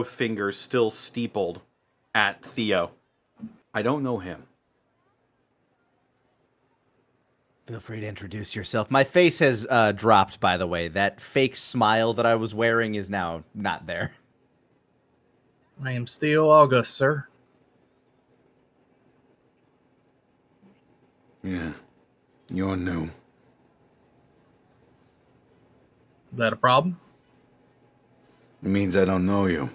fingers still steepled at Theo. I don't know him. Feel free to introduce yourself. My face has dropped, by the way. That fake smile that I was wearing is now not there. I am Theo August, sir. Yeah, you're new. Is that a problem? It means I don't know you.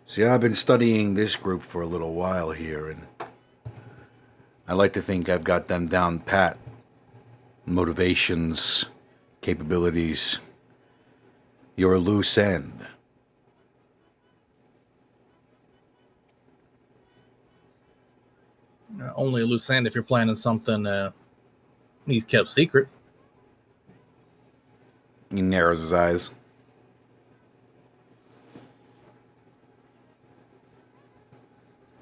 See, I've been studying this group for a little while here, and I like to think I've got them down pat. Motivations, capabilities. You're a loose end. Only a loose end if you're planning something he's kept secret. He narrows his eyes.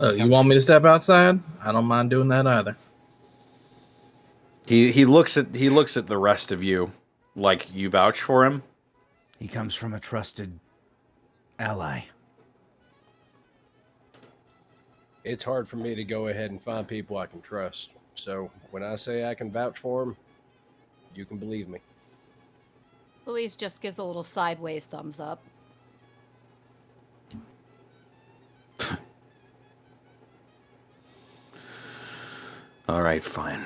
You want me to step outside? I don't mind doing that either. He looks at the rest of you like you vouch for him. He comes from a trusted ally. It's hard for me to go ahead and find people I can trust. So when I say I can vouch for them, you can believe me. Louise just gives a little sideways thumbs up. All right, fine.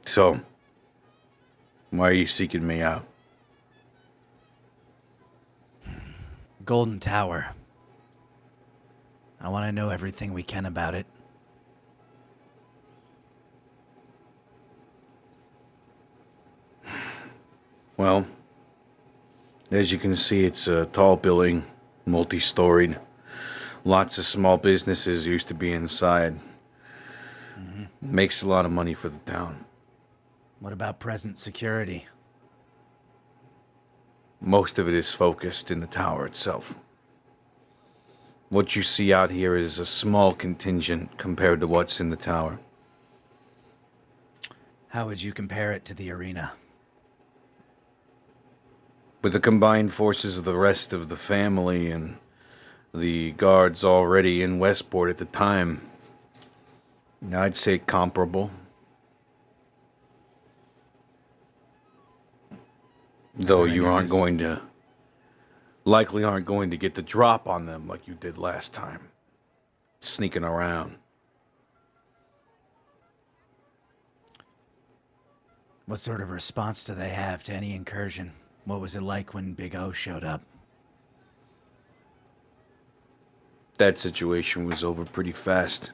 So, why are you seeking me out? Golden Tower. I want to know everything we can about it. Well, as you can see, it's a tall building, multi-storied. Lots of small businesses used to be inside. Makes a lot of money for the town. What about present security? Most of it is focused in the tower itself. What you see out here is a small contingent compared to what's in the tower. How would you compare it to the arena? With the combined forces of the rest of the family and the guards already in Westport at the time, I'd say comparable. Though you aren't going to, likely aren't going to get the drop on them like you did last time. Sneaking around. What sort of response do they have to any incursion? What was it like when Big O showed up? That situation was over pretty fast.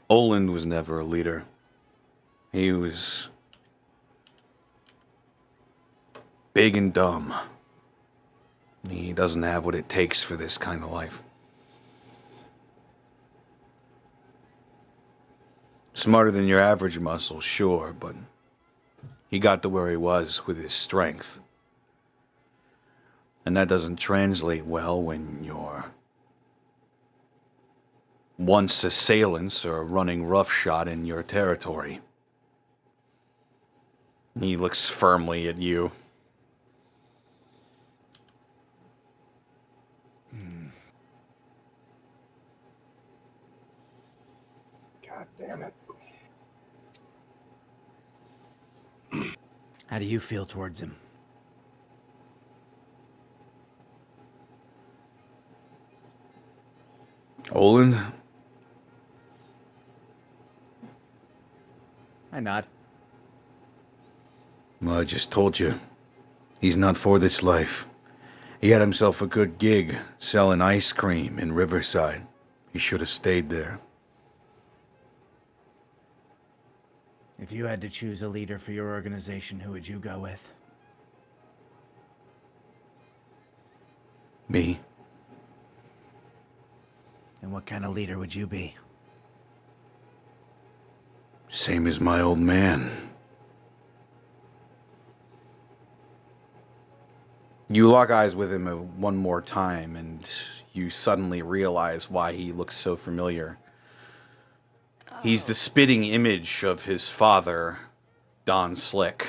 Oland was never a leader. He was big and dumb. He doesn't have what it takes for this kind of life. Smarter than your average muscle, sure, but he got to where he was with his strength. And that doesn't translate well when your once assailants are running roughshod in your territory. He looks firmly at you. God damn it. How do you feel towards him? Oland? I nod. Well, I just told you. He's not for this life. He had himself a good gig selling ice cream in Riverside. He should have stayed there. If you had to choose a leader for your organization, who would you go with? Me? And what kind of leader would you be? Same as my old man. You lock eyes with him one more time, and you suddenly realize why he looks so familiar. He's the spitting image of his father, Don Slick.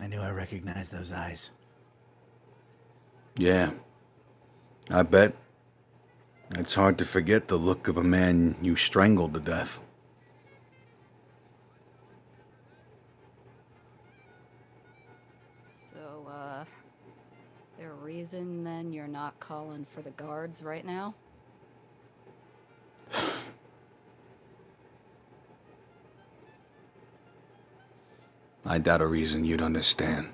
I knew I recognized those eyes. Yeah, I bet. It's hard to forget the look of a man you strangled to death. So, there a reason then you're not calling for the guards right now? I doubt a reason you'd understand.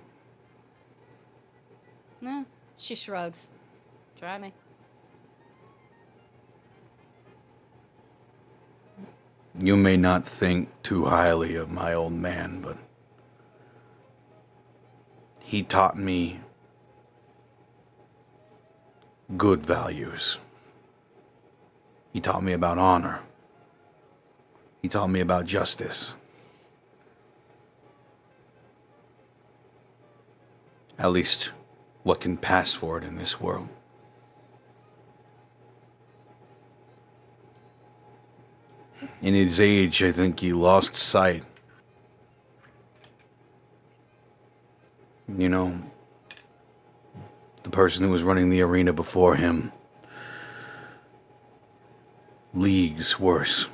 Nah, she shrugs. Try me. You may not think too highly of my old man, but he taught me good values. He taught me about honor. He taught me about justice. At least what can pass for it in this world. In his age, I think he lost sight. You know, the person who was running the arena before him, leagues worse.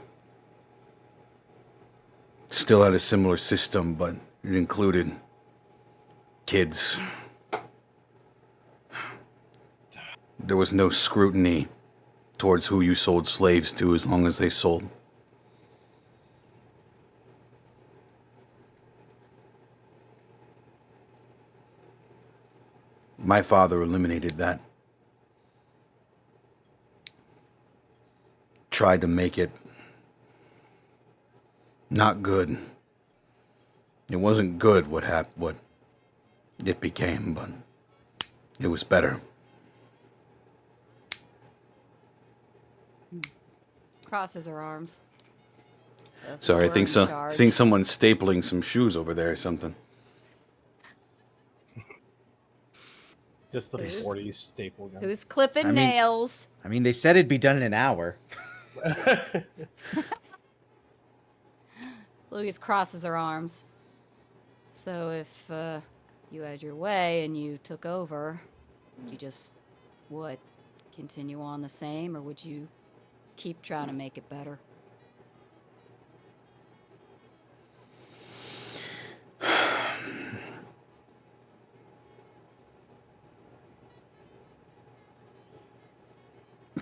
Still had a similar system, but it included kids. There was no scrutiny towards who you sold slaves to as long as they sold. My father eliminated that. Tried to make it not good. It wasn't good what it became, but it was better. Crosses her arms. So if Sorry, I you think were in so. charge- Seeing someone stapling some shoes over there or something. Just the Who's- 40s staple gun. Who's clipping I mean- nails? I mean, they said it'd be done in an hour. Louise crosses her arms. So if you had your way and you took over, would you just, what, continue on the same, or would you keep trying to make it better?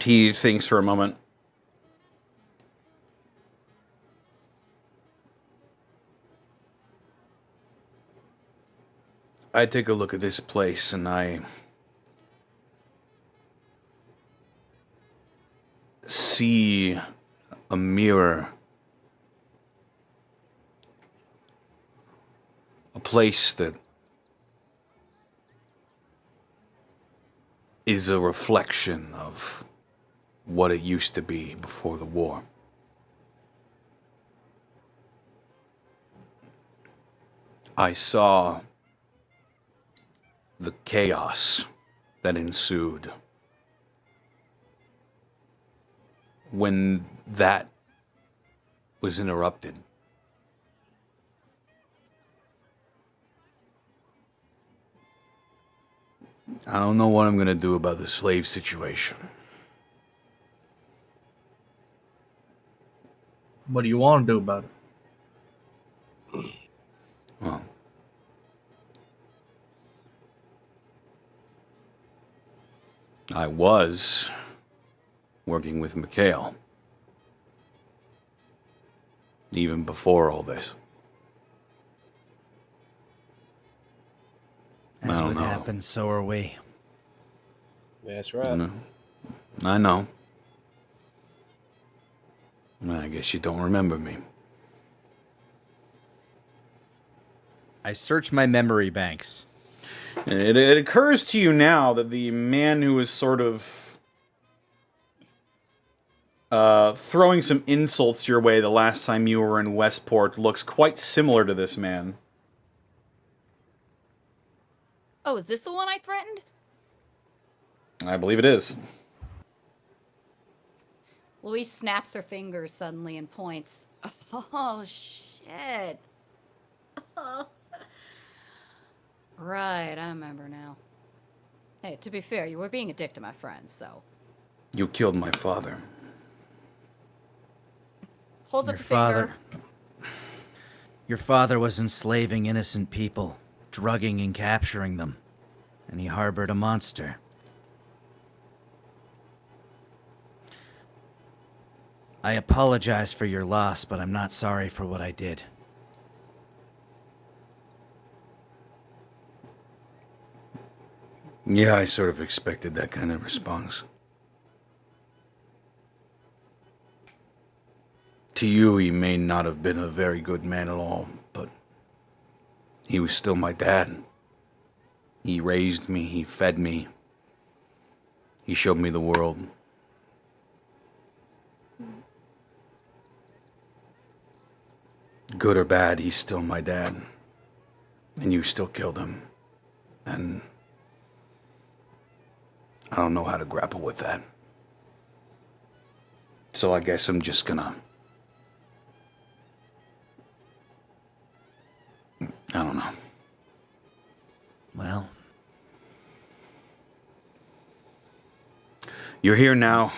He thinks for a moment. I take a look at this place and I see a mirror. A place that is a reflection of what it used to be before the war. I saw the chaos that ensued when that was interrupted. I don't know what I'm going to do about the slave situation. What do you want to do about it? Well, I was working with Mikhail. Even before all this. As I don't would know. happen, so are we. That's right. I know. I guess you don't remember me. I search my memory banks. It occurs to you now that the man who was sort of throwing some insults your way the last time you were in Westport looks quite similar to this man. Oh, is this the one I threatened? I believe it is. Louise snaps her fingers suddenly and points. Oh, shit. Right, I remember now. Hey, to be fair, you were being a dick to my friends, so. You killed my father. Holds Your up the father. finger. Your father was enslaving innocent people, drugging and capturing them, and he harbored a monster. I apologize for your loss, but I'm not sorry for what I did. Yeah, I sort of expected that kind of response. To you, he may not have been a very good man at all, but he was still my dad. He raised me, he fed me, he showed me the world. Good or bad, he's still my dad. And you still killed him. And I don't know how to grapple with that. So I guess I'm just gonna... I don't know. Well, You're here now.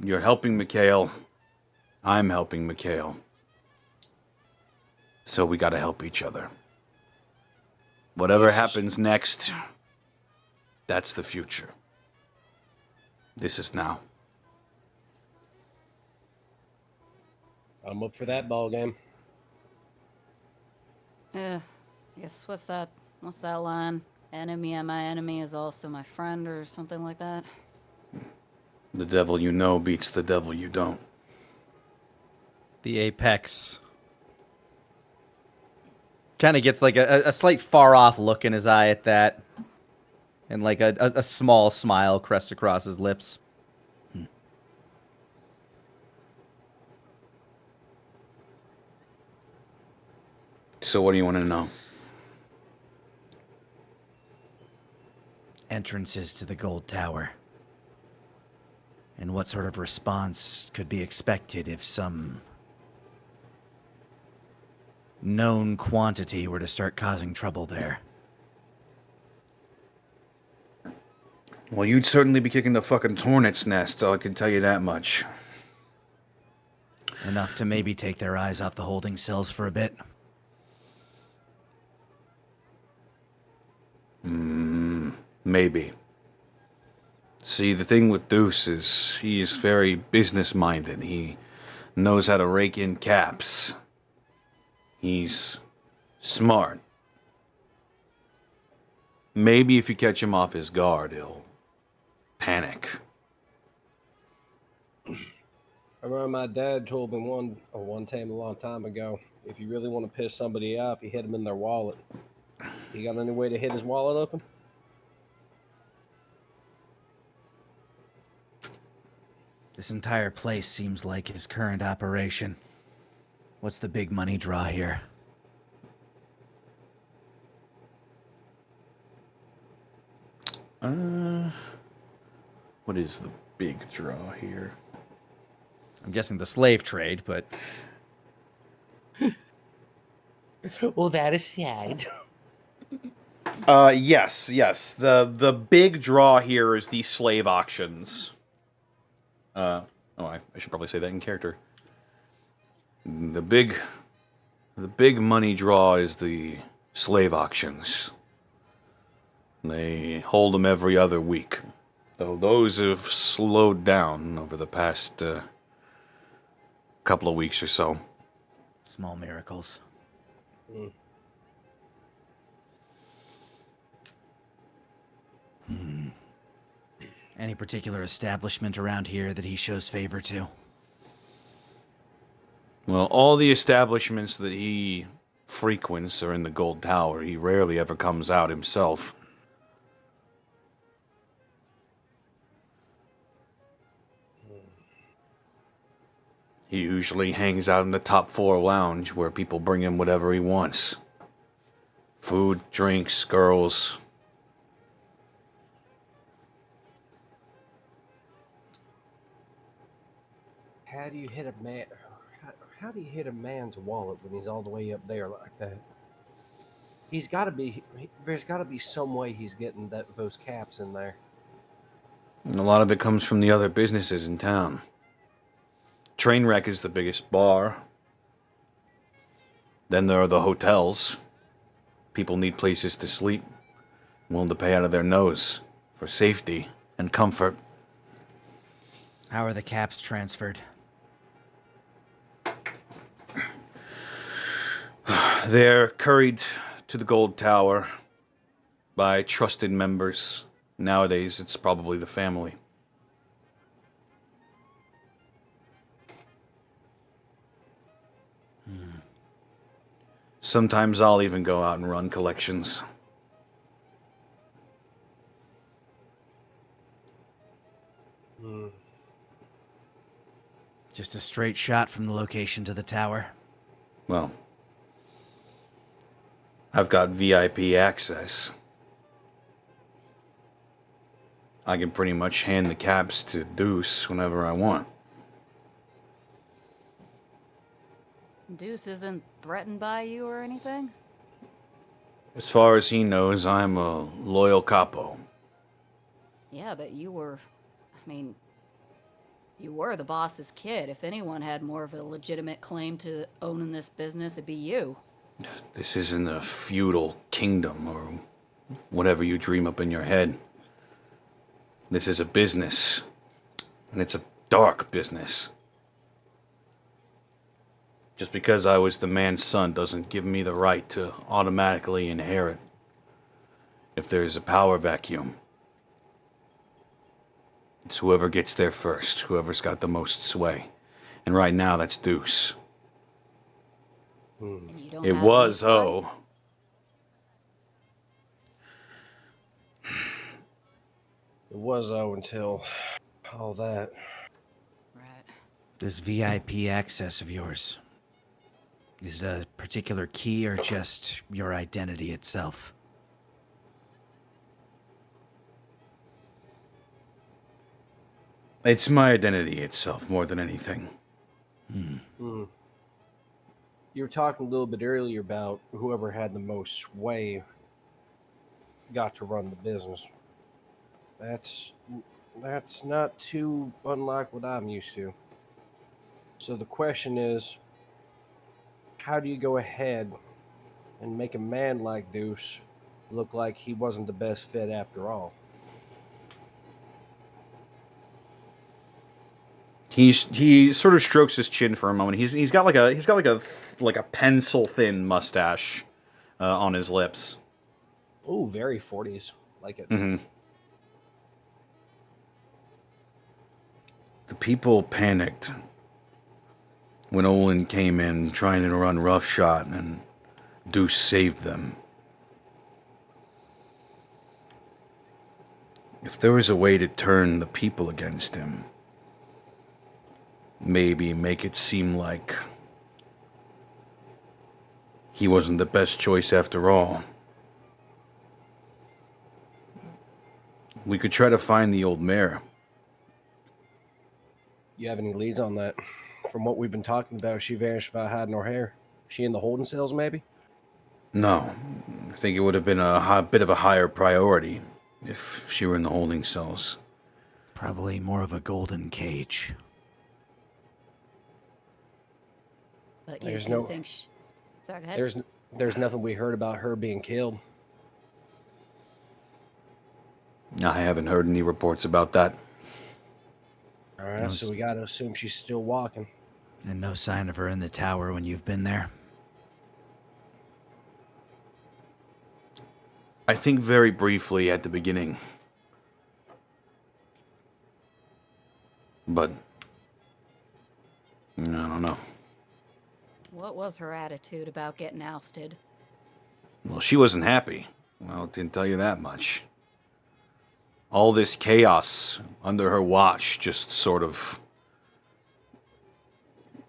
You're helping Mikhail. I'm helping Mikhail. So we gotta help each other. Whatever happens next, that's the future. This is now. I'm up for that ball game. I guess what's that line? Enemy of my enemy is also my friend, or something like that. The devil you know beats the devil you don't. The apex. Kind of gets like a slight far off look in his eye at that. And like a small smile crests across his lips. So what do you want to know? entrances to the Gold Tower? And what sort of response could be expected if some known quantity were to start causing trouble there? Well, you'd certainly be kicking the fucking hornet's nest, I can tell you that much. Enough to maybe take their eyes off the holding cells for a bit? Maybe. See, the thing with Deuce is he is very business-minded. He knows how to rake in caps. He's smart. Maybe if you catch him off his guard, he'll panic. I remember my dad told me one time a long time ago, if you really want to piss somebody off, you hit them in their wallet. You got any way to hit his wallet open? This entire place seems like his current operation. What's the big money draw here? What is the big draw here? I'm guessing the slave trade, but Well, that aside. Yes. The big draw here is the slave auctions. I should probably say that in character. The big money draw is the slave auctions. They hold them every other week. Though those have slowed down over the past couple of weeks or so. Small miracles. Any particular establishment around here that he shows favor to? Well, all the establishments that he frequents are in the Gold Tower. He rarely ever comes out himself. He usually hangs out in the top floor lounge where people bring him whatever he wants. Food, drinks, girls. How do you hit a man? How do you hit a man's wallet when he's all the way up there like that? He's got to be. There's got to be some way he's getting those caps in there. And a lot of it comes from the other businesses in town. Trainwreck is the biggest bar. Then there are the hotels. People need places to sleep, willing to pay out of their nose for safety and comfort. How are the caps transferred? They're curried to the Gold Tower by trusted members. Nowadays, it's probably the family. Sometimes I'll even go out and run collections. Just a straight shot from the location to the tower. Well, I've got VIP access. I can pretty much hand the caps to Deuce whenever I want. Deuce isn't threatened by you or anything? As far as he knows, I'm a loyal capo. Yeah, but you were the boss's kid. If anyone had more of a legitimate claim to owning this business, it'd be you. This isn't a feudal kingdom or whatever you dream up in your head. This is a business, and it's a dark business. Just because I was the man's son doesn't give me the right to automatically inherit if there's a power vacuum. It's whoever gets there first, whoever's got the most sway. And right now, that's Deuce. It was O. It was O until all that. Right. This VIP access of yours, is it a particular key or just your identity itself? It's my identity itself more than anything. Hmm. You were talking a little bit earlier about whoever had the most sway got to run the business. That's that's not too unlike what I'm used to. So the question is, how do you go ahead and make a man like Deuce look like he wasn't the best fit after all? He sort of strokes his chin for a moment. He's got like a pencil thin mustache on his lips. Ooh, very 40s. Like it. Mm-hmm. The people panicked when Olin came in trying to run roughshod, and Deuce saved them. If there was a way to turn the people against him, maybe make it seem like he wasn't the best choice after all, we could try to find the old mare. You have any leads on that? From what we've been talking about, she vanished without hiding her hair. She in the holding cells, maybe? No, I think it would have been a bit of a higher priority if she were in the holding cells. Probably more of a golden cage. But you There's do no- think Sorry, go ahead. There's nothing we heard about her being killed. I haven't heard any reports about that. All right, No, so we gotta assume she's still walking. And no sign of her in the tower when you've been there. I think very briefly at the beginning. But I don't know. What was her attitude about getting ousted? Well, she wasn't happy. Well, didn't tell you that much. All this chaos under her watch just sort of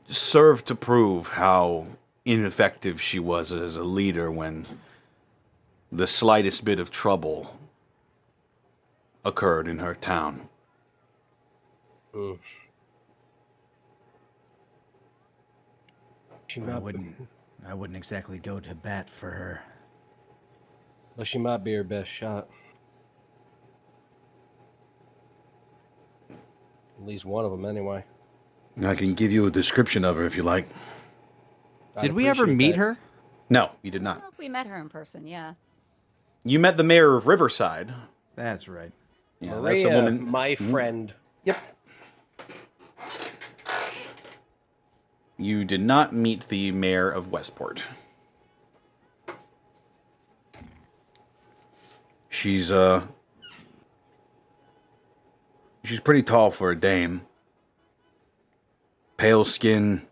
served to prove how ineffective she was as a leader when the slightest bit of trouble occurred in her town. Mm. She I might, wouldn't exactly go to bat for her. well, she might be her best shot. At least one of them, anyway. I can give you a description of her if you like. Did we ever meet her? No, you did I not. don't know if we met her in person, yeah. You met the mayor of Riverside. That's right. Yeah, Maria, that's a woman. my friend. Yep. You did not meet the mayor of Westport. She's pretty tall for a dame. Pale skin,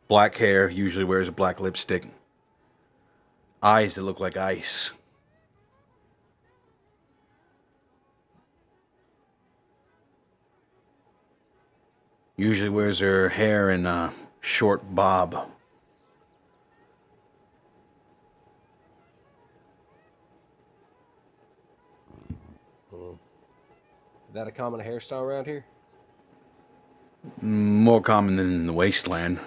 black hair, usually wears a black lipstick. Eyes that look like ice. Usually wears her hair in a short bob. Is that a common hairstyle around here? More common than in the Wasteland.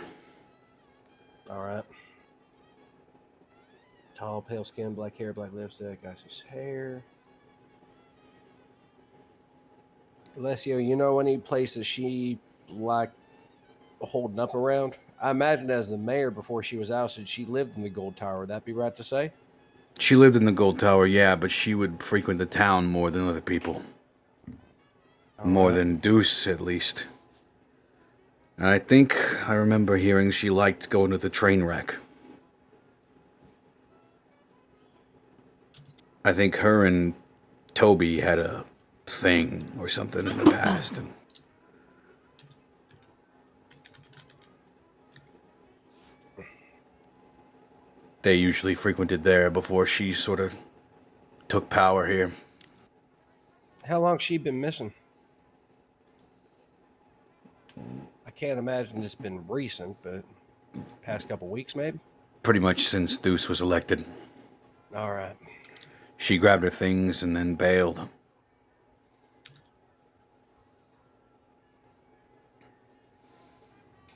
All right. Tall, pale skin, black hair, black lipstick, ice hair. Alessio, you know any places she like holding up around? I imagine as the mayor before she was ousted, she lived in the Gold Tower. Would that be right to say? She lived in the Gold Tower, yeah, but she would frequent the town more than other people. More than Deuce, at least. I think I remember hearing she liked going to the train wreck. I think her and Toby had a thing or something in the past. And they usually frequented there before she sort of took power here. How long she been missing? I can't imagine it's been recent, but past couple weeks maybe? Pretty much since Deuce was elected. All right. She grabbed her things and then bailed.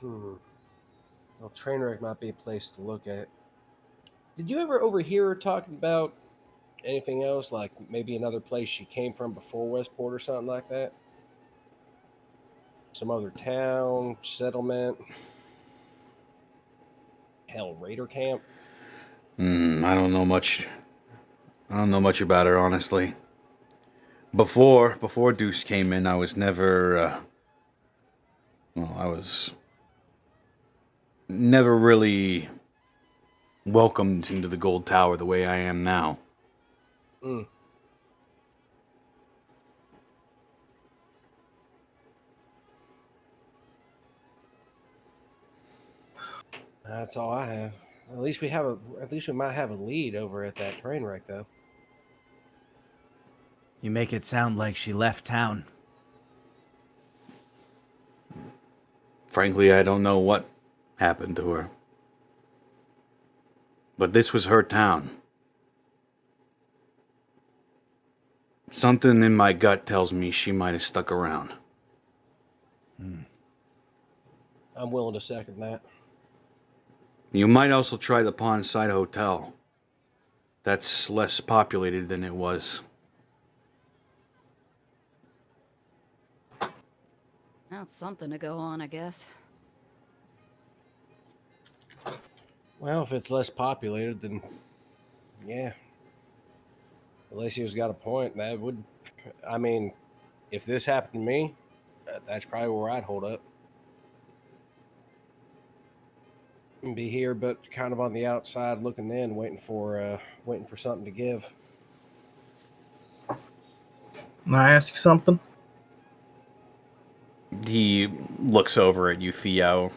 Well, Trainwreck might be a place to look at. Did you ever overhear her talking about anything else, like maybe another place she came from before Westport or something like that? Some other town, settlement, hell, raider camp? I don't know much. I don't know much about her, honestly. Before Deuce came in, I was never. I was never really welcomed into the Gold Tower the way I am now. Mm. That's all I have. At least we might have a lead over at that train wreck, though. You make it sound like she left town. Frankly, I don't know what happened to her. But this was her town. Something in my gut tells me she might have stuck around. I'm willing to second that. You might also try the Pondside Hotel. That's less populated than it was. That's something to go on, I guess. Well, if it's less populated, then yeah. Alessio's got a point. That would, I mean, if this happened to me, that's probably where I'd hold up. And be here, but kind of on the outside, looking in, waiting for something to give. Can I ask you something? He looks over at you, Theo.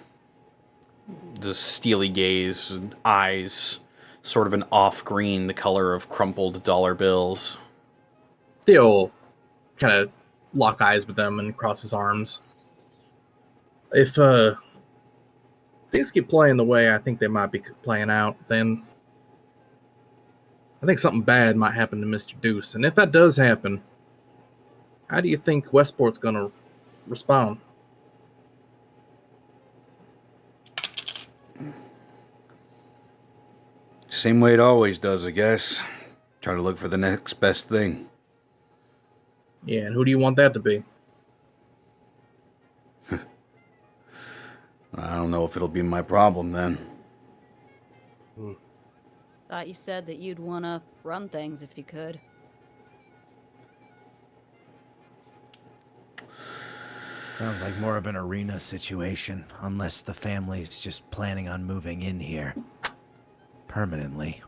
The steely gaze, eyes, sort of an off-green, the color of crumpled dollar bills. Theo kind of lock eyes with them and cross his arms. If things keep playing the way I think they might be playing out, then I think something bad might happen to Mr. Deuce. And if that does happen, how do you think Westport's going to respond? Same way it always does, I guess. Try to look for the next best thing. Yeah, and who do you want that to be? I don't know if it'll be my problem then. Thought you said that you'd want to run things if you could. Sounds like more of an arena situation, unless the family's just planning on moving in here. Permanently.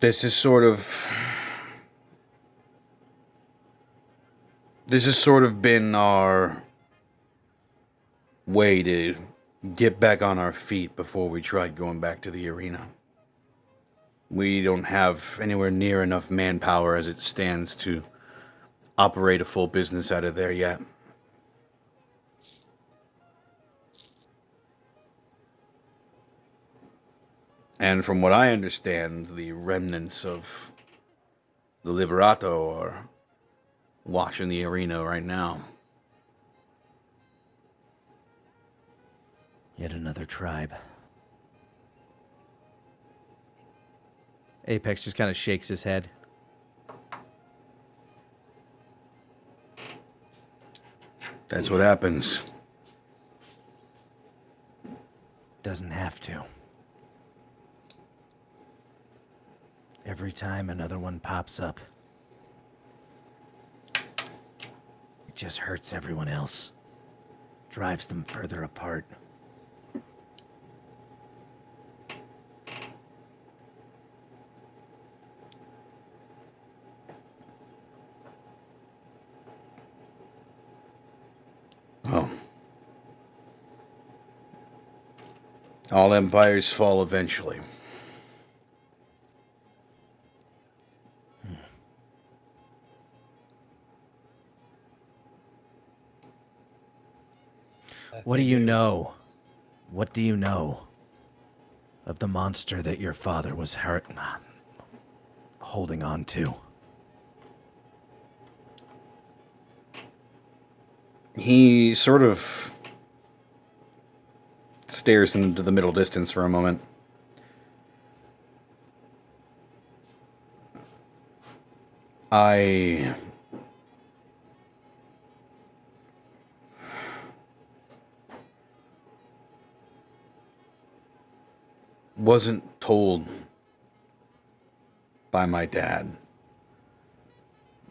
This has sort of been our way to get back on our feet before we tried going back to the arena. We don't have anywhere near enough manpower as it stands to operate a full business out of there yet. And from what I understand, the remnants of the Liberato are watching the arena right now. Yet another tribe. Apex just kind of shakes his head. That's what happens. Doesn't have to. Every time another one pops up, it just hurts everyone else. Drives them further apart. Oh. All empires fall eventually. What do you know? What do you know of the monster that your father was holding on to? He sort of stares into the middle distance for a moment. I wasn't told by my dad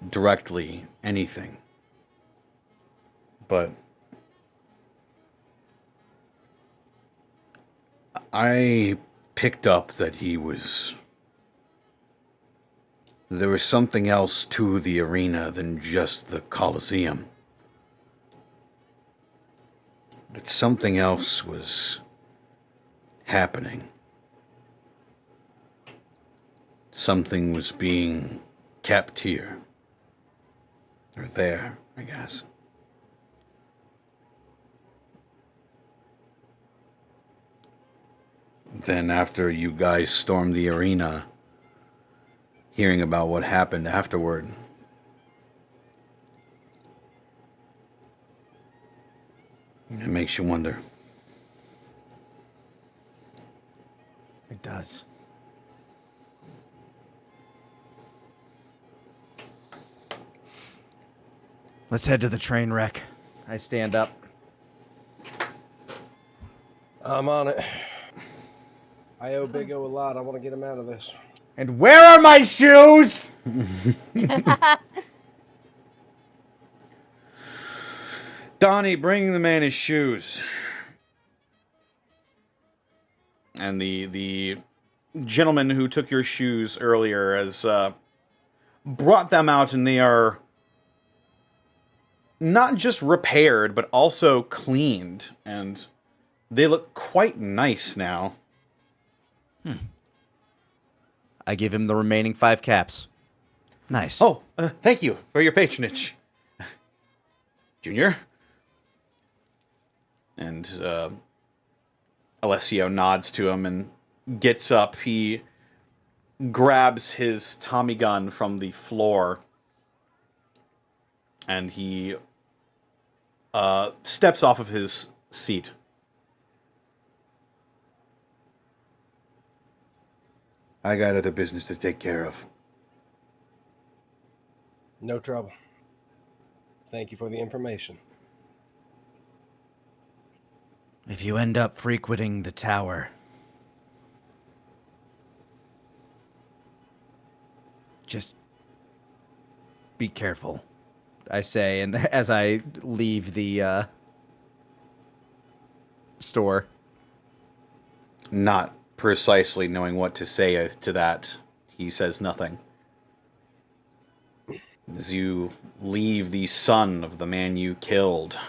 directly anything, but I picked up that there was something else to the arena than just the Colosseum. That something else was happening. Something was being kept here. Or there, I guess. Then after you guys stormed the arena, hearing about what happened afterward, it makes you wonder. It does. Let's head to the train wreck. I stand up. I'm on it. I owe Big O a lot. I want to get him out of this. And where are my shoes? Donnie, bring the man his shoes. And the gentleman who took your shoes earlier has brought them out, and they are not just repaired, but also cleaned, and they look quite nice now. I give him the remaining 5 caps. Nice. Oh, thank you for your patronage, Junior. And Alessio nods to him and gets up. He grabs his Tommy gun from the floor, and he steps off of his seat. I got other business to take care of. No trouble. Thank you for the information. If you end up frequenting the tower, just be careful, I say, and as I leave the store. Not precisely knowing what to say to that, he says nothing. As you leave the son of the man you killed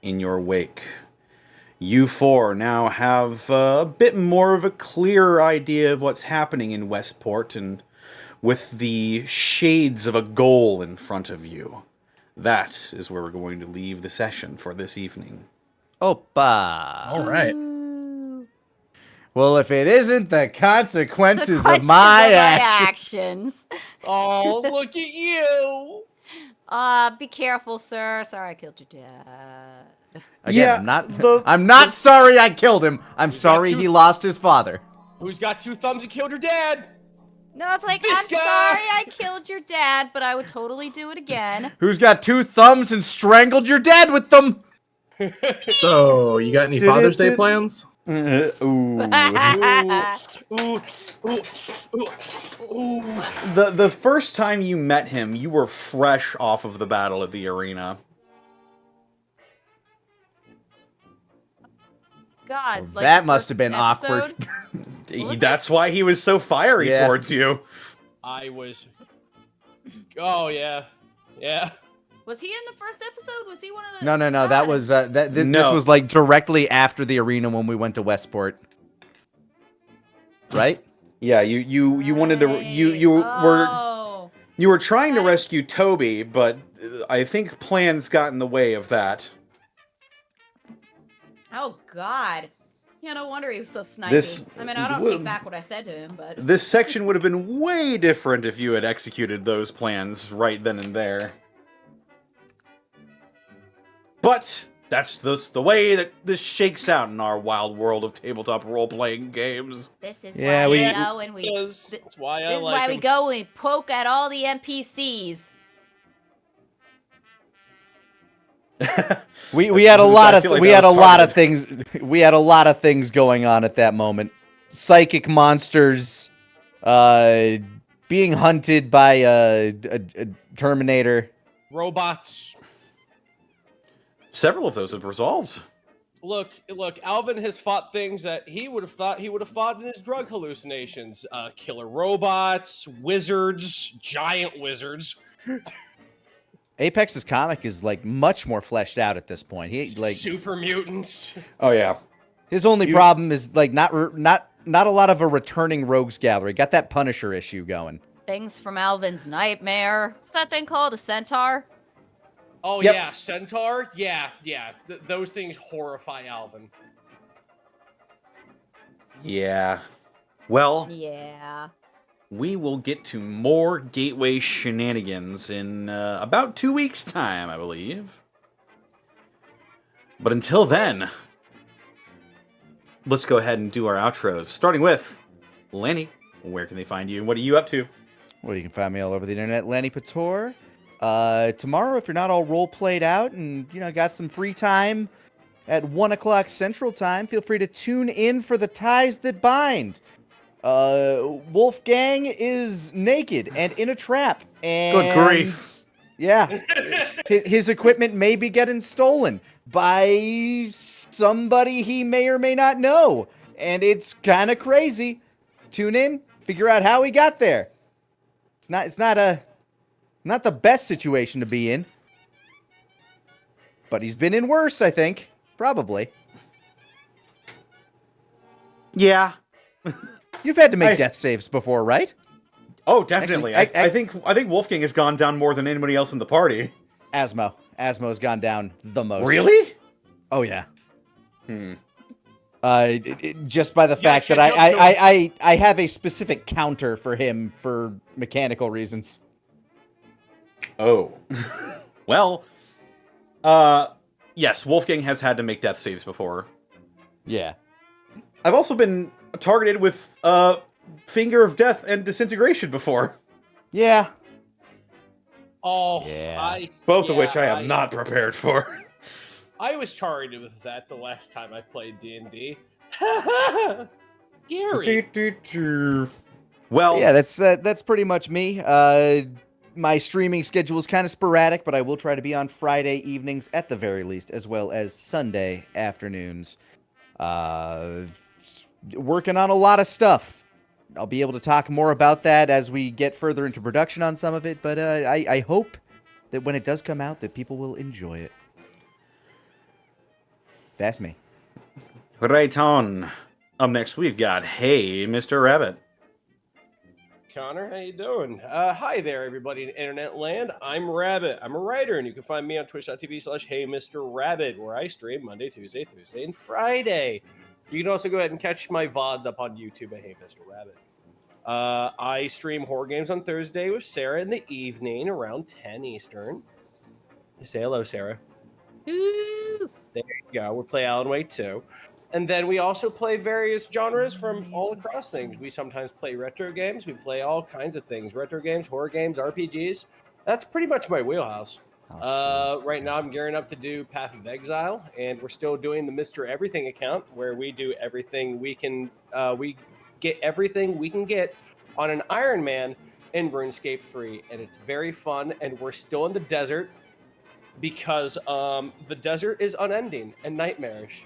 in your wake, you four now have a bit more of a clear idea of what's happening in Westport, and with the shades of a goal in front of you. That is where we're going to leave the session for this evening. Opa! All right. Well, if it isn't the consequences of Consequences my of actions. actions. Oh, look at you! Be careful, sir. Sorry I killed your dad. Again, I'm not sorry I killed him. I'm sorry two- he lost his father. Who's got 2 thumbs and killed your dad? No, it's like, This I'm guy! sorry I killed your dad, but I would totally do it again. Who's got 2 thumbs and strangled your dad with them? So, you got any Father's Day plans? Ooh. Ooh, ooh, ooh. The first time you met him, you were fresh off of the battle at the arena. God, like That the must have first been awkward. episode? That's why he was so fiery Yeah. towards you. I was... Oh, yeah. Yeah. Was he in the first episode? Was he one of the... No. God. That was this No. was like directly after the arena when we went to Westport. Right? Yeah, you wanted to you were trying to rescue Toby, but I think plans got in the way of that. Oh, God. Yeah, no wonder he was so snipey. This- I mean, I don't take back what I said to him, but... This section would have been way different if you had executed those plans right then and there. But that's the way that this shakes out in our wild world of tabletop role-playing games. This is Yeah, why we we- go and we. That's why I This is like why we 'em. go and we poke at all the NPCs. We had a lot I of feel like we that had a was lot of targeted. things we had a lot of things going on at that moment. Psychic monsters, being hunted by a Terminator. Robots. Several of those have resolved. Look, Alvin has fought things that he would have thought he would have fought in his drug hallucinations. Killer robots, wizards, giant wizards. Apex's comic is like much more fleshed out at this point. He like super mutants. Oh yeah. his only problem is like not a lot of a returning rogues gallery. Got that Punisher issue going. Things from Alvin's nightmare. What's that thing called? A centaur? Oh Yep. yeah, centaur. Yeah. Those things horrify Alvin. Yeah. Well, Yeah. we will get to more Gateway shenanigans in about 2 weeks' time, I believe. But until then, let's go ahead and do our outros. Starting with Lanny. Where can they find you, and what are you up to? Well, you can find me all over the internet, Lanny Pator. Tomorrow, if you're not all role played out and got some free time at 1 o'clock Central Time, feel free to tune in for The Ties That Bind. Wolfgang is naked and in a trap. And Good grief. Yeah. his equipment may be getting stolen by somebody he may or may not know. And it's kind of crazy. Tune in, figure out how he got there. It's not the best situation to be in. But he's been in worse, I think. Probably. Yeah. You've had to make death saves before, right? Oh, definitely. Actually, I think Wolfgang has gone down more than anybody else in the party. Asmo's gone down the most. Really? Oh yeah. Hmm. Just by the fact that I have a specific counter for him for mechanical reasons. Oh. Well, yes, Wolfgang has had to make death saves before. Yeah. I've also been targeted with Finger of Death and Disintegration before. Yeah. Oh, Yeah. Both of which I am not prepared for. I was targeted with that the last time I played D&D. Scary. Well, Yeah, that's pretty much me. My streaming schedule is kind of sporadic, but I will try to be on Friday evenings at the very least, as well as Sunday afternoons. Working on a lot of stuff. I'll be able to talk more about that as we get further into production on some of it, but I hope that when it does come out that people will enjoy it. That's me. right on. Up next, we've got Hey, Mr. Rabbit. Connor, how you doing? Hi there, everybody in internet land. I'm Rabbit. I'm a writer, and you can find me on twitch.tv/HeyMrRabbit, where I stream Monday, Tuesday, Thursday, and Friday. You can also go ahead and catch my VODs up on YouTube at Hey Mr. Rabbit. I stream horror games on Thursday with Sarah in the evening around 10 Eastern. Say hello, Sarah. Ooh. There you go. We play Alan Wake 2. And then we also play various genres from all across things. We sometimes play retro games. We play all kinds of things. Retro games, horror games, RPGs. That's pretty much my wheelhouse. Right now I'm gearing up to do Path of Exile, and we're still doing the Mr. Everything account, where we do everything we can. We get everything we can get on an Iron Man in RuneScape 3, and it's very fun. And we're still in the desert because the desert is unending and nightmarish.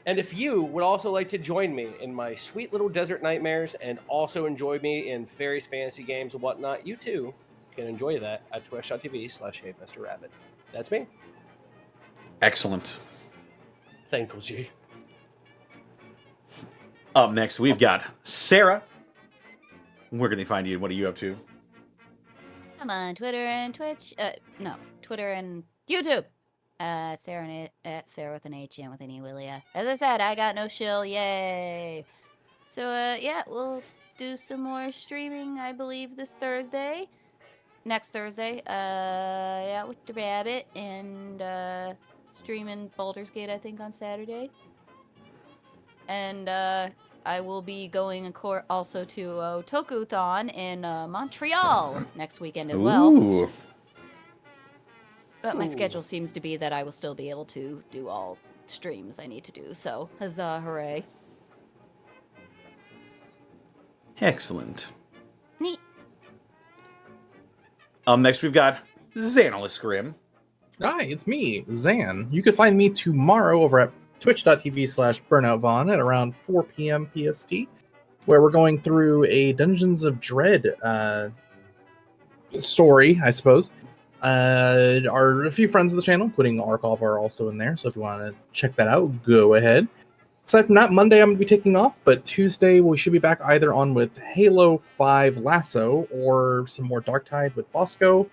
And if you would also like to join me in my sweet little desert nightmares and also enjoy me in various fantasy games and whatnot, you too can enjoy that at twitch.tv/HeyMrRabbit. That's me. Excellent. Thank you. Up next, we've got Sarah. Where can they find you? What are you up to? I'm on Twitter and Twitch. Twitter and YouTube. Sarah at Sarah with an H and with an E, Willia. As I said, I got no shill. Yay. So, yeah, we'll do some more streaming, I believe, this Thursday. next Thursday. Yeah, with the rabbit and streaming Baldur's Gate, I think, on Saturday. And I will be going also to Otaku-thon in Montreal next weekend as well. Ooh. But my schedule seems to be that I will still be able to do all streams I need to do. So, huzzah, hooray. Excellent. Neat. Next we've got Xanalis Grim. Hi, it's me, Zan. You can find me tomorrow over at twitch.tv/BurnoutVon at around 4 p.m. PST, where we're going through a Dungeons of Dread story, I suppose. A few friends of the channel, including Arkov, are also in there, so if you want to check that out, go ahead. Aside from that, Monday I'm going to be taking off, but Tuesday we should be back either on with Halo 5 Lasso or some more Darktide with Bosco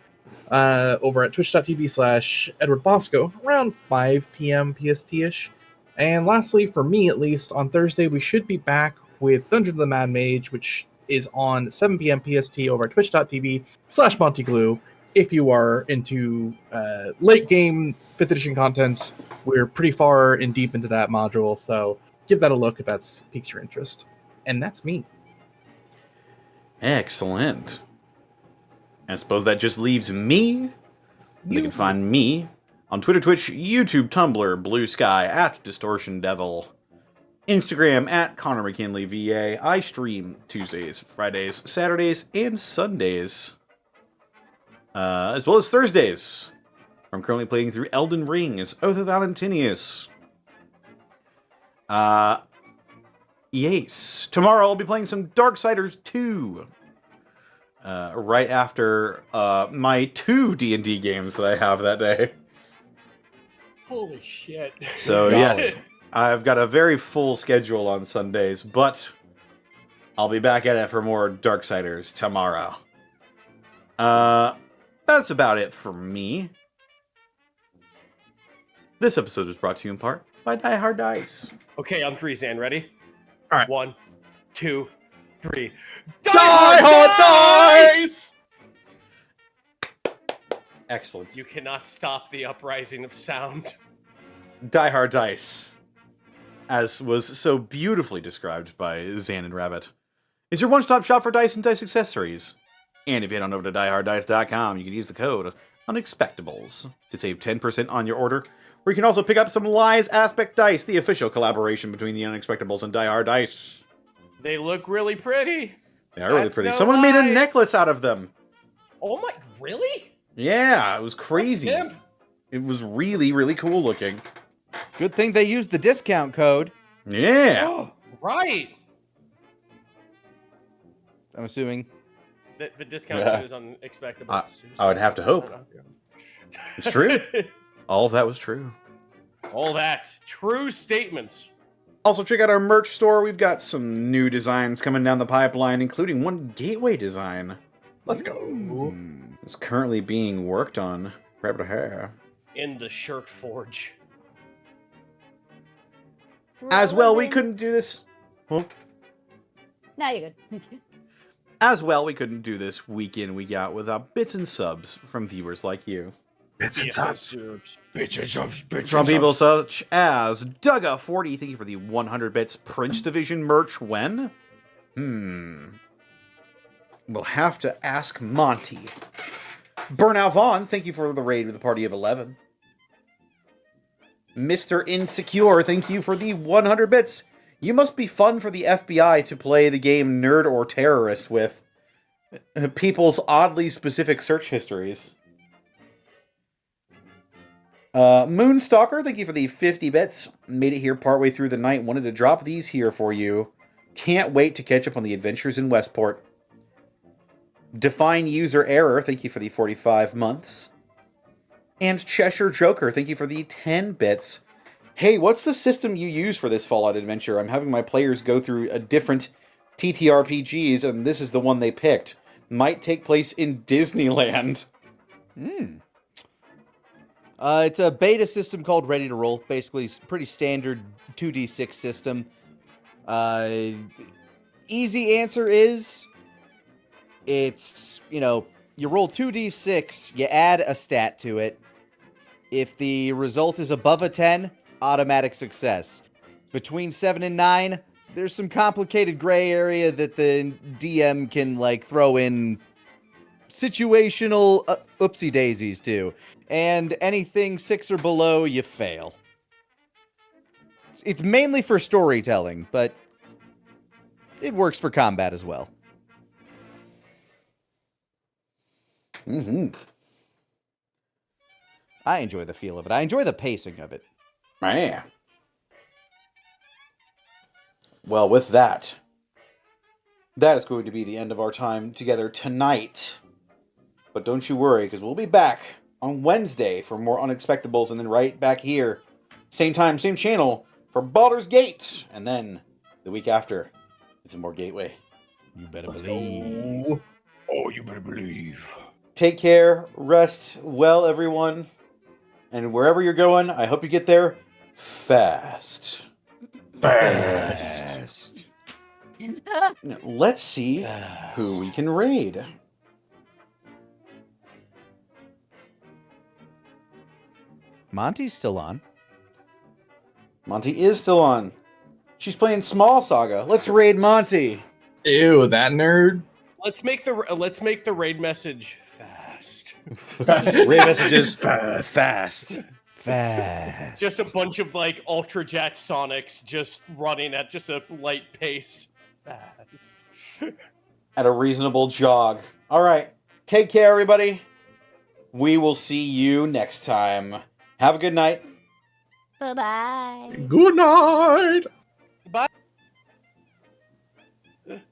over at twitch.tv/Edward Bosco around 5 p.m. PST-ish. And lastly, for me at least, on Thursday we should be back with Dungeon of the Mad Mage, which is on 7 p.m. PST over at twitch.tv/MontyGlue. If you are into late game 5th edition content, we're pretty far and deep into that module, so give that a look if that piques your interest. And that's me. Excellent. I suppose that just leaves me. You can find me on Twitter, Twitch, YouTube, Tumblr, Blue Sky, at Distortion Devil, Instagram, at Connor McKinley, VA. I stream Tuesdays, Fridays, Saturdays, and Sundays. As well as Thursdays. I'm currently playing through Elden Ring as Oath of Valentinius. Yes. Tomorrow I'll be playing some Darksiders 2. Right after my 2 D&D games that I have that day. Holy shit. So, yes. I've got a very full schedule on Sundays, but I'll be back at it for more Darksiders tomorrow. That's about it for me. This episode was brought to you in part by Die Hard Dice. Okay, on 3, Zan. Ready? All right. 1, 2, 3. Die Hard Dice! Excellent. You cannot stop the uprising of sound. Die Hard Dice, as was so beautifully described by Zan and Rabbit, is your one-stop shop for dice and dice accessories. And if you head on over to dieharddice.com, you can use the code UNEXPECTABLES to save 10% on your order. Or you can also pick up some Lies Aspect Dice, the official collaboration between the Unexpectables and Die Hard Dice. They look really pretty. They are really That's pretty. no Someone made a lies. necklace out of them. Oh my, really? Yeah, it was crazy. That's him. It was really, really cool looking. Good thing they used the discount code. Yeah. Oh, right. I'm assuming. The discount Yeah. is unexpected. I would have to hope. It's true. All of that was true. All that. True statements. Also, check out our merch store. We've got some new designs coming down the pipeline, including one gateway design. Let's go. It's currently being worked on. Rabbit hair. In the shirt forge. As well, we couldn't do this. Huh? Now you're good. As well, we couldn't do this week in, week out without bits and subs from viewers like you. Bits and subs. From people such as Dugga40, thank you for the 100 bits. Prince Division merch when? We'll have to ask Monty. Burnout Vaughn, thank you for the raid with a party of 11. Mr. Insecure, thank you for the 100 bits. You must be fun for the FBI to play the game Nerd or Terrorist with people's oddly specific search histories. Moonstalker, thank you for the 50 bits. Made it here partway through the night. Wanted to drop these here for you. Can't wait to catch up on the adventures in Westport. Define User Error, thank you for the 45 months. And Cheshire Joker, thank you for the 10 bits. Hey, what's the system you use for this Fallout adventure? I'm having my players go through a different TTRPGs, and this is the one they picked. Might take place in Disneyland. It's a beta system called Ready to Roll. Basically, pretty standard 2d6 system. Easy answer is, it's, You roll 2d6, you add a stat to it. If the result is above a 10, automatic success. Between 7 and 9, there's some complicated gray area that the DM can, like, throw in situational oopsie daisies to. And anything 6 or below, you fail. It's mainly for storytelling, but it works for combat as well. Mm-hmm. I enjoy the feel of it. I enjoy the pacing of it. Man. Well, with that, that is going to be the end of our time together tonight. But don't you worry, because we'll be back on Wednesday for more Unexpectables, and then right back here, same time, same channel, for Baldur's Gate. And then, the week after, it's more Gateway. You better Let's believe. go. Oh, you better believe. Take care, rest well, everyone. And wherever you're going, I hope you get there fast. Fast. Now, let's see who we can raid. Monty's still on. Monty is still on. She's playing Small Saga. Let's raid Monty. Ew, that nerd. Let's make the raid message fast. Raid messages Fast. Fast. Just a bunch of like Ultra Jack Sonics just running at just a light pace. Fast. at a reasonable jog. All right. Take care, everybody. We will see you next time. Have a good night. Bye-bye. Good night. Goodbye.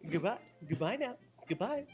Goodbye. Goodbye now. Goodbye.